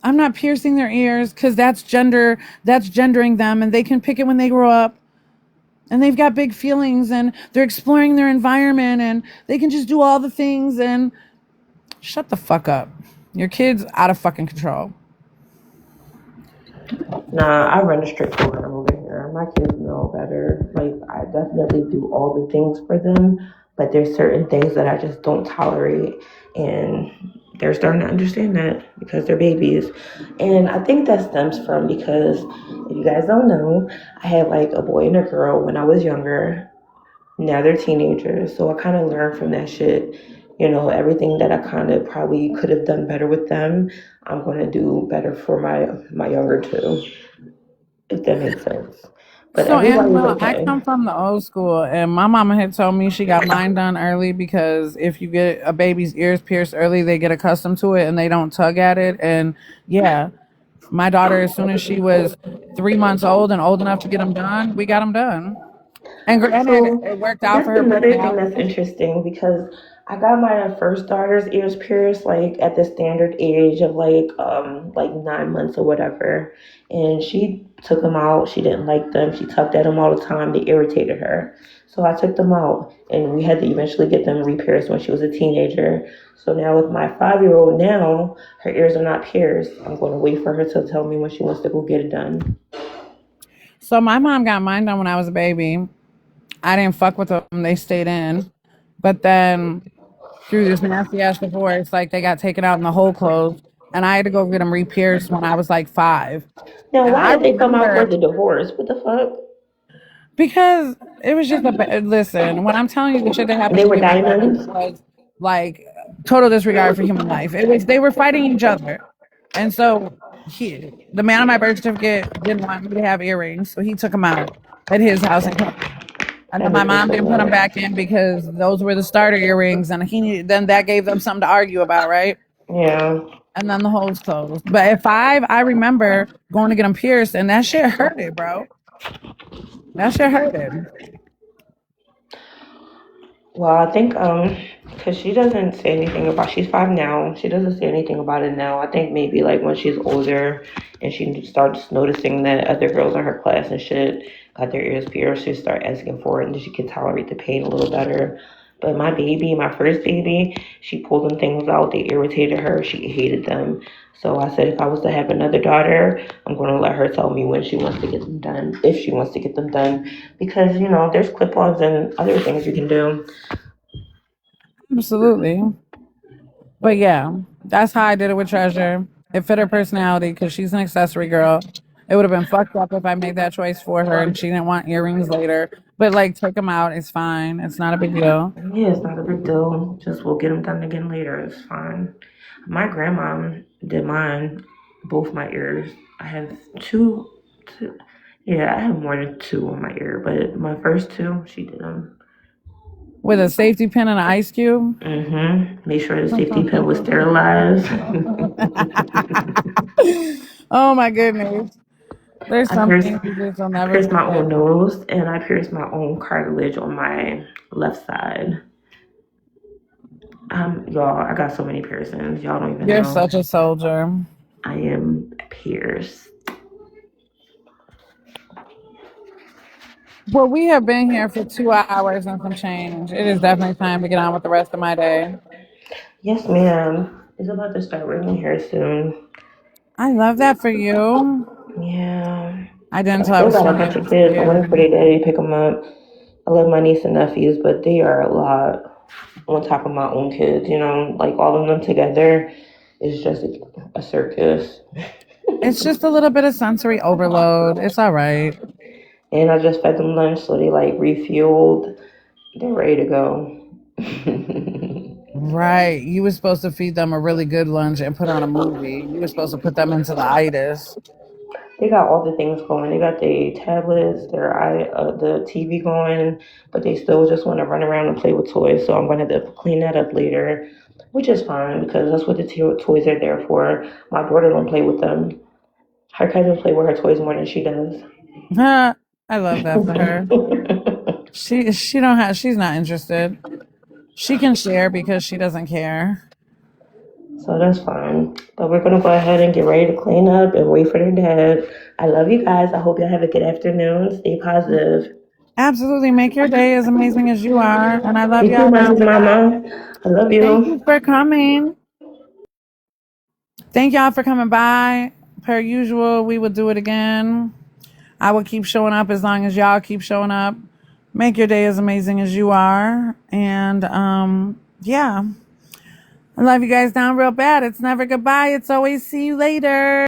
I'm not piercing their ears because that's gendering them, and they can pick it when they grow up. And they've got big feelings and they're exploring their environment and they can just do all the things and shut the fuck up. Your kid's out of fucking control. Nah, I run a strict program over here. My kids know better. Like I definitely do all the things for them, but there's certain things that I just don't tolerate, and they're starting to understand that because they're babies. And I think that stems from because if you guys don't know, I had like a boy and a girl when I was younger. Now they're teenagers, so I kind of learned from that shit. Everything that I kind of probably could have done better with them, I'm going to do better for my younger two, if that makes sense. But So, everybody's Annabelle, I okay. come from the old school, and my mama had told me she got mine done early because if you get a baby's ears pierced early, they get accustomed to it and they don't tug at it. And yeah, my daughter, as soon as she was 3 months old and old enough to get them done, we got them done. And granted, So it worked out for that's her another thing that's personality. interesting because I got my first daughter's ears pierced like at the standard age of like 9 months or whatever, and she took them out. She didn't like them. She tugged at them all the time. They irritated her. So I took them out, and we had to eventually get them re-pierced when she was a teenager. So now with my 5-year-old now, her ears are not pierced. I'm going to wait for her to tell me when she wants to go get it done. So my mom got mine done when I was a baby. I didn't fuck with them; they stayed in. But then through this nasty ass divorce, like they got taken out and the hole closed, and I had to go get them re-pierced when I was like 5. Now, And why I did they come out for remember the divorce? What the fuck? because it was just listen. When I'm telling you the shit that And happened they to were me and my brother diamonds. was like total disregard for human life. It was they were fighting each other, and so the man on my birth certificate didn't want me to have earrings, so he took them out at his house and kept them. And That then my makes me mom so didn't put them mad. back in because those were the starter earrings, and then that gave them something to argue about, right? Yeah. And then the holes closed. But at 5, I remember going to get them pierced, and that shit hurted, bro. That shit hurted. Well, I think because she doesn't say anything about. She's 5 now. She doesn't say anything about it now. I think maybe like when she's older and she starts noticing that other girls in her class and shit got their ears pierced, she start asking for it, and then she can tolerate the pain a little better. But my baby, my first baby, she pulled them things out. They irritated her. She hated them. So I said, if I was to have another daughter, I'm going to let her tell me when she wants to get them done, if she wants to get them done, because there's clip-ons and other things you can do. Absolutely. But yeah, that's how I did it with Treasure. It fit her personality because she's an accessory girl. It would have been fucked up if I made that choice for her and she didn't want earrings later. But like, take them out. It's fine. It's not a big deal. Yeah, it's not a big deal. Just we'll get them done again later. It's fine. My grandma did mine, both my ears. I have two. Yeah, I have more than two on my ear, but my first two, she did them. With a safety pin and an ice cube. Make sure the safety pin was sterilized. Oh my goodness. There's I some pierced, things you just will I never pierced my own forget. nose, and I pierced my own cartilage on my left side. Y'all, I got so many piercings. Y'all don't even You're know. such a soldier. I am pierced. Well, we have been here for 2 hours and some change. It is definitely time to get on with the rest of my day. Yes, ma'am. It's about to start raining here soon. I love that for you. Yeah. I didn't I until I still was got a 20 bunch and of I'm kids. I'm waiting for scared. their daddy to pick them up. I love my niece and nephews, but they are a lot on top of my own kids. Like all of them together is just a circus. It's just a little bit of sensory overload. It's all right. And I just fed them lunch, so they like refueled. They're ready to go. Right. You were supposed to feed them a really good lunch and put on a movie. You were supposed to put them into the itis. They got all the things going. They got their tablets, the TV going, but they still just want to run around and play with toys. So I'm gonna have to clean that up later, which is fine because that's what the toys are there for. My daughter don't play with them. Her cousins play with her toys more than she does. Huh. I love that for her. She don't have she's not interested. She can share because she doesn't care. So that's fine. But we're gonna go ahead and get ready to clean up and wait for their dad. I love you guys. I hope y'all have a good afternoon. Stay positive. Absolutely. Make your day as amazing as you are. And I love You too, y'all MonTeesMama. loud. I love Thank you. you for coming. Thank y'all for coming by. Per usual, we will do it again. I will keep showing up as long as y'all keep showing up. Make your day as amazing as you are. And yeah. I love you guys down real bad. It's never goodbye. It's always see you later.